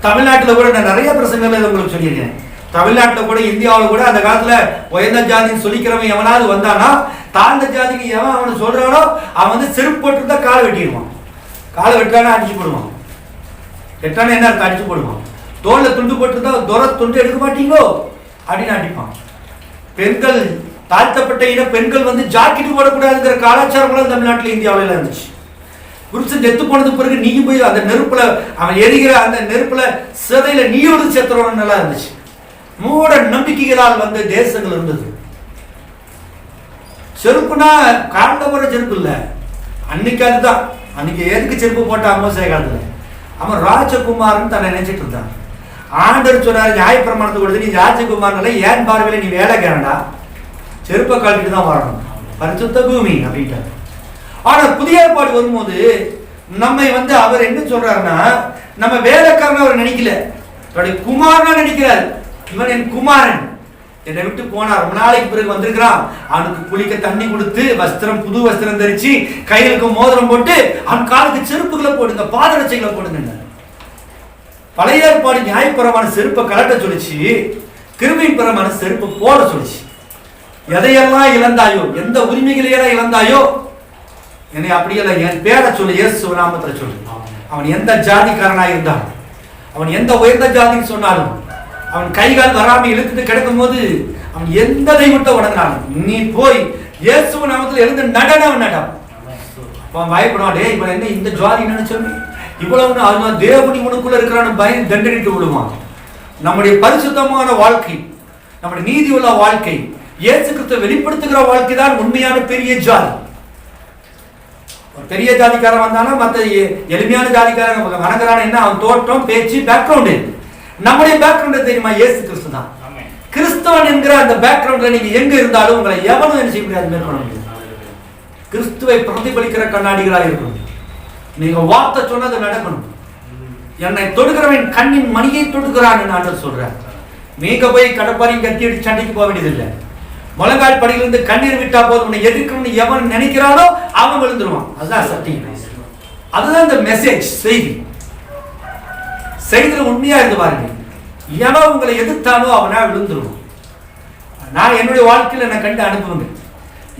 தமிழ்நாட்டில் கூட நான் நிறைய பிரசங்கங்கள் உங்களுக்கு சொல்லியிருக்கேன். தமிழ்நாட்டில் கூட இந்தியாவில் கூட அந்த காலத்துல உயர்ந்த ஜாதின்னு சொல்லிக்கிறவன் எவனாவது வந்தானா, தாழ்ந்த ஜாதிக்கு எவன் அவனை சொல்றானோ அவன் வந்து செருப்பு போட்டுருந்தா காலை வெட்டிடுவான். காலை வெட்டானா அடிச்சு போடுவான். வெட்டானா என்ன அடிச்சு போடுவான். தோல்ல துண்டு போட்டுருந்தா துர துண்டு எடுக்க மாட்டீங்களோ அப்படின்னு அடிப்பான். பெண்கள், தாழ்த்தப்பட்ட இன பெண்கள் வந்து ஜாக்கெட் போடக்கூடாதுங்கிற கலாச்சாரம் தமிழ்நாட்டில் இந்தியாவில் இருந்துச்சு. புருஷன் செத்து போனது பிறகு நீ போய் அந்த நெருப்புல அவன் எரிகிற அந்த நெருப்புல சிதையில நீயோடு செத்துறவன் நல்லா இருந்துச்சு. மூட நம்பிக்கைகளால் வந்த தேசங்கள் இருந்தது. செருப்புனா காண்ட போற செருப்பு இல்ல. அன்னைக்கு அதுதான். அன்னைக்கு எதுக்கு செருப்பு போட்ட மோசே காலத்துல அவன் ராஜகுமாரன் தன்னை நினைச்சிட்டு இருந்தான். ஆண்டவர் சொன்னார் நியாயப்பிரமாணத்தை கொடுத்து, நீ ராஜகுமாரன் ஏன் பார்வையில நீ வேலை கேண்டா, செருப்பை காட்டிட்டு தான் வரணும், பரிசுத்த பூமி அப்படின்ட்டார். ஆனா புதிய ஏற்பாடு வரும்போது நம்மை வந்து அவர் என்ன சொல்றாருன்னா, நம்ம வேலைக்காரன் அவர் நினைக்கல, அவருடைய குமாரனா நினைக்கிறார். இவன் என் குமாரன், என்னை விட்டு போனார், ரொம்ப நாளைக்கு பிறகு வந்திருக்கிறான். அவனுக்கு குளிக்க தண்ணி கொடுத்து வஸ்திரம், புது வஸ்திரம் தரிச்சு, கைகளுக்கு மோதிரம் போட்டு, அவன் காலுக்கு செருப்புகளை போடுங்க, பாதரட்சைகளை போடுங்க. பழைய ஏற்பாடு நியாயப்பிரமான செருப்பை கலட்ட சொல்லிச்சு, கிருபையின் பிரமான செருப்பு போட சொல்லிச்சு. எதையெல்லாம் இழந்தாயோ, எந்த உரிமைகளையெல்லாம் இழந்தாயோ, என்னை அப்படியெல்லாம் என் பேரை சொல்லு, இயேசு நாமத்துல சொல்லு. அவன் எந்த ஜாதிக்காரனாக இருந்தாலும், அவன் எந்த உயர்ந்த ஜாதின்னு சொன்னாலும், அவன் கைகால் வராமல் இழுத்துட்டு கிடக்கும் போது அவன் எந்த தெய்வத்தை உடனாலும் நீ போய் இயேசு நாமத்தில் எழுந்து நடனம் நடம். அவன் பயப்படுவான், டே இவன் என்ன இந்த ஜாதி நினைச்சோன்னு இவ்வளவு அவன் தேவனி உனக்குள்ள இருக்கிறான்னு பயம் தண்டனிட்டு விடுவான். நம்முடைய பரிசுத்தமான வாழ்க்கை, நம்முடைய நீதி உள்ள வாழ்க்கை, இயேசு கிறிஸ்துவை வெளிப்படுத்துகிற வாழ்க்கை தான் உண்மையான பெரிய ஜாதி. பெரிய ஜாதிக்காரன் வந்தானா மற்ற எளிமையான ஜாதிக்காரன் வணங்குறான். என்ன அவன் தோற்றம், பேச்சு, பேக்ரவுண்டு. நம்முடைய பேக்ரவுண்ட் தெரியுமா? இயேசு கிறிஸ்து தான். கிறிஸ்தவன் என்கிற அந்த பேக்ரவுண்ட்ல நீங்க எங்க இருந்தாலும் உங்களை எவனும் என்ன செய்ய முடியாது, மேற்கொள்ள முடியாது. கிறிஸ்துவை பிரதிபலிக்கிற கண்ணாடிகளாக இருக்கணும். நீங்க வார்த்தை சொன்னது நடக்கணும். என்னை தொடுக்கிறவன் கண்ணின் மணியை தொடுக்கிறான் நான் சொல்றேன். நீங்க போய் கடப்பாரையும் கத்தி அடிச்சு சண்டைக்கு போக வேண்டியதில்லை. முழங்கால் படியிலிருந்து கண்ணீர் விட்டா போதும், உன்னை எதிர்க்கணும்னு எவன் நினைக்கிறானோ அவன் விழுந்துருவான். அதுதான் சத்தியம். அதுதான் இந்த மெசேஜ், செய்தி. செய்தியில் உண்மையா இருந்து பாருங்க. எவன் உங்களை எதிர்த்தானோ அவனா விழுந்துருவான். நான் என்னுடைய வாழ்க்கையில் என்னை கண்டு அனுப்புவேங்க.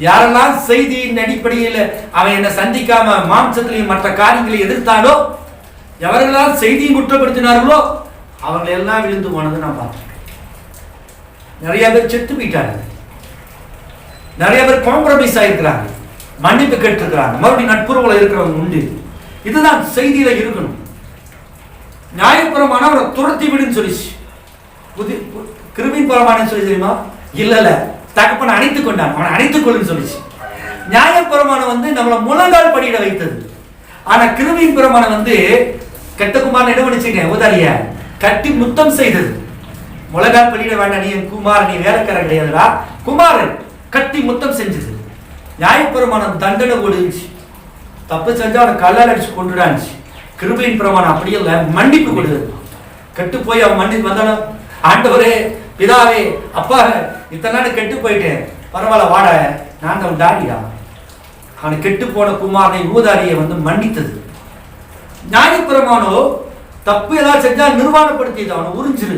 யாரெல்லாம் செய்தியின் அடிப்படையில் அவன் என்னை சந்திக்காம மாம்சத்திலையும் மற்ற காரியங்களை எதிர்த்தாலோ, எவர்களால் செய்தியும் குற்றப்படுத்தினார்களோ அவங்களை எல்லாம் விழுந்து போனது நான் பார்த்தேன். நிறைய பேர் செத்து போயிட்டாங்க, நிறைய பேர் காம்ப்ரமைஸ் ஆயிருக்கிறாங்க, மன்னிப்பு கேட்டிருக்கிறாங்க, மறுபடியும் நட்புறவுல இருக்கிறவங்க உண்டு. இதுதான் செய்தியில இருக்கணும். நியாயபுரமான அவரை துரத்தி விடுன்னு சொல்லிச்சு. கிருபையின் பிரமாணம் சொல்லி தெரியுமா? இல்ல தகப்பனை அணைத்துக் கொண்டான், அவனை அணைத்துக் கொள்ளுன்னு சொல்லிச்சு. நியாயப்பிரமாணம் வந்து நம்மளை முழங்கால் படியிட வைத்தது. ஆனா கிருபையின் பிரமாணம் வந்து கெட்ட குமாரன் என்ன பண்ணிச்சுங்க, உதாரிய கட்டி முத்தம் செய்தது. முழங்கால் படியிட வேண்டாம், நீ குமாரன், நீ வேலைக்காரன் கிடையாதுடா, குமாரன் கட்டி முத்தம் செஞ்சது. நியாயப்பிரமாணம் தண்டனை கொடுச்சு, தப்பு செஞ்சா அவனை கல்லால் அடிச்சு கொண்டுடான்ச்சு. கிருபையின் பிரமாணம் அப்படி இல்லை, மன்னிப்பு கொடுக்குது. கெட்டு போய் அவன் மன்னிப்பு வந்தாலும், ஆண்டவரே பிதாவே அப்பா இத்தனை நாள் கெட்டு போயிட்டேன், பரவாயில்ல வாட, நான் அவன் டாடிடா. அவனை கெட்டு போன குமாரனை ஊதாரியை வந்து மன்னித்தது. நியாயப்பிரமாணோ தப்பு ஏதாவது செஞ்சா நிர்வாணப்படுத்திது, அவனை உறிஞ்சிரு,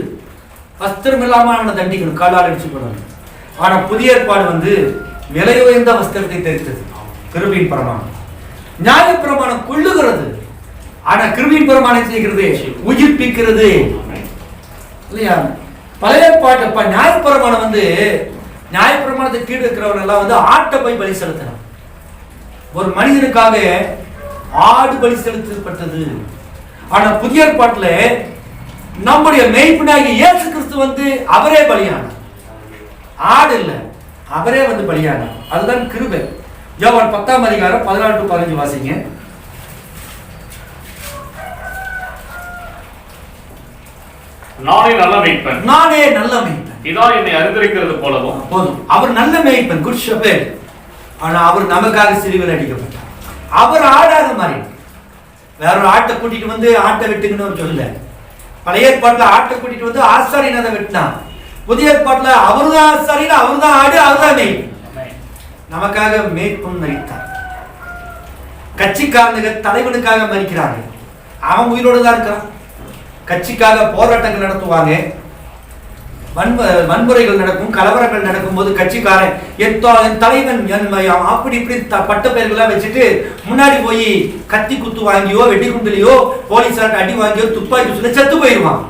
வஸ்திரம் இல்லாம அவனை தண்டிக்கணும், காலால் அடிச்சு போடணும். ஆனா புதிய ஏற்பாடு வந்து விலை உயர்ந்த வஸ்திரத்தை தெரித்தது, கிருபையின் பிரமாணம். நியாயப்பிரமாணம் கொள்ளுகிறது, ஆனா கிருபையின் பிரமாணம் செய்கிறது, உயிர்ப்பிக்கிறது. இல்லையா? பழைய பாட்டு நியாயப்பிரமாணம் வந்து நியாயப்பிரமாணத்தை கீழே இருக்கிறவங்க எல்லாம் வந்து ஆட்டை போய் பலி செலுத்தணும். ஒரு மனிதனுக்காக ஆடு பலி செலுத்தப்பட்டது. ஆனா புதிய ஏற்பாட்டுல நம்முடைய மெய்ப்பனாகிய இயேசு கிறிஸ்து வந்து அவரே பலியானார், ஆடு இல்ல, அவரே வந்து பலியானார். அதுதான் கிருபை. யோவான் 10ஆம் அதிகாரம் 14-15 வாசிங்க. நானே நல்ல மேய்ப்பன், நானே நல்ல மேய்ப்பன், இதோ என்னை அறிந்திருக்கிறது போலவும். போதும், அவர் நல்ல மேய்ப்பன், குட் ஷெப்பர்ட். ஆனா அவர் நமக்காக சிலுவையில் அடிக்கப்பட்டார். அவர் ஆடாக மாறி வேற ஒரு ஆட்டை கூட்டிட்டு வந்து ஆட்டை வெட்டுங்கன்னு சொல்லல. பழைய ஏற்பாட்டுல ஆட்டை கூட்டிட்டு வந்து ஆசாரியன் அதை வெட்டினான். புதிய ஏற்பாட்டுல அவருதான் ஆசாரியன், அவருதான் ஆடு, அவர்தான் மேய்ப்பன். நமக்காக மேய்ப்பன் மரித்தார். கட்சிக்காரனுக்கு தலைவனுக்காக மரிக்கிறாங்க, அவன் உயிரோடு தான் இருக்கான். கட்சிக்காக போராட்டங்கள் நடத்துவாங்க, வன்முறைகள் நடக்கும், கலவரங்கள் நடக்கும் போது கட்சிக்காரன் என் தலைவன் அப்படி இப்படி பட்ட பெயர்கள்லாம் வச்சுட்டு முன்னாடி போய் கத்தி குத்து வாங்கியோ வெட்டி குண்டுலையோ போலீஸார் அடி வாங்கியோ துப்பாக்கி சொல்லி செத்து போயிடுவான்.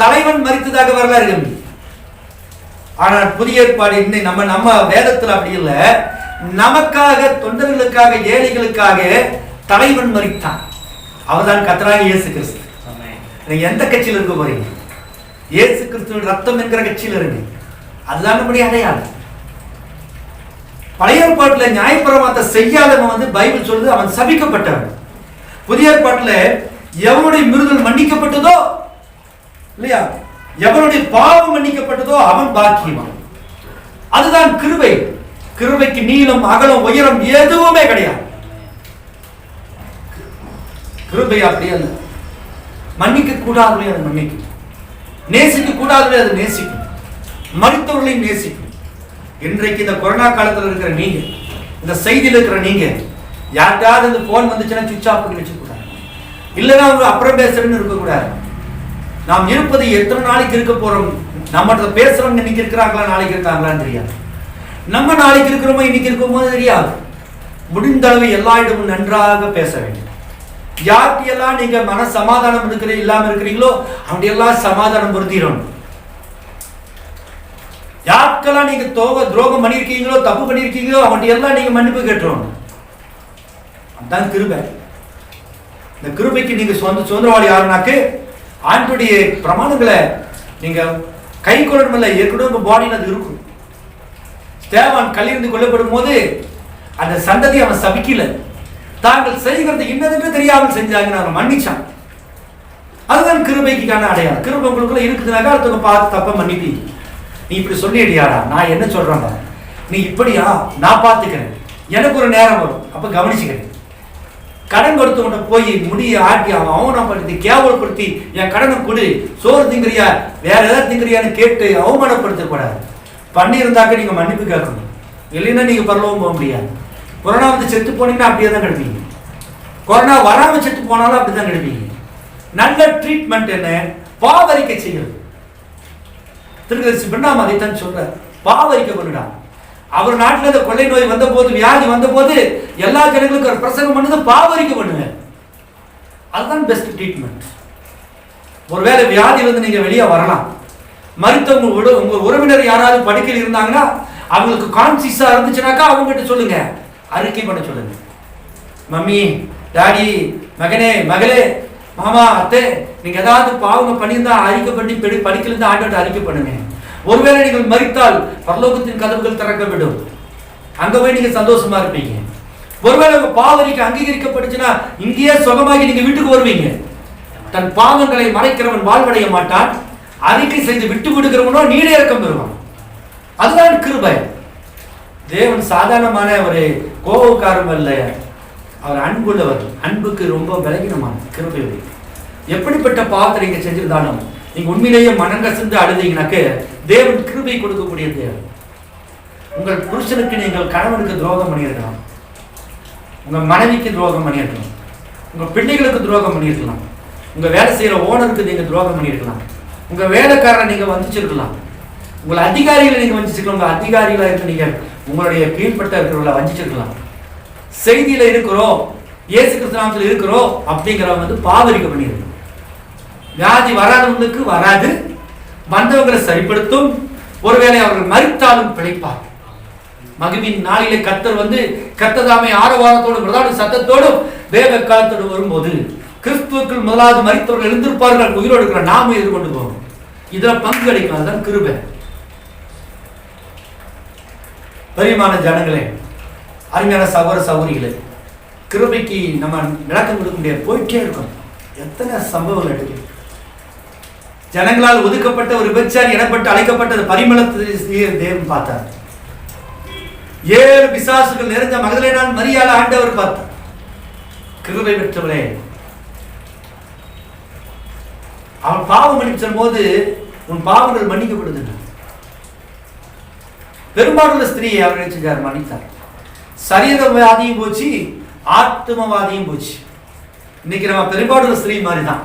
தலைவன் மரித்ததாக வரலாறு இருக்கு. ஆனால் புதிய ஏற்பாடு இன்னை நம்ம வேதத்தில் அப்படி இல்லை. நமக்காக, தொண்டர்களுக்காக, ஏழைகளுக்காக தலைவன் மரித்தான். அவர்தான் கர்த்தராகிய இயேசு கிறிஸ்து. நீங்க எந்த கட்சியில் இருக்க போறீங்க? இயேசு கிறிஸ்துவின் ரத்தம் என்கிற கட்சியில் இருங்க, அதுதான் நம்முடைய அடையாளம். பழைய ஏற்பாட்டில் நியாயப்பிரமாணத்தை செய்யாதவன் வந்து பைபிள் சொல்லுது அவன் சபிக்கப்பட்டவன். புதிய ஏற்பாட்டில் எவனுடைய மீறுதல் மன்னிக்கப்பட்டதோ இல்லையா, எவனுடைய பாவம் மன்னிக்கப்பட்டதோ அவன் பாக்கியவான். அதுதான் கிருபை. கிருபைக்கு நீளம், அகலம், உயரம் எதுவுமே கிடையாது. கிருபை அப்படியே அல்ல. மன்னிக்க கூடாது அதை மன்னிக்கும், நேசிக்க கூடாது அதை நேசிக்கும், மருத்துவர்களையும் நேசிக்கும். இன்றைக்கு இந்த கொரோனா காலத்தில் இருக்கிற நீங்க, இந்த செய்தியில் இருக்கிற நீங்க, யாருக்காவது இந்த போன் வந்துச்சுன்னா சுவிட்ச் ஆஃப் பண்ணி வச்சுக்கூடாது, இல்லைன்னா அவங்க அப்புறம் பேசுறேன்னு இருக்கக்கூடாது. நாம் இருப்பது எத்தனை நாளைக்கு இருக்க போறோம், நம்மகிட்ட பேசுறவங்க இன்னைக்கு இருக்கிறாங்களா நாளைக்கு இருக்காங்களான்னு தெரியாது. நம்ம நாளைக்கு இருக்கிறோமோ இன்னைக்கு இருக்கோமோ தெரியாது. முடிந்த அளவு எல்லா இடமும் நன்றாக பேச வேண்டும். யார்கிட்டெல்லாம் நீங்க மன சமாதானம் இல்லாம இருக்கிறீங்களோ அப்படியெல்லாம் சமாதானம் பொருத்திடணும். யாருக்கெல்லாம் நீங்க துரோகம் பண்ணிருக்கீங்களோ, தப்பு பண்ணிருக்கீங்களோ அவன்கிட்ட எல்லாம் நீங்க மன்னிப்பு கேட்டுறோம். அதுதான் கிருபை. இந்த கிருபைக்கு நீங்க சுதந்திரவாளி யாருனாக்கு ஆண்டுடைய பிரமாணங்களை நீங்க கை கொள்ளணும். இல்லை, ஏற்கனவே உங்க பாடியில் அது இருக்கும். ஸ்தேவான் கல்லெறிந்து கொல்லப்படும் போது அந்த சந்ததி அவன் சபிக்கல, தாங்கள் செய்கிறது இன்னதுன்னு தெரியாமல் செஞ்சாங்க, அவன் மன்னிச்சான். அதுதான் கிருபைக்கான அடையாளம். கிருபை உங்களுக்குள்ள இருக்குதுனாக்கா அடுத்தவங்க பார்த்து தப்ப மன்னிப்பி. நீ இப்படி சொல்லிடியாடா, நான் என்ன சொல்றேன், நீ இப்படியா, நான் பார்த்துக்கிறேன், எனக்கு ஒரு நேரம் வரும், அப்ப கவனிச்சுக்கிறேன். கடன் கொடுத்தவங்க போய் முடிய ஆட்டி அவன் அவமானப்படுத்தி கேவலப்படுத்தி என் கடனை கொடு, சோறு திங்கிறியா வேற ஏதாவது திங்கிறியான்னு கேட்டு அவமானப்படுத்தக்கூடாது. பண்ணியிருந்தாக்க நீங்க மன்னிப்பு கேட்கணும், இல்லைன்னா நீங்க பரலவும் போக முடியாது. கொரோனா வந்து செத்து போனீங்கன்னா அப்படியே தான் கிடைப்பீங்க. கொரோனா வராம செத்து போனாலும் அப்படிதான் கிடைப்பீங்க. நல்ல ட்ரீட்மெண்ட் என்ன? பாவரிக்கை செய்கிறது. திருக்கதரிசி பிரணாம் அதைத்தான் சொல்ற, பாவரிக்கை பண்ணுடா. அவர் நாட்டில் இந்த கொள்ளை நோய் வந்த போது, வியாதி வந்த போது எல்லா ஜனங்களுக்கும் ஒரு பிரசங்கம் பண்ணது பாவரிக்க பண்ணுங்க. அதுதான் பெஸ்ட் ட்ரீட்மெண்ட். ஒருவேளை வியாதியிலிருந்து நீங்க வெளியே வரலாம். மருத்துவ உங்க உறவினர் யாராவது படுக்கையில் இருந்தாங்கன்னா அவங்களுக்கு கான்சியஸா இருந்துச்சுனாக்கா அவங்ககிட்ட சொல்லுங்க, அறிக்கை பண்ண சொல்லுங்க. மம்மி, டாடி, மகனே, மகளே, மாமா, அத்தை, நீங்க ஏதாவது பாவங்க பண்ணியிருந்தா அறிக்கை பண்ணி படிக்கல இருந்து ஆண்டவர்கிட்ட அறிக்கை பண்ணுங்க. ஒருவேளை நீங்கள் மரித்தால் பரலோகத்தின் கதவுகள் திறக்கப்படும். அங்க போய் நீங்க சந்தோஷமா இருப்பீங்க. ஒருவேளை உங்க பாவரிக்கை அங்கீகரிக்கப்பட்டுச்சுன்னா இங்கேயே சுகமாகி நீங்க வீட்டுக்கு வருவீங்க. தன் பாவங்களை மறைக்கிறவன் வாழ்வடைய மாட்டான், அறிக்கை செய்து விட்டு விடுகிறவனோ நீட இறக்கம் பெறுவான். அதுதான் கிருபை. தேவன் சாதாரணமான ஒரு கோபக்காரம் அல்ல, அவர் அன்புள்ளவர். அன்புக்கு ரொம்ப பலகீனமான கிருபை. எப்படிப்பட்ட பாவத்தை நீங்க செஞ்சிருந்தாலும் நீங்க உண்மையிலேயே மனங்கசந்து அழுதீங்கன்னாக்க தேவன் கிருபை கொடுக்கக்கூடிய தேவன். உங்கள் புருஷனுக்கு நீங்கள் கணவனுக்கு துரோகம் பண்ணியிருக்கலாம், உங்க மனைவிக்கு துரோகம் பண்ணியிருக்கலாம், உங்க பிள்ளைகளுக்கு துரோகம் பண்ணியிருக்கலாம், உங்க வேலை செய்யற ஓனருக்கு நீங்க துரோகம் பண்ணியிருக்கலாம், உங்க வேலைக்காரரை நீங்க வஞ்சிச்சிருக்கலாம், உங்களை அதிகாரிகளை நீங்க வஞ்சிச்சிருக்கலாம், உங்க அதிகாரிகளா இருக்கு நீங்க உங்களுடைய கீழ்பட்ட இருக்கிறவங்களை வஞ்சிச்சிருக்கலாம். செய்தியில இருக்கிறோம், இயேசு கிறிஸ்துவில் இருக்கிறோம் அப்படிங்கிறவங்க பாவரிக்க பண்ணியிருக்கு. வியாதி வராதவங்களுக்கு வராது, வந்தவங்களை சரிப்படுத்தும். ஒருவேளை அவர்கள் மரித்தாலும் பிழைப்பார். மகிமின் நாளிலே கர்த்தர் கர்த்ததாமே ஆரவாரத்தோடும் பிரதான சத்தத்தோடும் தேவ காலத்தோடு வரும்போது கிறிஸ்துவுக்குள் முதலாவது மரித்தவர்கள் எழுந்திருப்பார்கள். உயிரோடு இருக்கிற நாம எதிர்கொண்டு போவோம். இதுல பங்கு கிடைக்கும். அதுதான் கிருபை. பெரியமான ஜனங்களே, அருமையான சகோதர சகோதரிகளே, கிருபைக்கு நம்ம விளக்கம் கொடுக்க முடியாது, போயிட்டே இருக்கும். எத்தனை சம்பவங்கள் எடுக்கும். ஜனங்களால் ஒதுக்கப்பட்ட ஒரு விபச்சாரி எனப்பட்டு அழைக்கப்பட்ட பரிமளத்தை தேவன் பார்த்தார். 7 பிசாசுகள் நிறைந்த மகதலேனாள் மரியாள் ஆண்டவர் பார்த்தார். கிருபை பெற்றவரே, அவன் பாவம் மன்னிப்பு சொல்லும் போது உன் பாவங்கள் மன்னிக்கப்படுது. பெரும்பாலுள்ள ஸ்திரீயை அவர் என்ன செஞ்சார்? மன்னித்தார். சரீரவாதியும் போச்சு, ஆத்மவாதியும் போச்சு. இன்னைக்கு நம்ம பெரும்பாலுள்ள ஸ்திரீ மாதிரி தான்.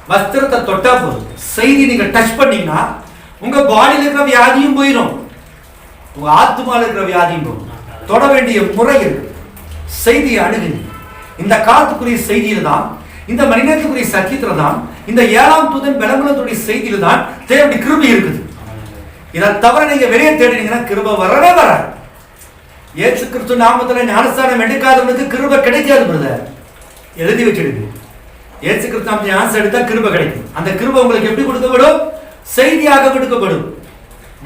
வஸ்திரத்தை தொட்டா போதும், செய்தி நீங்க டச் பண்ணீங்கன்னா உங்க பாடியில் இருக்கிற வியாதியும் போயிடும், உங்க ஆத்மாவில் இருக்கிற வியாதியும் போகும். தொட வேண்டிய முறை இருக்கு. செய்தியை அணுகுங்க. இந்த காலத்துக்குரிய செய்தியில தான், இந்த மனிதத்துக்குரிய சத்தியத்துல தான், இந்த 7ஆம் தூதன் பெலமுலத்துடைய செய்தியில தான் தேவனுடைய கிருபை இருக்குது. இதை தவிர நீங்க வெளியே தேடினீங்கன்னா கிருபை வரவே வராது. இயேசு கிறிஸ்து நாமத்துல ஞானஸ்தானம் எடுக்காதவனுக்கு கிருபை கிடைக்காது. பிரதர், எழுதி வச்சிடுங்க. இயேசு கிறிஸ்து நாமத்தை ஞானஸ்தானம் எடுத்தா கிருபை கிடைக்கும். அந்த கிருபை உங்களுக்கு எப்படி கொடுக்கப்படும்? செய்தியாக கொடுக்கப்படும்.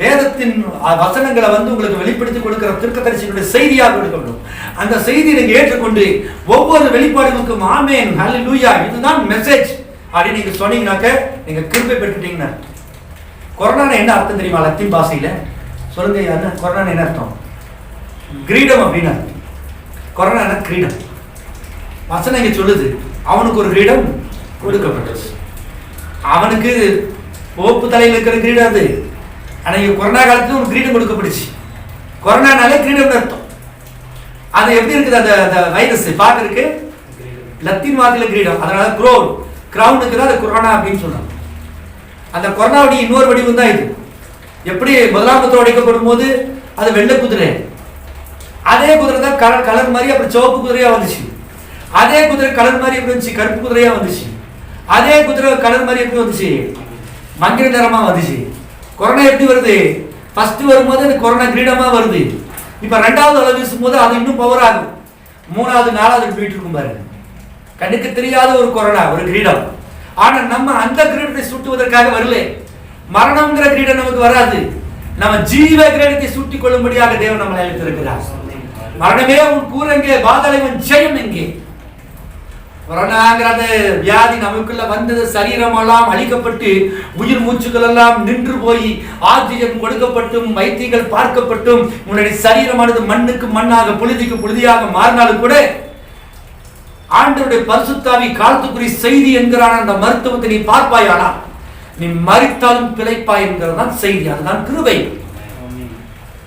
வேதத்தின் வசனங்களை உங்களுக்கு வெளிப்படுத்தி கொடுக்கிற தீர்க்கதரிசியினுடைய செய்தியாக கொடுக்கப்படும். அந்த செய்தியை நீங்க ஏற்றுக்கொண்டு ஒவ்வொரு வெளிப்பாடுகளுக்கும் ஆமென், ஹல்லேலூயா, இதுதான் மெசேஜ் அப்படி நீங்க சொன்னீங்கன்னாக்க நீங்க கிருபை பெற்றுட்டீங்கன்னா. கொரோனா என்ன அர்த்தம் தெரியுமா? லத்தீன் பாஷையில சொல்லுங்க. கொரோனா என்ன அர்த்தம்? கிரீடம் அப்படின்னு. கொரோனா கிரீடம் வசனம் இங்க சொல்லுது. அவனுக்கு ஒரு கிரீடம் கொடுக்கப்பட்டது. அவனுக்கு போப்பு தலையில் இருக்கிற கிரீடம் அது. ஆனா கொரோனா காலத்துல ஒரு கிரீடம் கொடுக்கப்பட்டுச்சு. கொரோனானாலே கிரீடம் அர்த்தம். அது எப்படி இருக்குது? அந்த வைரஸ் பார்க்கறதுக்கு லத்தீன் வார்த்தையில கிரீடம், அதனால கிரவுனுக்கு தான் அது கொரோனா அப்படின்னு சொல்றாங்க. அந்த கொரோனாவுடைய இன்னொரு வடிவம் தான் இது. எப்படி முதலாமத்தோடு அடைக்கப்படும் போது அது வெள்ளை குதிரை, அதே குதிரை தான் கலர் மாதிரி அப்புறம் சிவப்பு குதிரையா வந்துச்சு. அதே குதிரை கலர் மாதிரி எப்படி வந்துச்சு? கருப்பு குதிரையா வந்துச்சு. அதே குதிரை கலர் மாதிரி எப்படி வந்துச்சு? மஞ்சள் நிறமா வந்துச்சு. கொரோனா எப்படி வருது? ஃபர்ஸ்ட் வரும்போது அது கொரோனா கிரீடமா வருது. இப்ப 2வது அளவு வீசும் போது அது இன்னும் பவர் ஆகும். 3வது 4வது போயிட்டு இருக்கும் பாருங்க. கண்ணுக்கு தெரியாத ஒரு கொரோனா, ஒரு கிரீடம். ஆனா நம்ம அந்த கிரீடத்தை சூட்டுவதற்காக வரல. மரணம்ங்கிற கிரீடம் நமக்கு வராது. நம்ம ஜீவ கிரீடத்தை சூட்டிக் கொள்ளும்படியாக தேவன் நம்மளை அழைத்திருக்கிறார். மரணமே உன் கூறங்கே, பாதாளவன் ஜெயம் எங்கே? கொரோனாங்கிறது வியாதி நமக்குள்ள வந்தது. சரீரமெல்லாம் அழிக்கப்பட்டு உயிர் மூச்சுக்கள் எல்லாம் நின்று போய் ஆக்சிஜன் கொடுக்கப்பட்டும் வைத்தியங்கள் பார்க்கப்பட்டும் உன்னுடைய சரீரமானது மண்ணுக்கு மண்ணாக புழுதிக்கு புழுதியாக மாறினாலும் கூட ஆண்டவருடைய பரிசுத்தாவி காலத்துக்குரிய செய்தி என்கிறான அந்த மருத்துவத்தை நீ பார்ப்பாயானா நீ மரித்தாலும் பிழைப்பாய் என்கிறதான் செய்தி. அதுதான் கிருபை.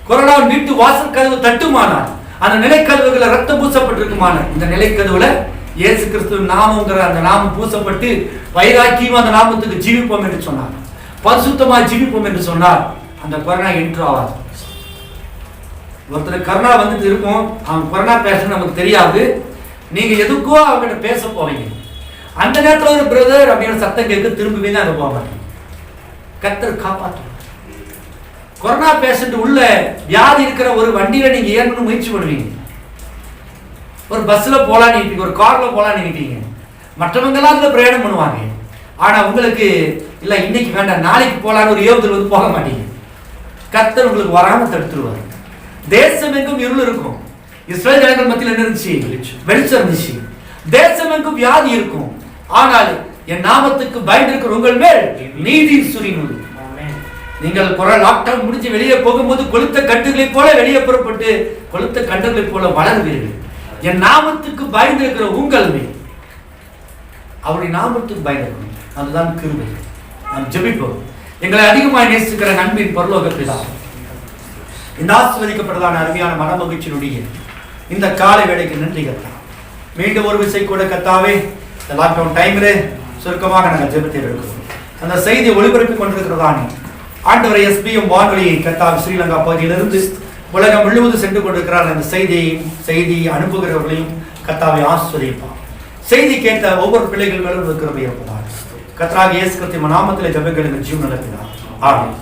கொரோனா வீட்டு வாசல் கதவு தட்டுமானால் அந்த நிலைக்கதவுகளை ரத்தம் பூசப்பட்டிருக்குமான இந்த நிலைக்கதவுல இயேசு கிறிஸ்துவின் நாமங்கிற அந்த நாமம் பூசப்பட்டு வைராக்கியம் அந்த நாமத்துக்கு ஜீவிப்போம் என்று சொன்னார். பரிசுத்தமா ஜீவிப்போம் என்று சொன்னார். அந்த கொரோனா என்ட்ரு ஆகாது. ஒருத்தர் கரோனா வந்துட்டு இருக்கும், அவன் கொரோனா பேஷண்ட் நமக்கு தெரியாது, நீங்க எதுக்கோ அவங்ககிட்ட பேச போவீங்க. அந்த நேரத்தில் ஒரு பிரதர் அப்படின்னு சத்தம் கேட்க திரும்பவே தான் அங்கே போக மாட்டேங்க. கர்த்தர் காப்பாற்றும். கொரோனா பேஷண்ட் உள்ள வியாதி இருக்கிற ஒரு வண்டியில நீங்க ஏறணும்னு முயற்சி பண்ணுவீங்க, ஒரு பஸ்ல போலாம் நினைப்பீங்க, ஒரு கார்ல போலாம் நினைப்பீங்க, மற்றவங்க எல்லாம் அதுல பிரயாணம் பண்ணுவாங்க. ஆனா உங்களுக்கு இல்ல இன்னைக்கு வேண்டாம் நாளைக்கு போலான்னு ஒரு ஏவுதல் வந்து போக மாட்டீங்க. கர்த்தர் உங்களுக்கு வராம தடுத்துருவார். தேசம் எங்கும் இருள் இருக்கும். இஸ்ரவேல் ஜனங்கள் மத்தியில் என்ன இருந்துச்சு? வெளிச்சம் இருந்துச்சு. தேசம் எங்கும் வியாதி இருக்கும், ஆனால் என் நாமத்துக்கு பயந்திருக்கிற உங்கள் மேல் நீதி சூரியன். நீங்கள் கொரோனா லாக்டவுன் முடிஞ்சு வெளியே போகும்போது கொளுத்த கட்டுகளை போல வெளியே புறப்பட்டு கொளுத்த கண்டுகளை போல வளருவீர்கள். என் நாமத்துக்கு பயந்திருக்கிற உங்கள் மேல், அவருடைய நாமத்துக்கு பயந்திருக்கணும். அதுதான் கிருபை. நாம் ஜெபிப்போம். எங்களை அதிகமாக நேசிக்கிற அன்பின் பரலோக பிதாவே, இந்த ஆசீர்வதிக்கப்பட்டதான அருமையான மன மகிழ்ச்சியினுடைய இந்த காலை வேளைக்கு நன்றி கர்த்தா. மீண்டும் ஒரு விசை கூட கர்த்தாவே, இந்த லாக்டவுன் டைம்ல சுருக்கமாக நாங்கள் ஜெபத்தை எடுக்கிறோம். அந்த செய்தி ஒளிபரப்பிக் கொண்டிருக்கிறதானே ஆண்டவரை எஸ்பிஎம் வானொலியை கர்த்தாவே ஸ்ரீலங்கா பகுதியிலிருந்து உலகம் முழுவதும் சென்று கொண்டிருக்கிறார். அந்த செய்தி அனுப்புகிறவர்களையும் கர்த்தாவை ஆசீர்வதிப்பார். செய்தி கேட்ட ஒவ்வொரு பிள்ளைகள் மேலும் கிருபை இருப்பதாக கர்த்தராகிய இயேசு கிறிஸ்துவின் நாமத்திலே ஜெபங்களுக்கு ஜீவன் நடக்கிறார். ஆமென்.